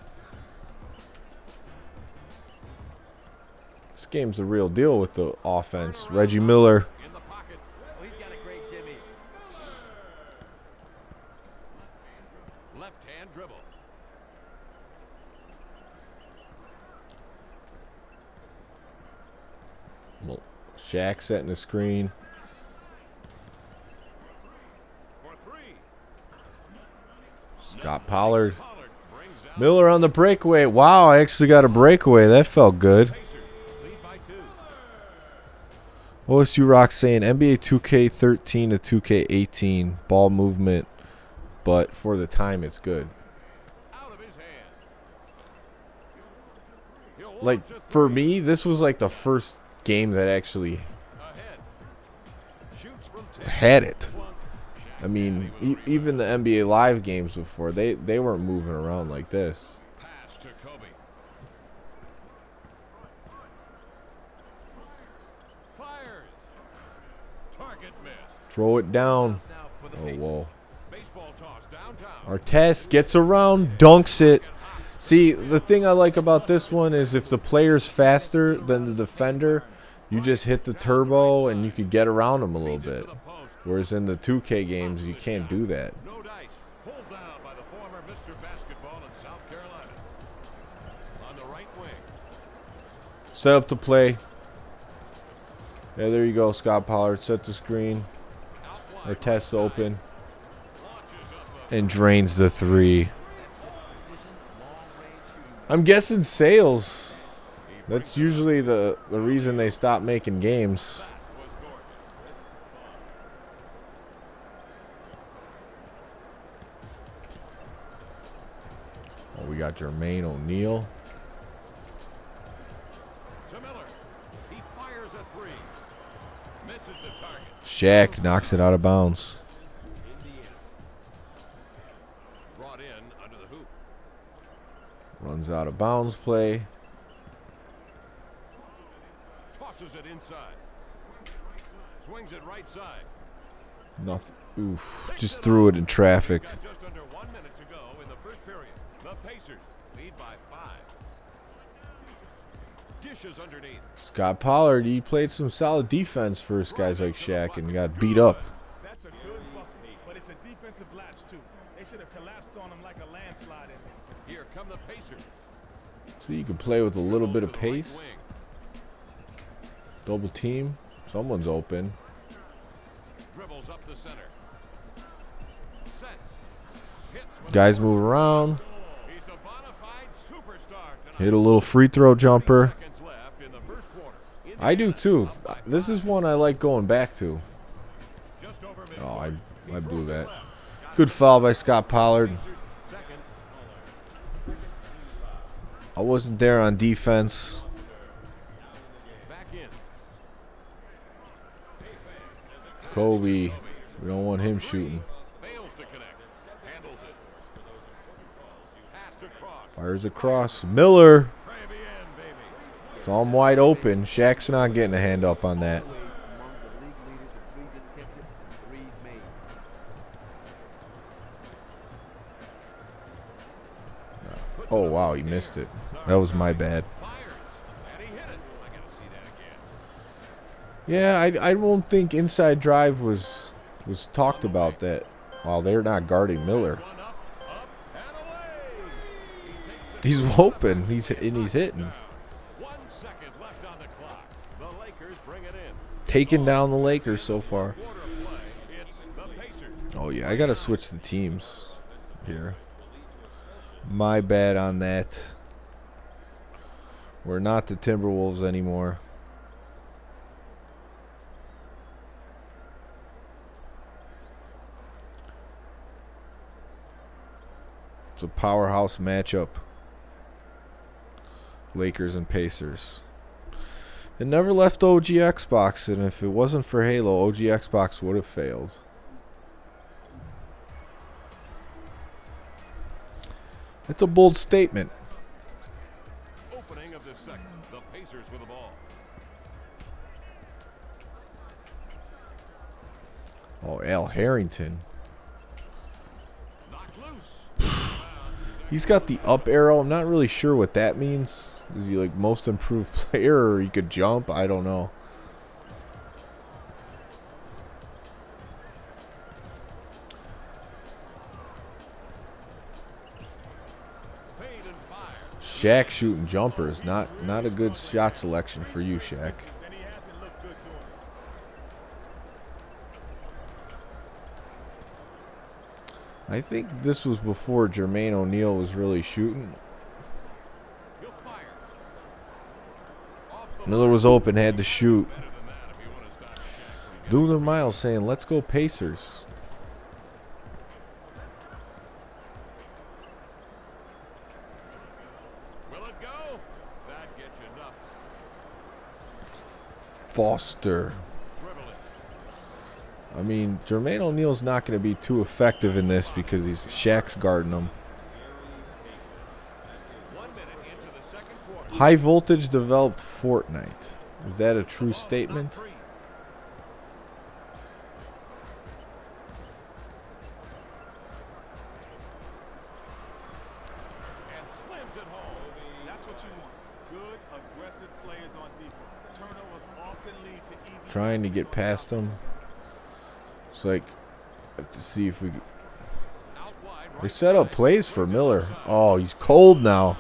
This game's the real deal with the offense. Reggie Miller. In the pocket. Oh, he's got a great Jimmy. Left hand dribble. Well, Shaq setting a screen. For three. Scott Pollard. Miller on the breakaway. Wow, I actually got a breakaway. That felt good. Lead by 2. OSU Rock saying NBA 2K13 to 2K18 ball movement, but for the time it's good. Out of his hand. Like for me, this was like the first game that actually Ahead. Shoots from 10. had it. I mean, even the NBA Live games before, they weren't moving around like this. Pass to Kobe. Fires. Target missed. Throw it down. Oh, whoa. Baseball toss downtown. Artest gets around, dunks it. See, the thing I like about this one is if the player's faster than the defender, you just hit the turbo and you could get around them a little bit. Whereas in the 2K games, you can't do that. No dice. Pulled down by the former Mr. Basketball in South Carolina. On the right wing. Set up to play. Yeah, there you go, Scott Pollard. Set the screen. Artest open. And drains the 3. I'm guessing sales. That's usually the reason they stop making games. Oh, we got Jermaine O'Neal. To Miller. He fires a 3. Misses the target. Shaq knocks it out of bounds. Brought in under the hoop. Runs out of bounds play. Tosses it inside. Swings it right side. Nothing. Oof. Just threw it in traffic. Got just under 1 minute to go in the first period. The Pacers lead by 5. Dishes underneath. Scott Pollard, he played some solid defense for guys like Shaq and got beat up. That's a good bucket, but it's a defensive lapse too. They should have collapsed on him like a landslide in there. Here come the Pacers. So you can play with a little bit of To the right pace. wing. Double team. Someone's open. Dribbles up the center. Sets. Hits with Guys move around. He's a bona fide superstar tonight. Hit a little free throw jumper. Seconds left in the first quarter. I do too. This is one I like going back to. Just over Oh, I blew that. Good foul by Scott Pollard. I wasn't there on defense. Kobe, we don't want him shooting. Fires across. Miller. Saw him wide open. Shaq's not getting a hand up on that. Oh, wow, he missed it. That was my bad. Yeah, I don't think inside drive was talked about that. While they're not guarding Miller. He's open. He's hitting. Taking down the Lakers so far. Oh, yeah, I got to switch the teams here. My bad on that. We're not the Timberwolves anymore. It's a powerhouse matchup. Lakers and Pacers. It never left OG Xbox, and if it wasn't for Halo, OG Xbox would have failed. It's a bold statement. Opening of the second. The Pacers with the ball. Oh, Al Harrington. Knocked loose. He's got the up arrow. I'm not really sure what that means. Is he like most improved player, or he could jump? I don't know. Shaq shooting jumpers. Not a good shot selection for you, Shaq. I think this was before Jermaine O'Neal was really shooting. Miller was open, had to shoot. Dooner Miles saying, let's go Pacers. Will it go? That gets you nothing. Foster. I mean, Jermaine O'Neal's not going to be too effective in this because Shaq's guarding him. High voltage developed Fortnite. Is that a true statement? Trying to get past him. It's like, I have to see if we. They set up plays for Miller. Oh, he's cold now.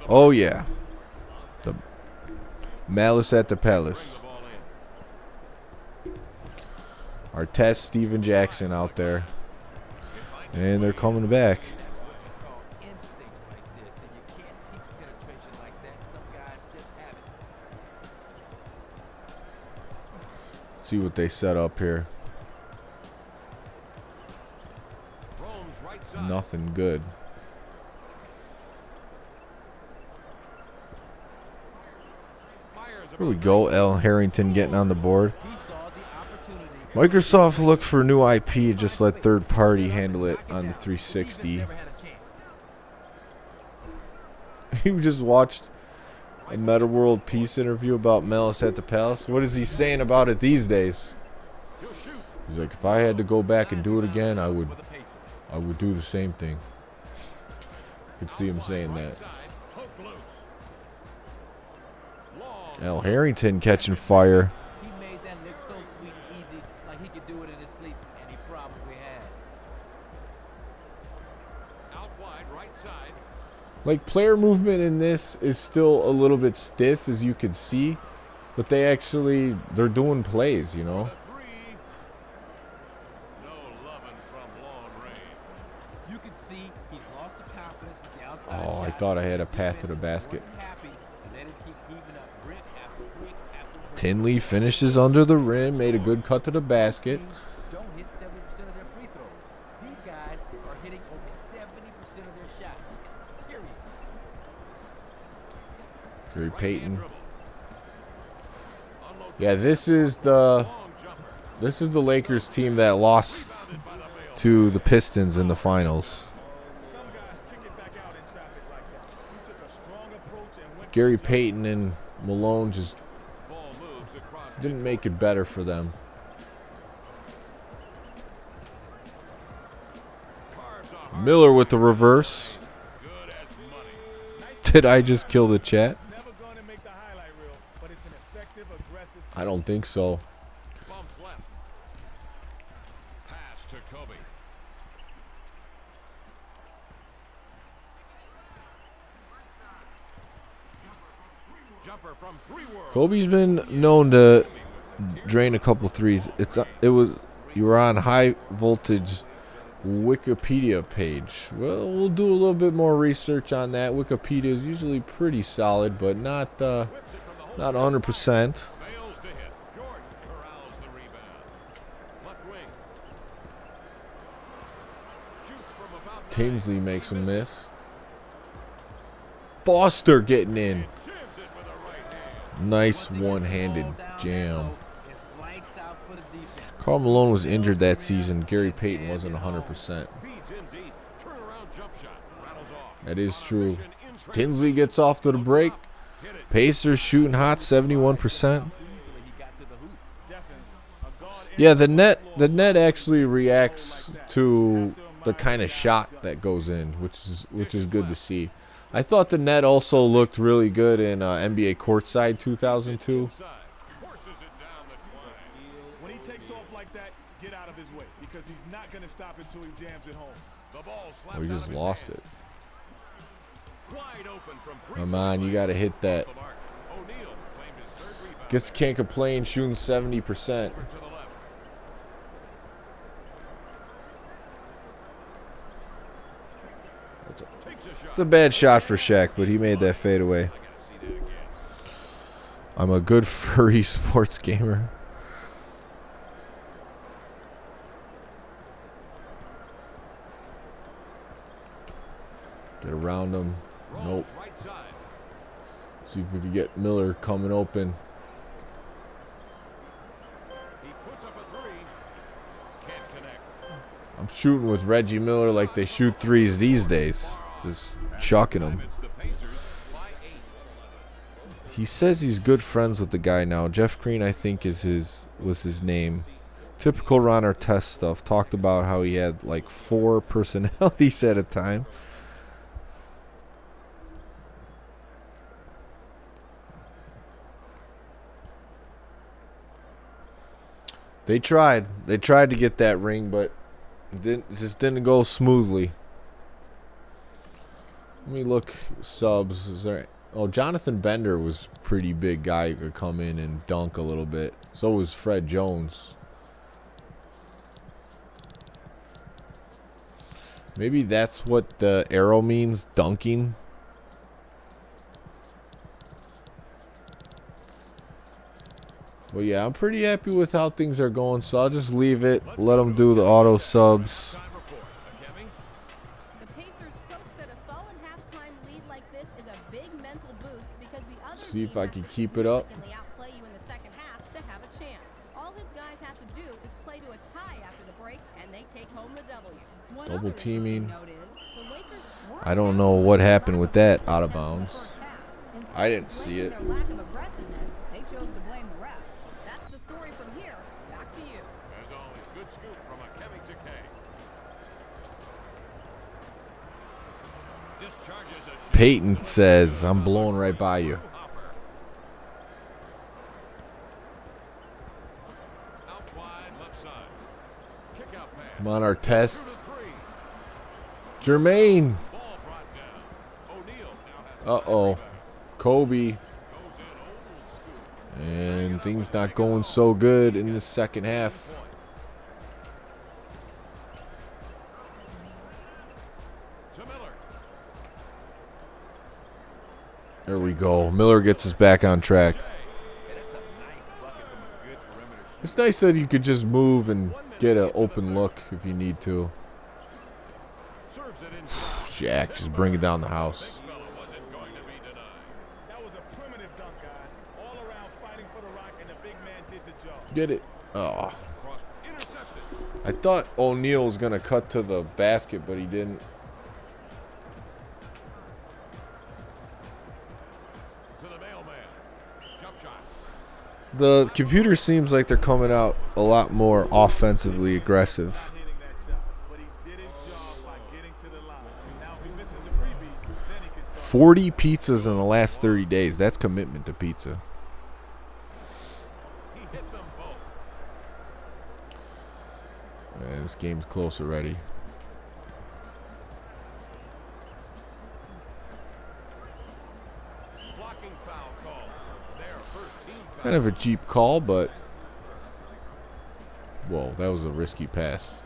Oh, yeah. The malice at the palace. Artest, Steven Jackson out there. And they're coming back. See what they set up here. Nothing good. Here we go. Al Harrington getting on the board. Microsoft looked for new IP, just let third party handle it on the 360. You just watched a Meta World Peace interview about Malice at the Palace. What is he saying about it these days? He's like, if I had to go back and do it again, I would do the same thing. I could see him saying that. Al Harrington catching fire. He made that look so sweet and easy, like he could do it in his sleep, and he probably had. Out wide, right side. Like, player movement in this is still a little bit stiff, as you can see, but they're doing plays, you know. No loving from long range. You can see he's lost the confidence with the outside. Oh, I thought I had a path to the basket. Tinley finishes under the rim, made a good cut to the basket. Don't hit 70% of their free throws. Gary Payton. Yeah, this is the Lakers team that lost to the Pistons in the finals. Gary Payton and Malone just didn't make it better for them. Miller with the reverse. Did I just kill the chat? I don't think so. Pass to Kobe. Jumper from 3 world. Kobe's been known to drain a couple threes. You were on high voltage Wikipedia page. Well, we'll do a little bit more research on that. Wikipedia is usually pretty solid, but not 100%. Fails to hit. George corrals the rebound. Left wing. Shoots from about Tinsley makes a miss. Foster getting in. jams it with a right hand. Nice one-handed jam. It's lights out for the defense. Karl Malone was injured that season. Gary Payton wasn't 100%. Feeds in deep. Turnaround jump shot. Rattles off. That is true. Mission in Tinsley gets off to the break. Hit it. Pacers shooting hot, 71%. Easily he got to the hoop. Yeah, the net actually reacts to the kind of shot that goes in, which is good to see. I thought the net also looked really good in NBA Courtside 2002. Forces it down the twine. When he takes off like that, get out of his way because he's not going to stop until he jams it home. The ball slapped Oh, he out just of his lost hand. it. Wide open from 3 Come on, you got to hit that. the mark. O'Neal claimed his 3rd rebound. Guess can't complain shooting 70%. To the left. Takes a shot. It's a bad shot for Shaq, but he made that fade away. I gotta see that again. I'm a good furry sports gamer. Get around him. Nope. Rolls right side. See if we can get Miller coming open. He puts up a 3. Can't connect. I'm shooting with Reggie Miller like they shoot threes these days. Just chucking them. It's the Pacers by 8. He says he's good friends with the guy now. Jeff Green, I think, was his name. Typical Ron Artest stuff. Talked about how he had like 4 personalities at a time. They tried to get that ring, but it just didn't go smoothly. Let me look subs. Is there? Oh, Jonathan Bender was a pretty big guy who could come in and dunk a little bit. So was Fred Jones. Maybe that's what the arrow means, dunking. Well, yeah, I'm pretty happy with how things are going, so I'll just leave it. Let them do the auto subs. Time report. Kevin. The Pacers coach said a solid halftime lead like this is a big mental boost because the other See if team I has can to keep it up. significantly outplay you in the second half to have a chance. All his guys have to do is play to a tie after the break, and they take home the W. One Double other teaming. interesting note is the Lakers weren't I don't down know by what 11 happened with that points out of in the bounds. first half. Instead I of didn't see blaming it. their lack of aggressiveness, they chose to blame the refs. That's the story from here. Back to you. As always, good scoop from a Kevin to K. Discharges a shot. Peyton says, I'm blowing right by you. Hopper. Out wide, left side. Kick out pass. Come on, our test. The 3. Jermaine. Ball brought down. O'Neal now has Uh-oh. Kobe. goes in old school. And things not going so good in the second half. To Miller. There we go. Miller gets us back on track. It's nice that you could just move and get an open look if you need to. Serves it inside. Shaq, just bring it down the house. Fella wasn't going to be denied. That was a perimeter Get it. Oh. Cross intercepted. I thought O'Neal was going to cut to the basket, but he didn't. To the mailman. Jump shot. The computer seems like they're coming out a lot more offensively aggressive. 40 pizzas in the last 30 days. That's commitment to pizza. He hit them both. Man, this game's close already. Blocking foul call. Their first team foul. Kind of a cheap call, but whoa, that was a risky pass.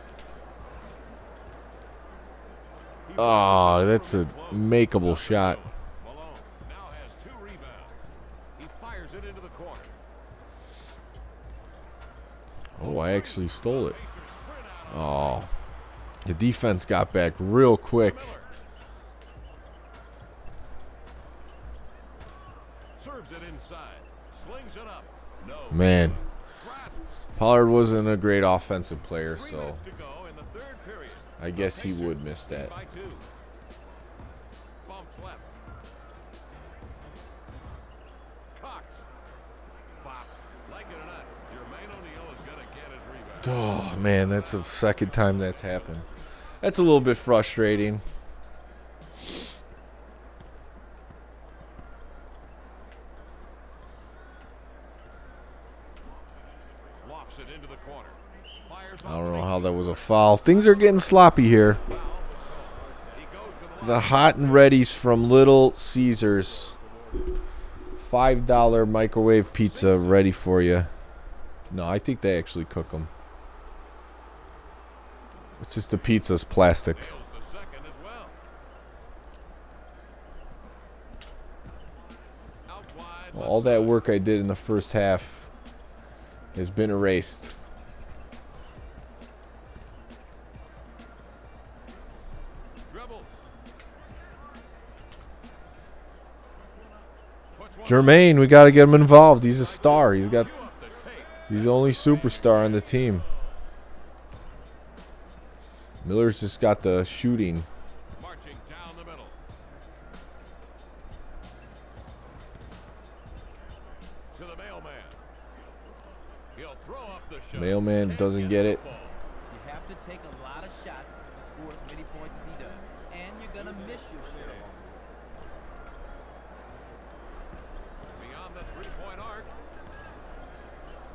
Oh, that's a makeable shot. Malone now has 2 rebounds. He fires it into the corner. Oh, I actually stole it. Oh, the defense got back real quick. Serves it inside. Slings it up. No. Man, Grasps. Pollard wasn't a great offensive player, 3 so minutes to go in the 3rd period. I guess he would miss that. By 2. Bumps left. Cox. Bop. Like it or not, Jermaine O'Neal is going to get his rebound. Oh, man, that's the second time that's happened. That's a little bit frustrating. Lofts it into the corner. Fires I don't know how that was a foul. Things are getting sloppy here. The hot and ready's from Little Caesars. $5 microwave pizza ready for you. No, I think they actually cook them. It's just the pizza's plastic. the second as well. Out wide. All that work I did in the first half has been erased. Dribbles. Puts one Jermaine, we got to get him involved. He's a star. He's up the tape. the only superstar on the team. Miller's just got the shooting. Marching down the middle. To the mailman. He'll throw up the shot. Mailman Can't doesn't get it. the ball. You have to take a lot of shots to score as many points as he does. And you're going to miss your share of them. Beyond the 3-point arc.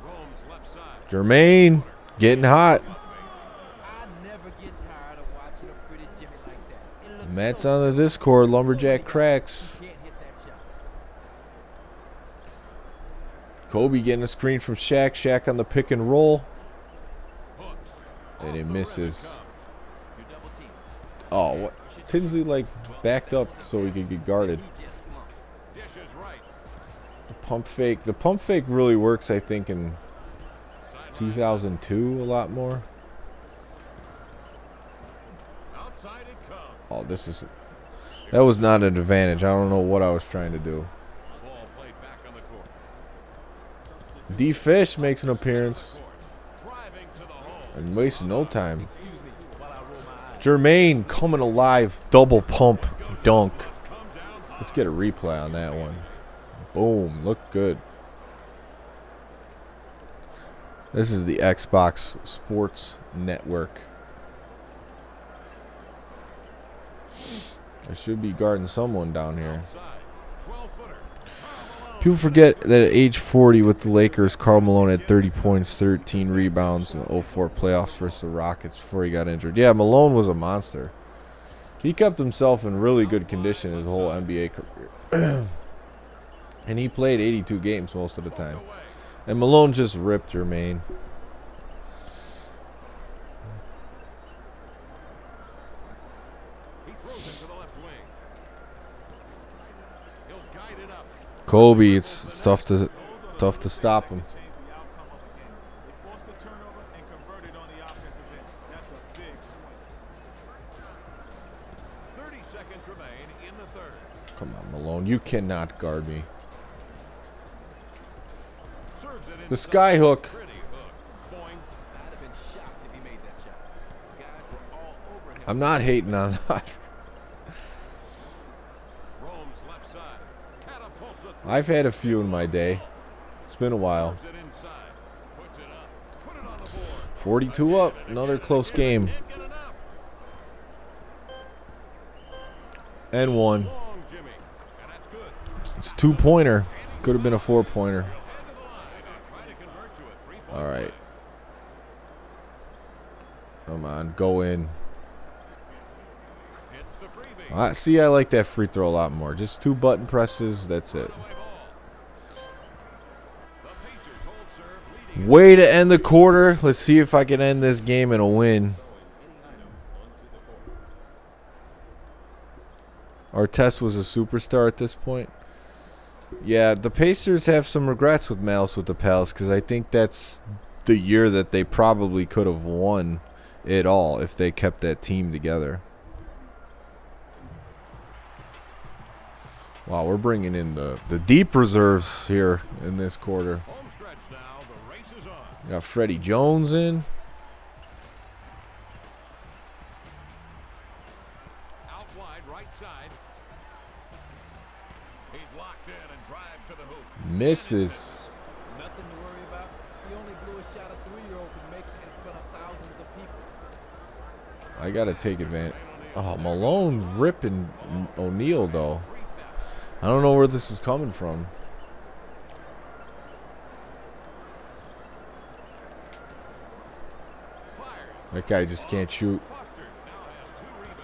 Rome's left side. Jermaine getting hot. I never get tired of watching a pretty Jimmy like that. It looks Matt's so on the good. Discord. Lumberjack Cracks. Can't hit that shot. Kobe getting a screen from Shaq. Shaq on the pick and roll. Hooks. And it misses. You're double teamed. Oh, what? Tinsley like backed up so he could get guarded. He just flunked. Dishes right. The pump fake. The pump fake really works, I think, in 2002 a lot more. Outside it comes. Oh, this is. That was not an advantage. I don't know what I was trying to do. Ball played back on the court. D Fish makes an appearance Driving to the hole. and wasting no time. Jermaine coming alive. Double pump dunk. Let's get a replay on that one. Boom. Look good. This is the Xbox Sports Network. I should be guarding someone down here. Outside. 12-footer. People forget that at age 40 with the Lakers, Karl Malone had 30 points, 13 rebounds in the 04 playoffs versus the Rockets before he got injured. Yeah, Malone was a monster. He kept himself in really good condition his whole NBA career. And he played 82 games most of the time. And Malone just ripped Jermaine. He throws it to the left wing. He'll guide it up. Kobe, it's tough to stop him. Change the outcome of a game. They forced the turnover and converted on the offensive end. That's a big swing. 30 seconds remain in the 3rd. Come on, Malone. You cannot guard me. Serves it The inside. skyhook. Pretty been shocked if he made that shot. Guys were all over him. I'm not hating on that. Rome's left side. Catapults it. I've had a few in my day. It's been a while. Serves it inside. Puts it up. Put it on the board. 42 up. Another close game. Can't get enough. And one. Long Jimmy. And that's good. It's a 2-pointer. Could have been a 4-pointer. Head to the line. Try to convert to a 3-point All right. play. Come on. Go in. It's the freebie. See, I like that free throw a lot more. Just 2 button presses. That's it. Runaway ball. The Pacers hold serve leading. Way to end the quarter. Let's see if I can end this game in a win. Artest was a superstar at this point. Yeah, the Pacers have some regrets with Malice with the Palace because I think that's the year that they probably could have won it all if they kept that team together. Wow, we're bringing in the deep reserves here in this quarter. Home stretch now. The race is on. Got Freddie Jones in. Out wide, right side. He's locked in and drives to the hoop. Misses. Nothing to worry about. He only blew a shot a 3-year-old can make in front of thousands of people. I got to take advantage. Oh, Malone's ripping O'Neal, though. I don't know where this is coming from. That guy just can't shoot. Foster now has 2 rebounds.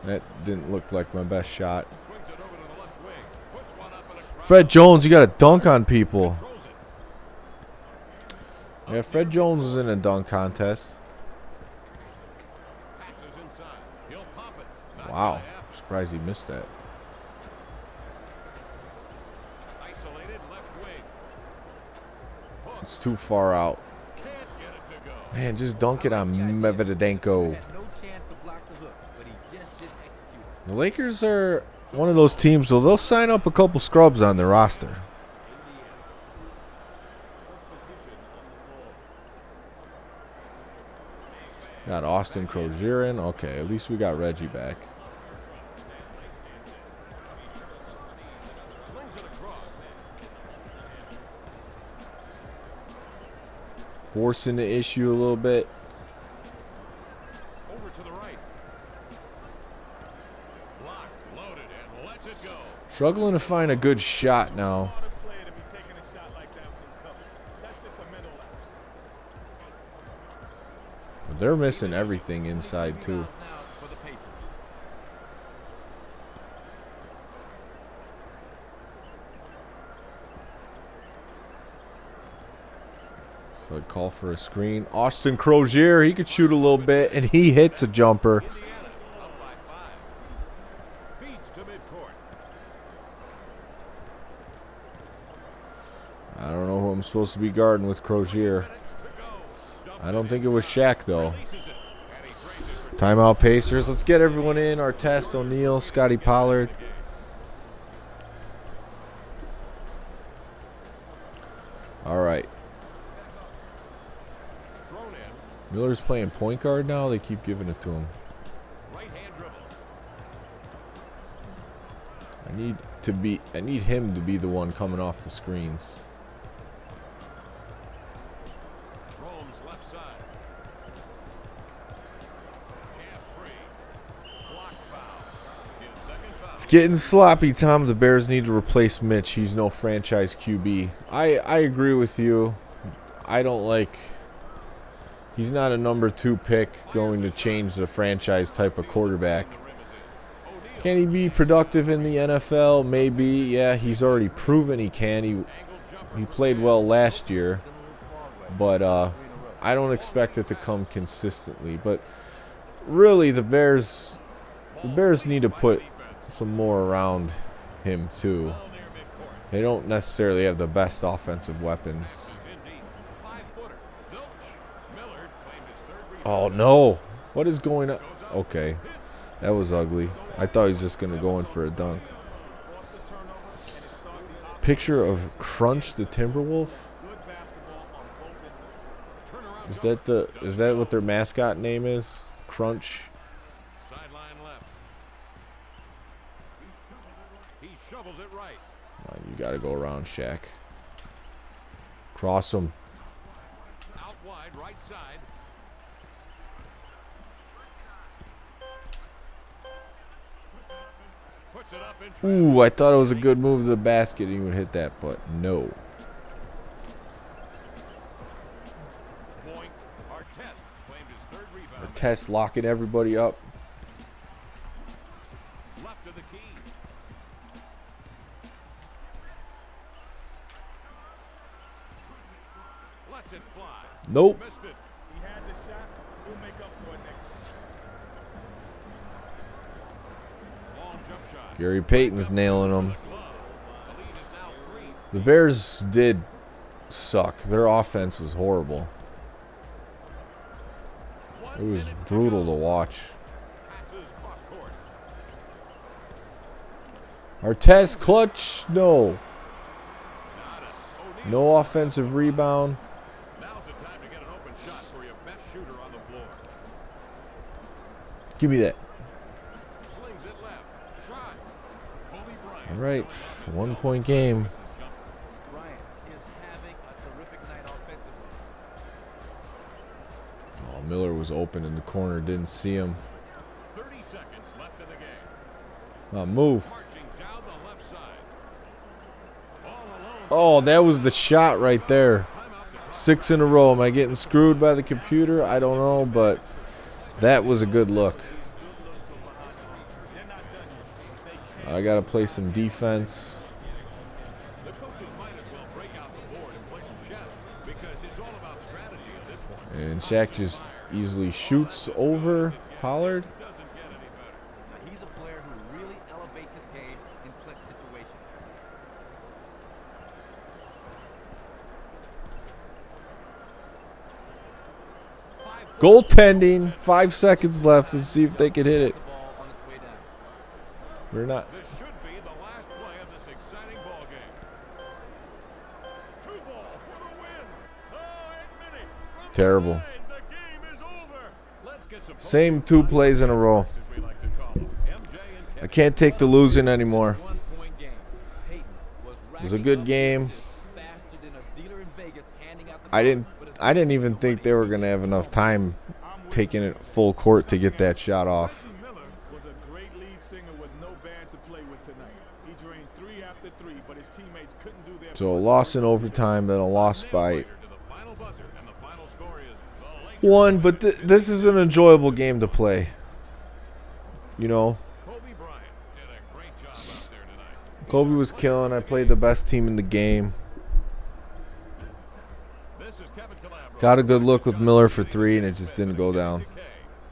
That didn't look like my best shot. Swings it over to the left wing. Puts one up in a crowd. Fred Jones, you got to dunk on people. Controls it. Yeah, Fred Jones is in a dunk contest. Passes inside. He'll pop it. Not Wow. by half. Surprised he missed that. Isolated left wing. It's too far out. Can't get it to go. Man, just dunk it on Medvedenko. Had no chance to block the hook, but he just didn't execute it. The Lakers are one of those teams, so they'll sign up a couple scrubs on their roster. Got Austin Crozier in. Okay, at least we got Reggie back. Slings it across. Forcing the issue a little bit. Over to the right. Locked, loaded, and lets it go. Struggling to find a good shot now. But they're missing everything inside too. Now for the Pacers. So I call for a screen. Austin Crozier, he could shoot a little bit, and he hits a jumper. Indiana up by 5. Feeds to midcourt. I don't know who I'm supposed to be guarding with Crozier. Minutes to go. I don't think it was Shaq, though. Releases it. And he trades it for Timeout Pacers. Let's get everyone in. Artest, O'Neal, Scotty Pollard. All right. thrown in. Miller's playing point guard now. They keep giving it to him. Right hand dribble. I need him to be the one coming off the screens. Rome's left side. Champ free. Block foul. His second foul. It's getting sloppy, Tom. The Bears need to replace Mitch. He's no franchise QB. I agree with you. I don't like... He's not a number 2 pick going to change the franchise type of quarterback. Can he be productive in the NFL? Maybe. Yeah, he's already proven he can. He played well last year. But I don't expect it to come consistently. But really, the Bears need to put some more around him too. They don't necessarily have the best offensive weapons. Oh no! What is going on? Okay, that was ugly. I thought he was just gonna go in for a dunk. Picture of Crunch the Timberwolf. Is that what their mascot name is? Crunch. Sideline left. He shovels it right. Come on, you got to go around Shaq. Cross him. Out wide, right side. Puts it up in Ooh, I thought it was a good move to the basket. He would hit that, but no. point. Artest claimed his third rebound. Test locking everybody up. Left of the key. Lets it fly. Nope. Missed it. He had the shot. We'll make up for it next time. Long jump shot. Gary Payton's nailing them. Glove. The lead is now 3. The Bears did suck. Their offense was horrible. It was brutal to watch. Passes cross court. Artest clutch. No. Nada. O'Neal. No offensive rebound. Now's the time to get an open shot for your best shooter on the floor. Give me that. Slings it left. Shot. Kobe Bryant. All right. 1 point game. Bryant is having a terrific night offensively. Oh, Miller was open in the corner. Didn't see him. 30 seconds left in the game. Move. Marching down the left side. All alone. Oh, that was the shot right there. Timeout to 6 in a row. Am I getting screwed by the computer? I don't know, but that was a good look. I got to play some defense. The coaches might as well break out the board and play some chess because it's all about strategy at this point. And Shaq just easily shoots over Pollard. Doesn't get any better. Now, he's a player who really elevates his game in clutch situations. Goaltending. 5 seconds left. Let's see if they can hit it. The ball on its way down. We're not. This should be the last play of this exciting ball game. 2-ball for the win. Oh, Edmini from Terrible. the line. The game is over. Let's get some Same 2 plays in a row. as we like to call them. MJ and I can't take the losing anymore. 1 point game. Peyton was It was a good game. faster than a dealer in Vegas handing out the I didn't even think they were gonna have enough time taking it full court to get that shot off. Miller was a great lead singer with no band to play with tonight. He drained 3 after 3, but his teammates couldn't do their So a loss in overtime, then a loss by to the final buzzer, and the final score is the Lakers. 1. But this is an enjoyable game to play. You know, Kobe Bryant did a great job out there tonight. Kobe was killing. I played the best team in the game. This is Kevin Calabro. Got a good look with Miller for 3, and it just didn't go down.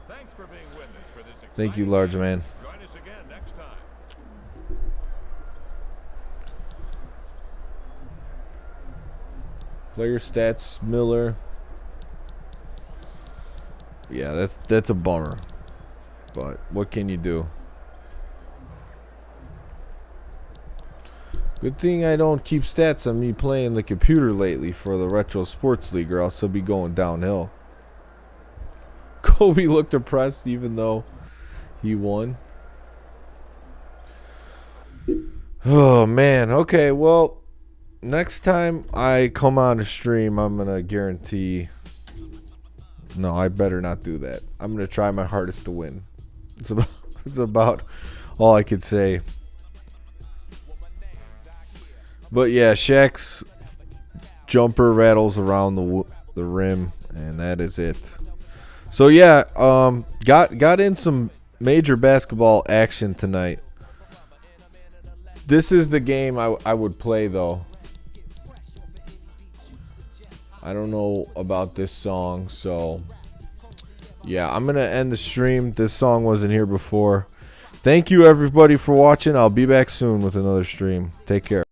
Thanks for being with us for this Thank you, exciting large game. man. Join us again next time. Player stats, Miller. Yeah, that's a bummer. But what can you do? Good thing I don't keep stats on me playing the computer lately for the Retro Sports League, or else I'll be going downhill. Kobe looked depressed even though he won. Oh, man. Okay, well, next time I come on a stream, I'm going to guarantee... No, I better not do that. I'm going to try my hardest to win. It's about all I could say. But yeah, Shaq's jumper rattles around the rim, and that is it. So yeah, got in some major basketball action tonight. This is the game I would play though. I don't know about this song, so yeah, I'm gonna end the stream. This song wasn't here before. Thank you everybody for watching. I'll be back soon with another stream. Take care.